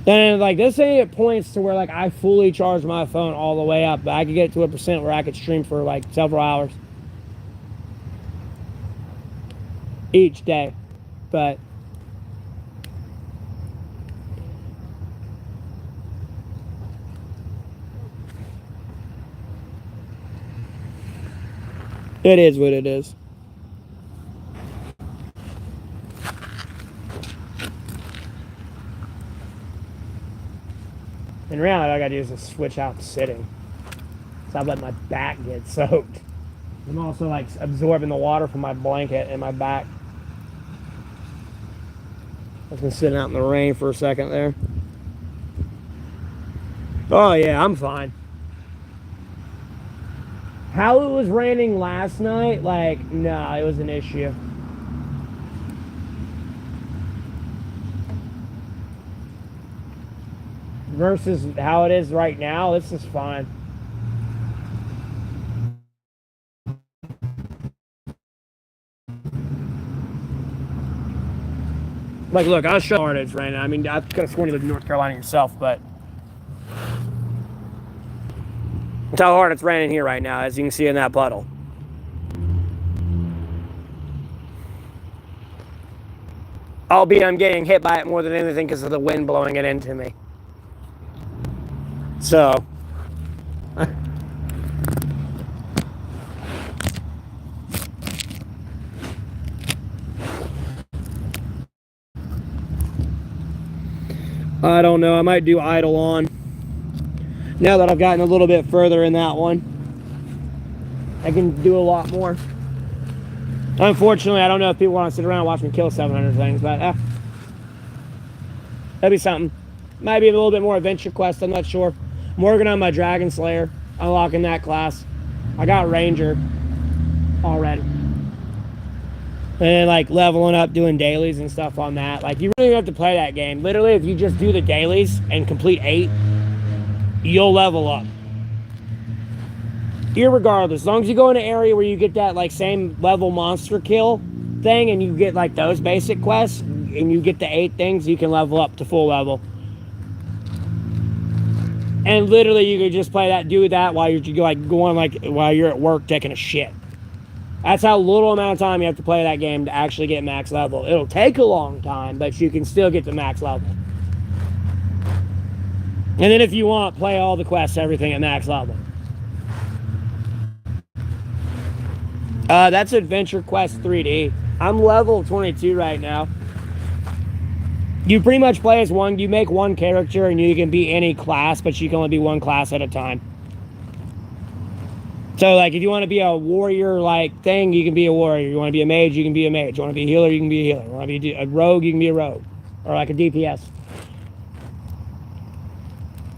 And like this thing, it points to where like I fully charged my phone all the way up, but I could get to a percent where I could stream for like several hours each day. But it is what it is. In reality, all I gotta do is just switch out to sitting. So I've let my back get soaked. I'm also like absorbing the water from my blanket and my back. I've been sitting out in the rain for a second there. Oh yeah, I'm fine. How it was raining last night, like, no, it was an issue. Versus how it is right now, this is fine. Like, look, I was showing how hard it's raining. I mean, I could have sworn you lived in North Carolina yourself, but that's how hard it's raining here right now, as you can see in that puddle. Albeit I'm getting hit by it more than anything because of the wind blowing it into me. So, I don't know. I might do idle on. Now that I've gotten a little bit further in that one, I can do a lot more. Unfortunately, I don't know if people want to sit around and watch me kill 700 things, but that'd be something. Might be a little bit more adventure quest, I'm not sure. I'm working on my Dragon Slayer, unlocking that class. I got Ranger already. And like leveling up, doing dailies and stuff on that. Like you really have to play that game. Literally, if you just do the dailies and complete 8, you'll level up. Irregardless, as long as you go in an area where you get that like same level monster kill thing and you get like those basic quests and you get the 8 things, you can level up to full level. And literally you can just play that, do that while you're like going like while you're at work taking a shit. That's how little amount of time you have to play that game to actually get max level. It'll take a long time, but you can still get to max level. And then if you want, play all the quests, everything at max level. That's Adventure Quest 3D. I'm level 22 right now. You pretty much play as one, you make one character and you can be any class, but you can only be one class at a time. So like if you want to be a warrior like thing, you can be a warrior. You want to be a mage, you can be a mage. You want to be a healer, you can be a healer. You want to be a rogue, you can be a rogue. Or like a DPS.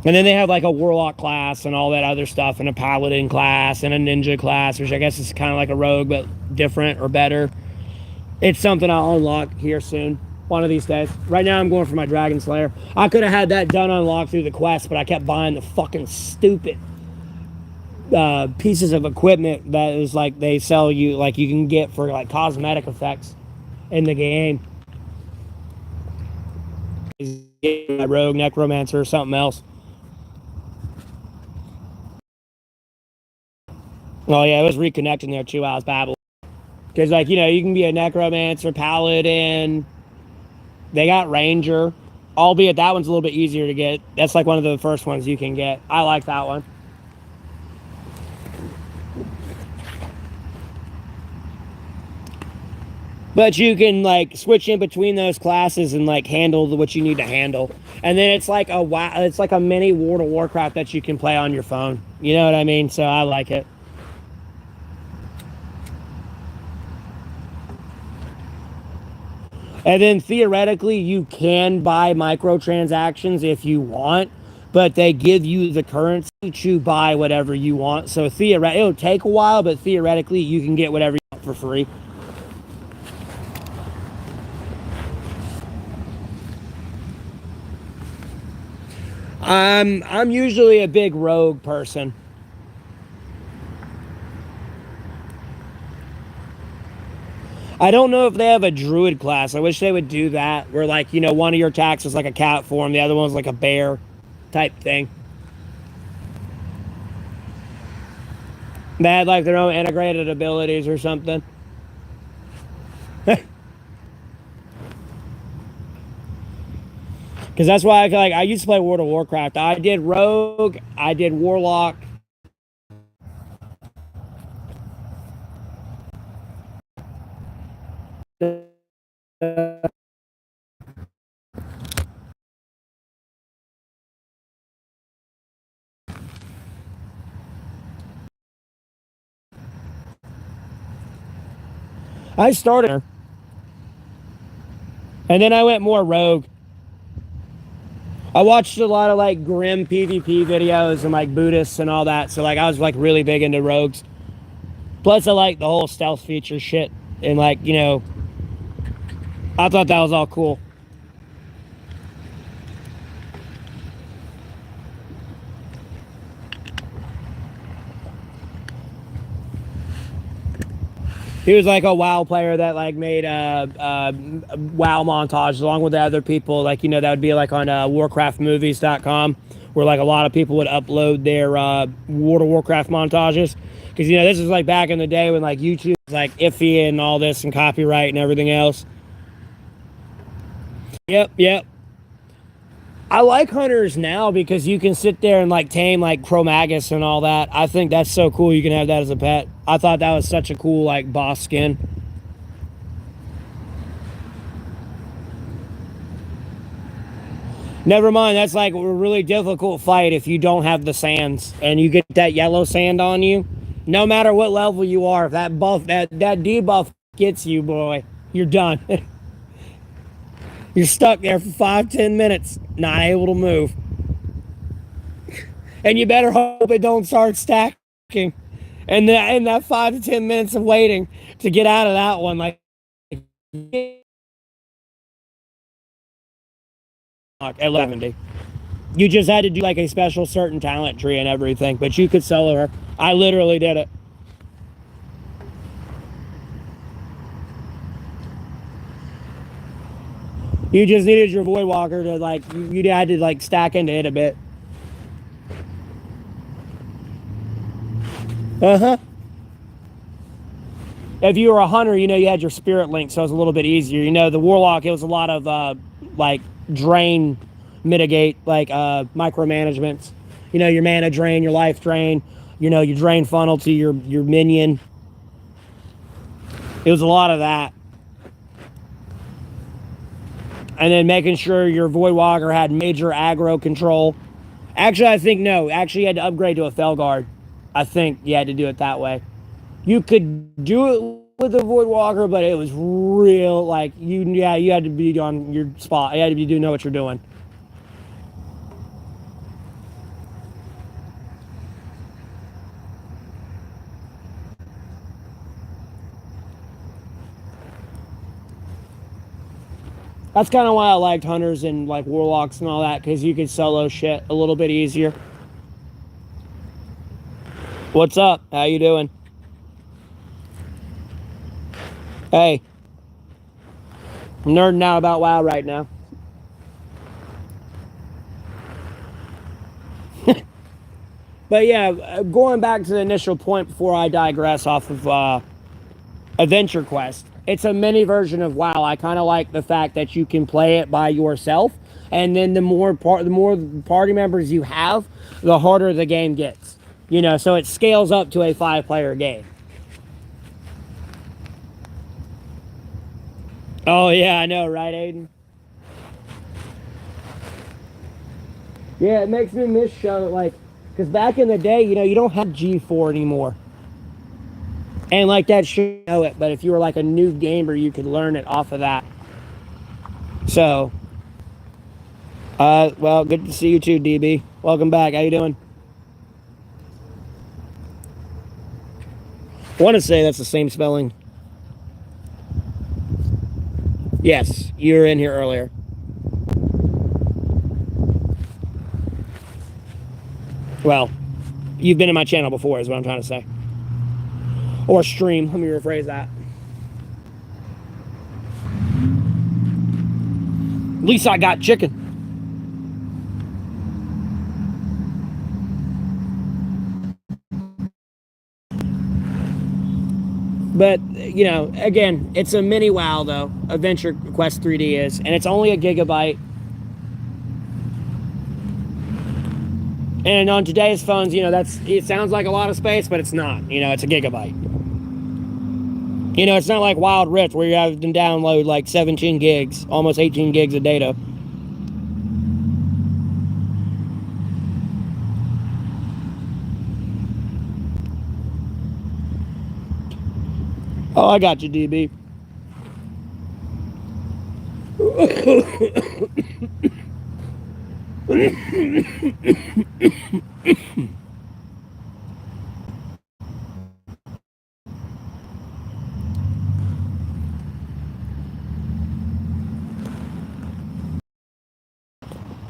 And then they have like a warlock class and all that other stuff, and a paladin class and a ninja class, which I guess is kind of like a rogue but different or better. It's something I'll unlock here soon, one of these days. Right now I'm going for my Dragon Slayer. I could have had that done unlocked through the quest, but I kept buying the fucking stupid pieces of equipment that is like they sell you, like you can get for like cosmetic effects in the game. A rogue necromancer or something else. Oh yeah, it was reconnecting there too. I was babbling. Because like, you know, you can be a necromancer, paladin. They got ranger, albeit that one's a little bit easier to get. That's like one of the first ones you can get. I like that one. But you can like switch in between those classes and like handle what you need to handle. And then it's like a mini World of Warcraft that you can play on your phone. You know what I mean? So I like it. And then theoretically, you can buy microtransactions if you want, but they give you the currency to buy whatever you want. So it'll take a while, but theoretically, you can get whatever you want for free. I'm usually a big rogue person. I don't know if they have a druid class. I wish they would do that, where like, you know, one of your attacks is like a cat form, the other one's like a bear type thing. They had like their own integrated abilities or something. Because that's why I used to play World of Warcraft. I did rogue, I did warlock. I started, and then I went more rogue. I watched a lot of like grim PvP videos and like Buddhists and all that. So like I was like really big into rogues. Plus I like the whole stealth feature shit. And like, you know, I thought that was all cool. He was like a WoW player that like made WoW montages along with the other people. Like, you know, that would be like on warcraftmovies.com, where like a lot of people would upload their World of Warcraft montages. Because, you know, this is like back in the day when like YouTube was like iffy and all this and copyright and everything else. Yep. I like hunters now because you can sit there and like tame like Chromagus and all that. I think that's so cool. You can have that as a pet. I thought that was such a cool like boss skin. Never mind, that's like a really difficult fight if you don't have the sands and you get that yellow sand on you. No matter what level you are, if that debuff gets you, boy, you're done. You're stuck there for 5-10 minutes, not able to move. And you better hope it don't start stacking. And that 5 to 10 minutes of waiting to get out of that one, like at 70. You just had to do like a special certain talent tree and everything, but you could solo her. I literally did it. You just needed your Void Walker to like, you had to like stack into it a bit. If you were a hunter, you know, you had your spirit link, so it was a little bit easier. You know, the Warlock, it was a lot of like drain mitigate, like micromanagements. You know, your mana drain, your life drain, you know, your drain funnel to your minion. It was a lot of that. And then making sure your Void Walker had major aggro control. Actually, I think no. Actually, you had to upgrade to a Fel Guard. I think you had to do it that way. You could do it with a Void Walker, but it was real, like, you had to be on your spot. You had to know what you're doing. That's kind of why I liked Hunters and, like, Warlocks and all that, because you could solo shit a little bit easier. What's up? How you doing? Hey. I'm nerding out about WoW right now. But yeah, going back to the initial point before I digress off of Adventure Quest, it's a mini version of WoW. I kind of like the fact that you can play it by yourself, and then the more party members you have, the harder the game gets. You know, so it scales up to a 5-player game. Oh yeah, I know, right, Aiden? Yeah, it makes me miss show, like, because back in the day, you know, you don't have G4 anymore. And like that should know it, but if you were like a new gamer, you could learn it off of that. So, well, good to see you too, DB. Welcome back. How you doing? I want to say that's the same spelling. Yes, you were in here earlier. Well, you've been in my channel before, is what I'm trying to say. Or stream. Let me rephrase that. At least I got chicken. But, you know, again, it's a mini WoW, though. Adventure Quest 3D is. And it's only a gigabyte. And on today's phones, you know, it sounds like a lot of space, but it's not. You know, it's a gigabyte. You know, it's not like Wild Rift where you have to download like 17 gigs, almost 18 gigs of data. Oh, I got you, DB.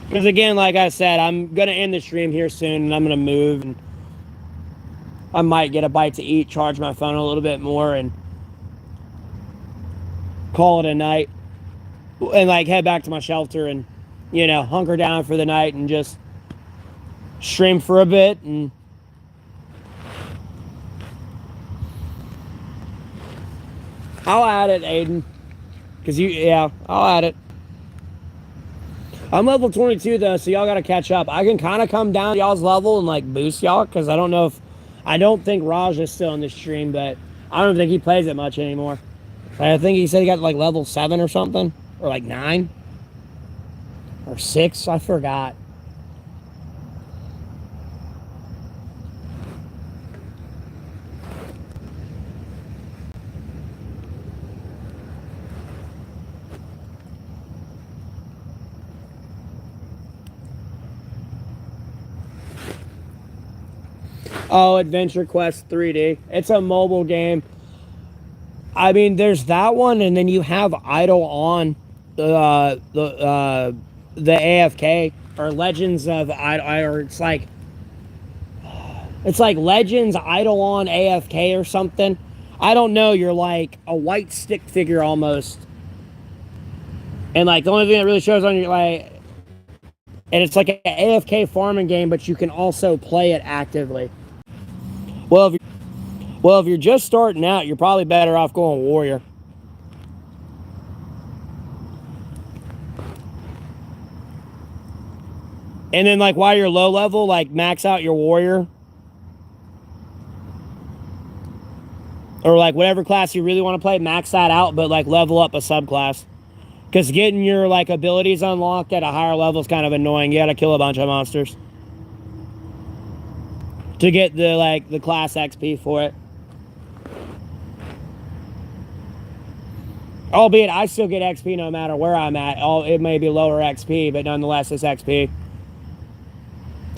Because again, like I said, I'm going to end the stream here soon, and I'm going to move, and I might get a bite to eat, charge my phone a little bit more, and call it a night, and like head back to my shelter and, you know, hunker down for the night and just stream for a bit. And I'll add it, Aiden, because I'll add it. I'm level 22 though, so y'all gotta catch up. I can kind of come down to y'all's level and like boost y'all, because I don't think Raj is still in the stream, but I don't think he plays it much anymore. I think he said he got like level 7 or something, or like 9 or 6, I forgot. Oh, Adventure Quest 3D. It's a mobile game. I mean, there's that one, and then you have Idle On, the AFK, or Legends of Idle, or it's like Legends Idle On AFK or something. I don't know. You're like a white stick figure almost, and like the only thing that really shows on your like, and it's like an AFK farming game, but you can also play it actively. Well, if you're just starting out, you're probably better off going Warrior. And then, like, while you're low level, like, max out your Warrior. Or, like, whatever class you really want to play, max that out, but, like, level up a subclass. Because getting your, like, abilities unlocked at a higher level is kind of annoying. You gotta kill a bunch of monsters to get the, like, the class XP for it. Albeit, I still get XP no matter where I'm at. It may be lower XP, but nonetheless, it's XP.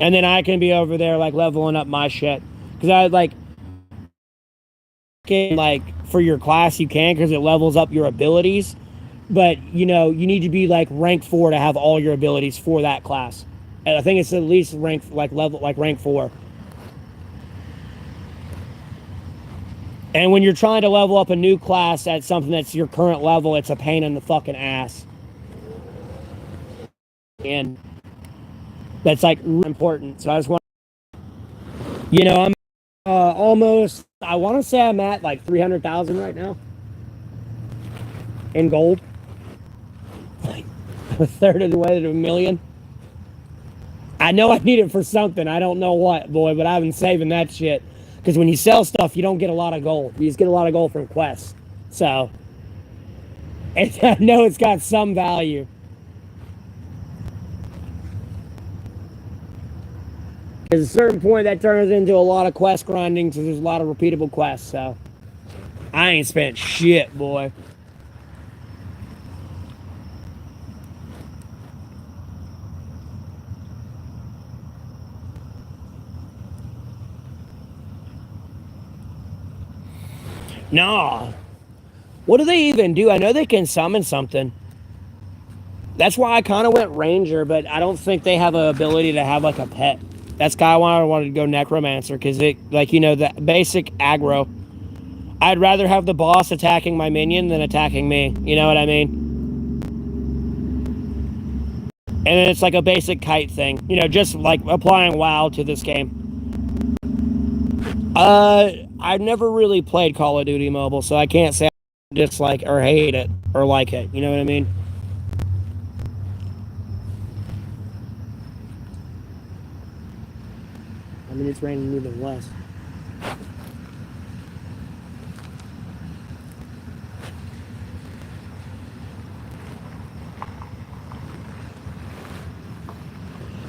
And then I can be over there, like, leveling up my shit. Because I, like, for your class, you can, because it levels up your abilities. But, you know, you need to be, like, rank 4 to have all your abilities for that class. And I think it's at least rank, like, rank 4. And when you're trying to level up a new class at something that's your current level, it's a pain in the fucking ass. And that's, like, important. So I just want, you know, I'm almost, I want to say I'm at, like, 300,000 right now in gold. Like, a third of the way to $1 million. I know I need it for something. I don't know what, boy, but I've been saving that shit. Because when you sell stuff, you don't get a lot of gold. You just get a lot of gold from quests. So, I know it's got some value. At a certain point, that turns into a lot of quest grinding, so there's a lot of repeatable quests. So, I ain't spent shit, boy. No. What do they even do? I know they can summon something. That's why I kind of went Ranger, but I don't think they have an ability to have, like, a pet. That's why I wanted to go Necromancer, because it, like, you know, the basic aggro. I'd rather have the boss attacking my minion than attacking me. You know what I mean? And then it's like a basic kite thing. You know, just, like, applying WoW to this game. I've never really played Call of Duty Mobile, so I can't say I dislike or hate it or like it. You know what I mean? I mean, it's raining even less.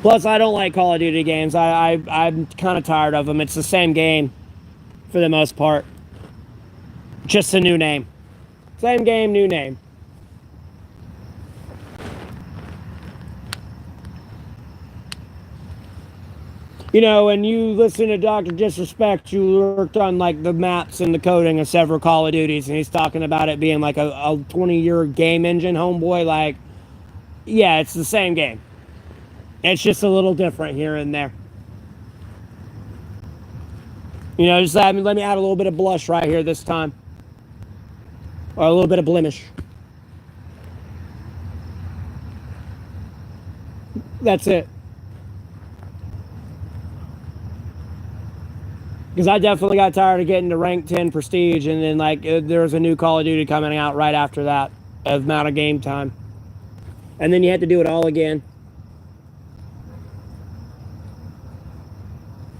Plus, I don't like Call of Duty games. I'm kind of tired of them. It's the same game for the most part. Just a new name. Same game, new name. You know, when you listen to Dr. Disrespect, you worked on, like, the maps and the coding of several Call of Duties, and he's talking about it being like a 20-year game engine, homeboy. Like, yeah, it's the same game. It's just a little different here and there. You know, just let me add a little bit of blush right here this time. Or a little bit of blemish. That's it. Because I definitely got tired of getting to rank 10 prestige, and then, like, there was a new Call of Duty coming out right after that, of amount of game time. And then you had to do it all again.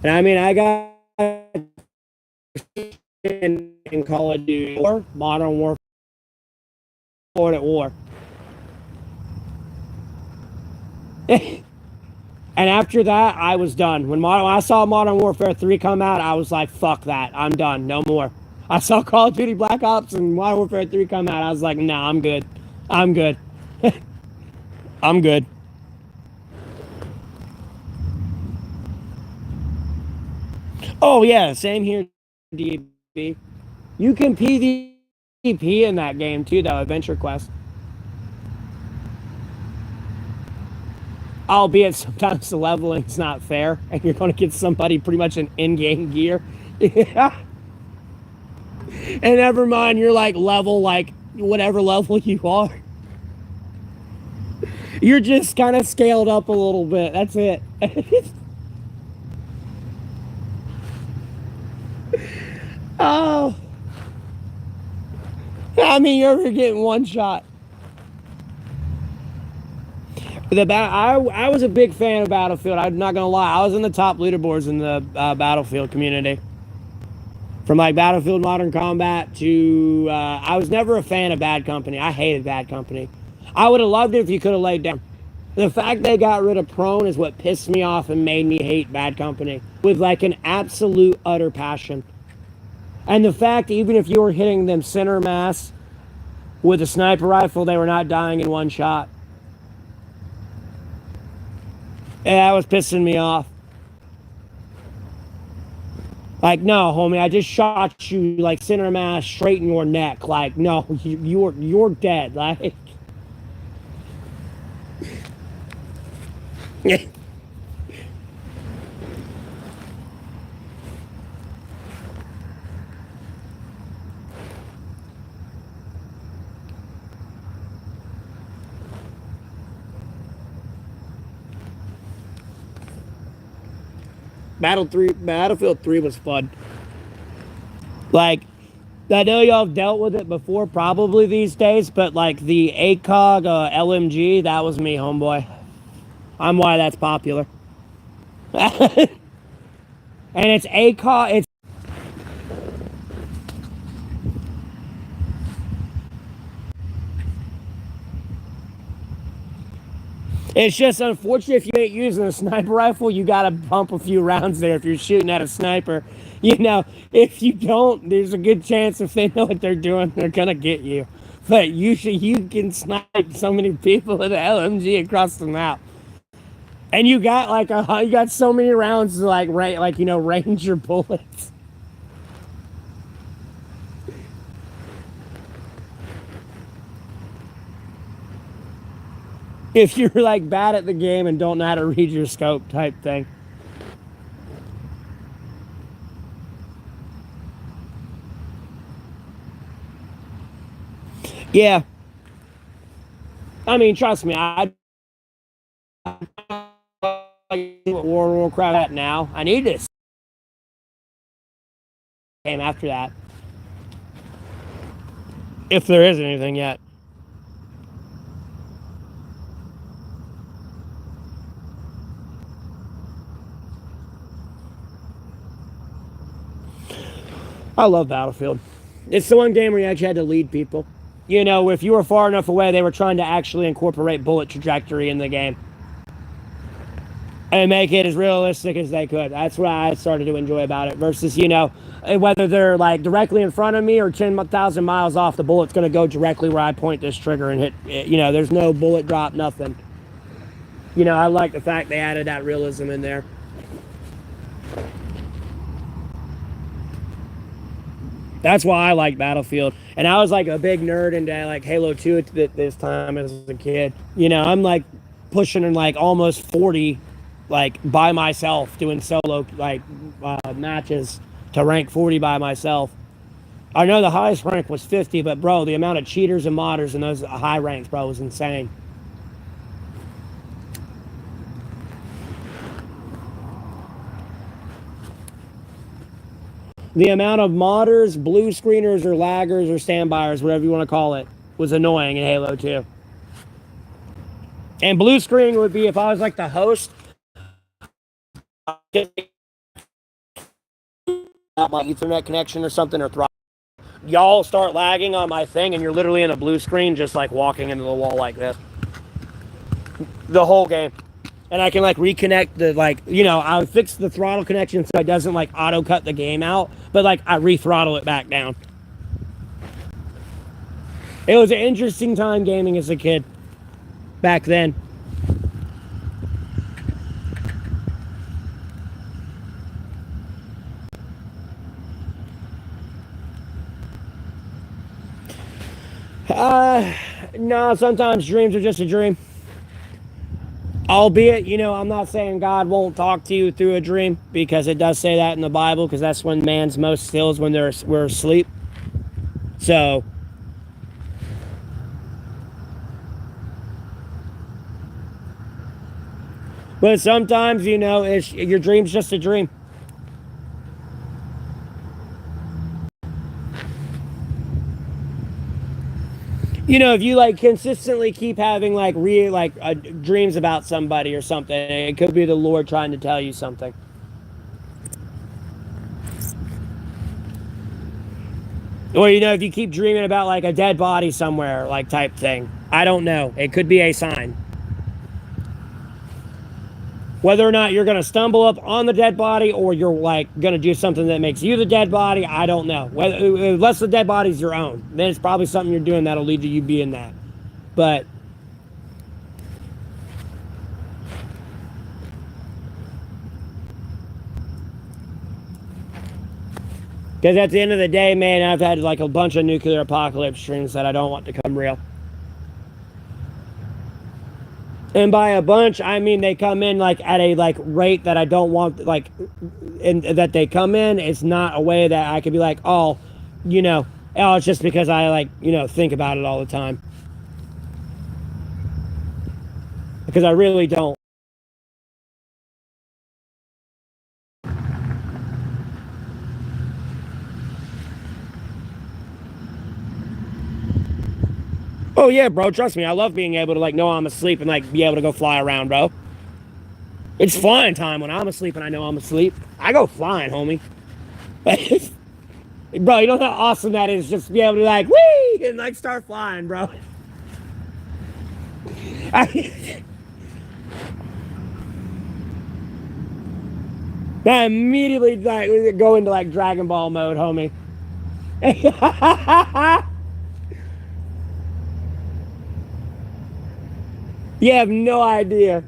And I mean, I got in Call of Duty War, Modern Warfare, at War. And after that, I was done. When I saw Modern Warfare 3 come out, I was like, fuck that. I'm done. No more. I saw Call of Duty Black Ops and Modern Warfare 3 come out. I was like, nah, I'm good. I'm good. I'm good. Oh, yeah. Same here, DB. You can PvP in that game, too, though. Adventure Quest. Albeit sometimes the leveling's not fair, and you're going to get somebody pretty much in in-game gear. Yeah. And never mind, you're like level, like whatever level you are. You're just kind of scaled up a little bit. That's it. Oh. I mean, you're ever getting one shot. I was a big fan of Battlefield. I'm not gonna lie. I was in the top leaderboards in the Battlefield community. From like Battlefield Modern Combat to I was never a fan of Bad Company. I hated Bad Company. I would have loved it if you could have laid down. The fact they got rid of prone is what pissed me off and made me hate Bad Company with like an absolute utter passion. And the fact, even if you were hitting them center mass with a sniper rifle, they were not dying in one shot. And that was pissing me off. Like, no, homie, I just shot you like center mass straight in your neck. Like, no, you're dead. Like, Battlefield 3 was fun. Like, I know y'all have dealt with it before, probably these days, but like the ACOG LMG, that was me, homeboy. I'm why that's popular. And it's ACOG, it's just unfortunate if you ain't using a sniper rifle, you gotta pump a few rounds there if you're shooting at a sniper. You know, if you don't, there's a good chance if they know what they're doing, they're gonna get you. But usually you can snipe so many people with an LMG across the map. And you got like you got so many rounds to like range your bullets. If you're like bad at the game and don't know how to read your scope type thing. Yeah. I mean, trust me, I World of Warcraft at now. I need this game after that. If there is anything yet. I love Battlefield. It's the one game where you actually had to lead people. You know, if you were far enough away, they were trying to actually incorporate bullet trajectory in the game. And make it as realistic as they could. That's what I started to enjoy about it. Versus, you know, whether they're like directly in front of me or 10,000 miles off, the bullet's going to go directly where I point this trigger and hit it. You know, there's no bullet drop, nothing. You know, I like the fact they added that realism in there. That's why I like Battlefield. And I was like a big nerd into like Halo 2 at this time as a kid. You know, I'm like pushing in like almost 40, like by myself, doing solo like matches to rank 40 by myself. I know the highest rank was 50, but bro, the amount of cheaters and modders in those high ranks, bro, was insane. The amount of modders, blue screeners, or laggers, or standbyers, whatever you want to call it, was annoying in Halo 2. And blue screening would be if I was like the host, out my Ethernet connection or something, or y'all start lagging on my thing, and you're literally in a blue screen, just like walking into the wall like this. The whole game. And I can like reconnect the I would fix the throttle connection so it doesn't like auto cut the game out, but like I re-throttle it back down. It was an interesting time gaming as a kid back then. No, sometimes dreams are just a dream. Albeit, you know, I'm not saying God won't talk to you through a dream, because it does say that in the Bible, because that's when man's most still is when we're asleep. So, but sometimes, you know, your dream's just a dream. You know, if you like consistently keep having like dreams about somebody or something, it could be the Lord trying to tell you something. Or, you know, if you keep dreaming about like a dead body somewhere, like type thing, I don't know. It could be a sign. Whether or not you're going to stumble up on the dead body or you're like going to do something that makes you the dead body, I don't know. Unless the dead body's your own, then it's probably something you're doing that'll lead to you being that. But because at the end of the day, man, I've had like a bunch of nuclear apocalypse dreams that I don't want to come real. And by a bunch, I mean they come in like at a like rate that I don't want, like, and that they come in. It's not a way that I could be like, oh, it's just because I like, think about it all the time. Because I really don't. Oh yeah, bro, trust me. I love being able to like know I'm asleep and like be able to go fly around, bro. It's flying time when I'm asleep and I know I'm asleep. I go flying, homie. Bro, you know how awesome that is, just to be able to like whee and like start flying, bro. I immediately like go into like Dragon Ball mode, homie. You have no idea.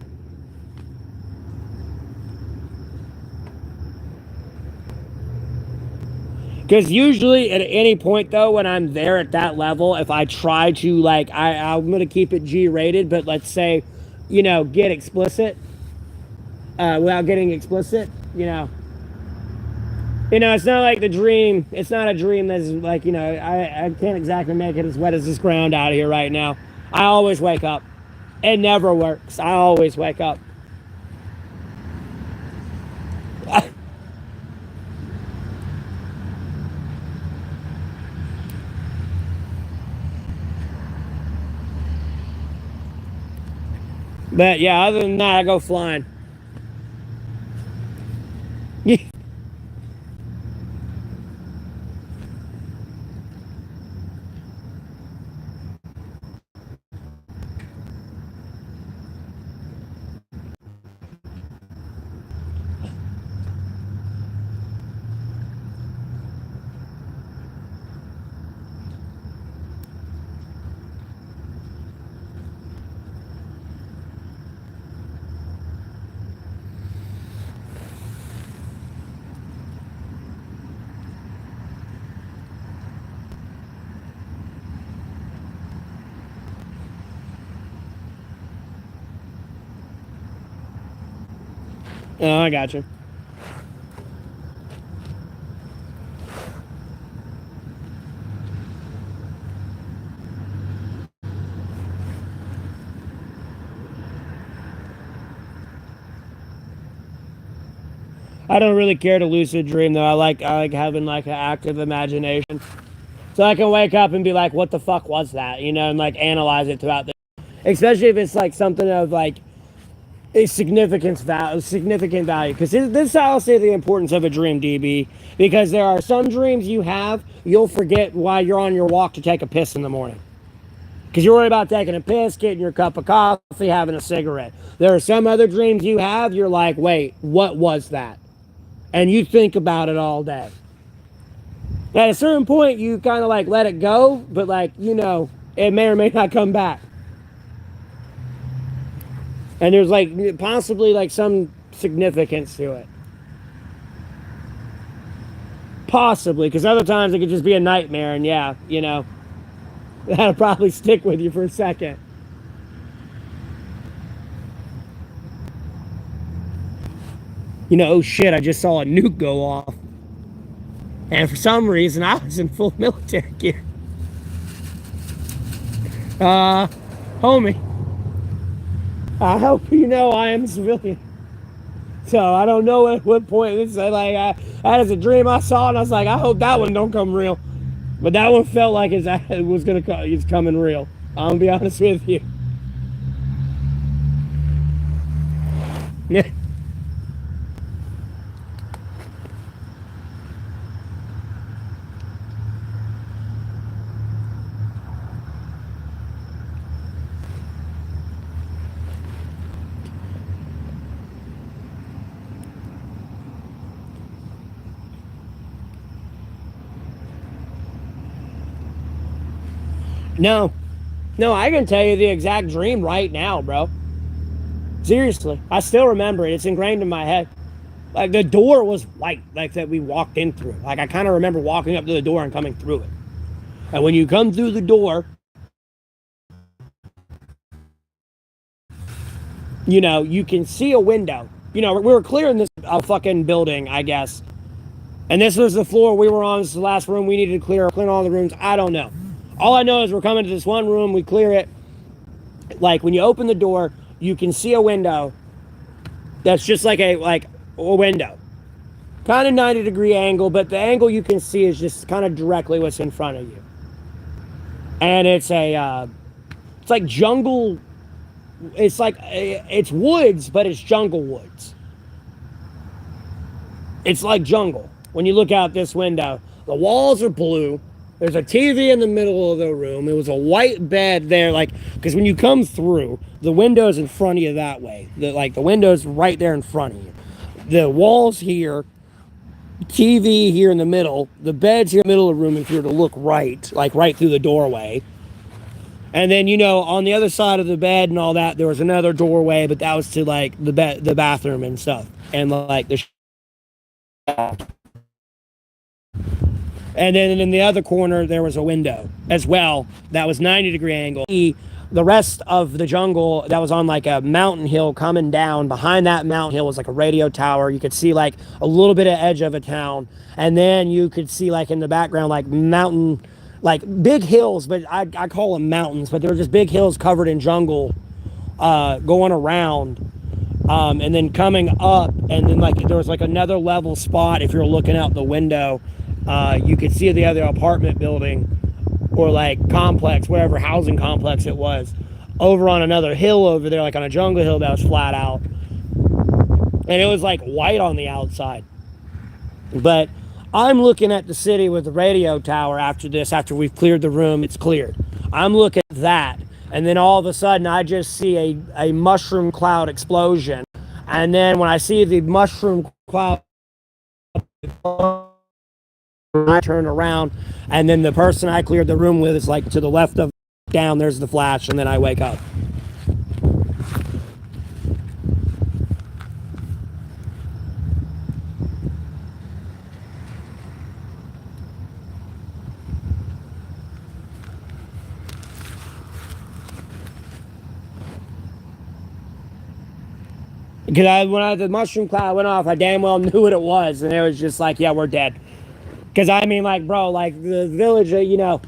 Because usually at any point though, when I'm there at that level, if I try to like, I'm going to keep it G rated, but let's say, get explicit, without getting explicit, it's not like the dream. It's not a dream that's like, I can't exactly make it as wet as this ground out here right now. I always wake up. It never works. I always wake up. But yeah, other than that, I go flying. Oh, I got you. I don't really care to lucid dream though. I like having like an active imagination, so I can wake up and be like, "What the fuck was that?" And like analyze it throughout the. Especially if it's like something of like a significant value. Because this is how I'll say the importance of a dream, DB. Because there are some dreams you'll forget why you're on your walk to take a piss in the morning. Because you're worried about taking a piss, getting your cup of coffee, having a cigarette. There are some other dreams you're like, wait, what was that? And you think about it all day. At a certain point, you kind of like let it go, but like, it may or may not come back. And there's like possibly like some significance to it. Possibly, because other times it could just be a nightmare, and yeah, that'll probably stick with you for a second. Oh shit, I just saw a nuke go off. And for some reason, I was in full military gear. Homie, I hope you know I am a civilian. So I don't know at what point this is like. That is a dream I saw, and I was like, I hope that one don't come real. But that one felt like it's coming real. I'm gonna be honest with you. Yeah. No, no, I can tell you the exact dream right now, bro. Seriously, I still remember it. It's ingrained in my head. Like the door was white, like that we walked in through. Like I kind of remember walking up to the door and coming through it. And when you come through the door, you know, you can see a window. You know, we were clearing this fucking building, I guess. And this was the floor we were on. This is the last room we needed to clear all the rooms. I don't know. All I know is we're coming to this one room, we clear it. Like when you open the door, you can see a window that's just like a window. Kind of 90-degree angle, but the angle you can see is just kind of directly what's in front of you. And it's like jungle. It's woods, but it's jungle woods. It's like jungle. When you look out this window, the walls are blue. There's a TV in the middle of the room. It was a white bed there, like, because when you come through, the window's in front of you that way. The window's right there in front of you. The walls here, TV here in the middle, the bed's here in the middle of the room if you were to look right, like right through the doorway. And then, you know, on the other side of the bed and all that, there was another doorway, but that was to like the bathroom and stuff. And like the and then in the other corner there was a window as well that was 90-degree angle. The rest of the jungle that was on like a mountain hill coming down. Behind that mountain hill was like a radio tower. You could see like a little bit of edge of a town, and then you could see like in the background like mountain, like big hills, but I call them mountains, but they were just big hills covered in jungle, going around. And then coming up, and then like there was like another level spot. If you're looking out the window, you could see the other apartment building or like complex, whatever housing complex it was, over on another hill over there, like on a jungle hill that was flat out. And it was like white on the outside. But I'm looking at the city with the radio tower after this, after we've cleared the room, it's cleared. I'm looking at that. And then all of a sudden I just see a mushroom cloud explosion. And then when I see the mushroom cloud, I turn around, and then the person I cleared the room with is like to the left of down, there's the flash, and then I wake up. Because when the mushroom cloud went off, I damn well knew what it was, and it was just like, yeah, we're dead. Because I mean, like, bro, like the village, you know,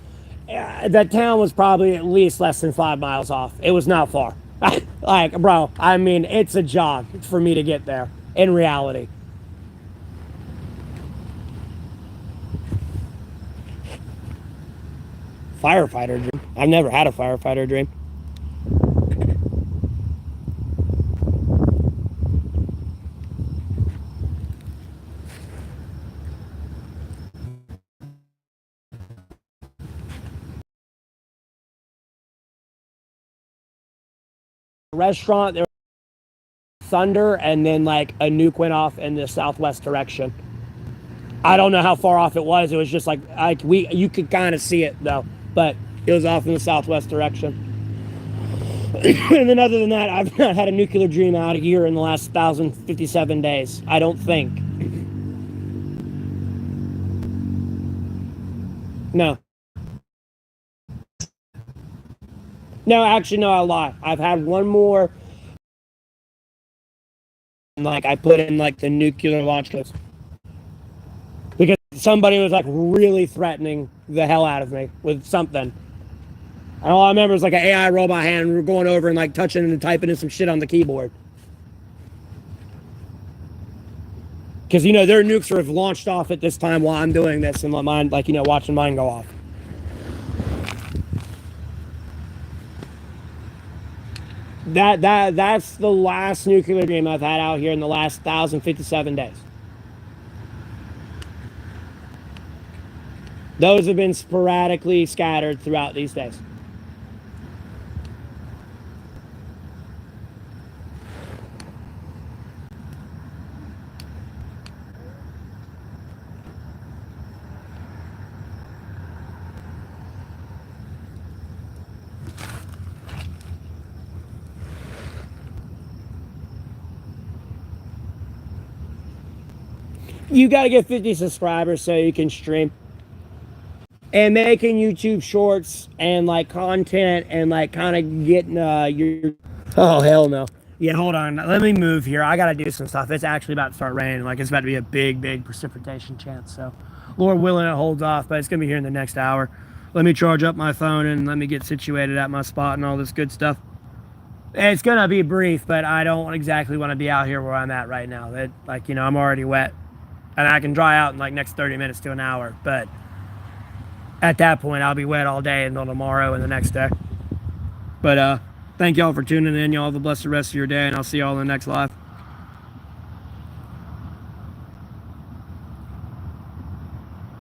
that town was probably at least less than 5 miles off. It was not far. Like, bro, I mean, it's a jog for me to get there in reality. Firefighter dream. I've never had a firefighter dream. Restaurant, there was thunder, and then like a nuke went off in the southwest direction. I don't know how far off it was. It was just like you could kind of see it though, but it was off in the southwest direction. And then other than that, I've not had a nuclear dream out here in the last 1,057 days. I don't think. No. No, actually, no, I lie. I've had one more. Like I put in like the nuclear launch codes because somebody was like really threatening the hell out of me with something. And all I remember is like an AI robot hand. And we were going over and like touching and typing in some shit on the keyboard. Because, you know, their nukes are launched off at this time while I'm doing this, and my mind, like, you know, watching mine go off. That's the last nuclear dream I've had out here in the last 1,057 days. Those have been sporadically scattered throughout these days. You got to get 50 subscribers so you can stream. And making YouTube shorts and like content and like kind of getting your... Oh, hell no. Yeah, hold on. Let me move here. I got to do some stuff. It's actually about to start raining. Like, it's about to be a big precipitation chance. So, Lord willing, it holds off, but it's going to be here in the next hour. Let me charge up my phone and let me get situated at my spot and all this good stuff. It's going to be brief, but I don't exactly want to be out here where I'm at right now. That, like, you know, I'm already wet. And I can dry out in like next 30 minutes to an hour. But at that point, I'll be wet all day until tomorrow and the next day. But thank y'all for tuning in. Y'all have a blessed rest of your day, and I'll see y'all in the next live.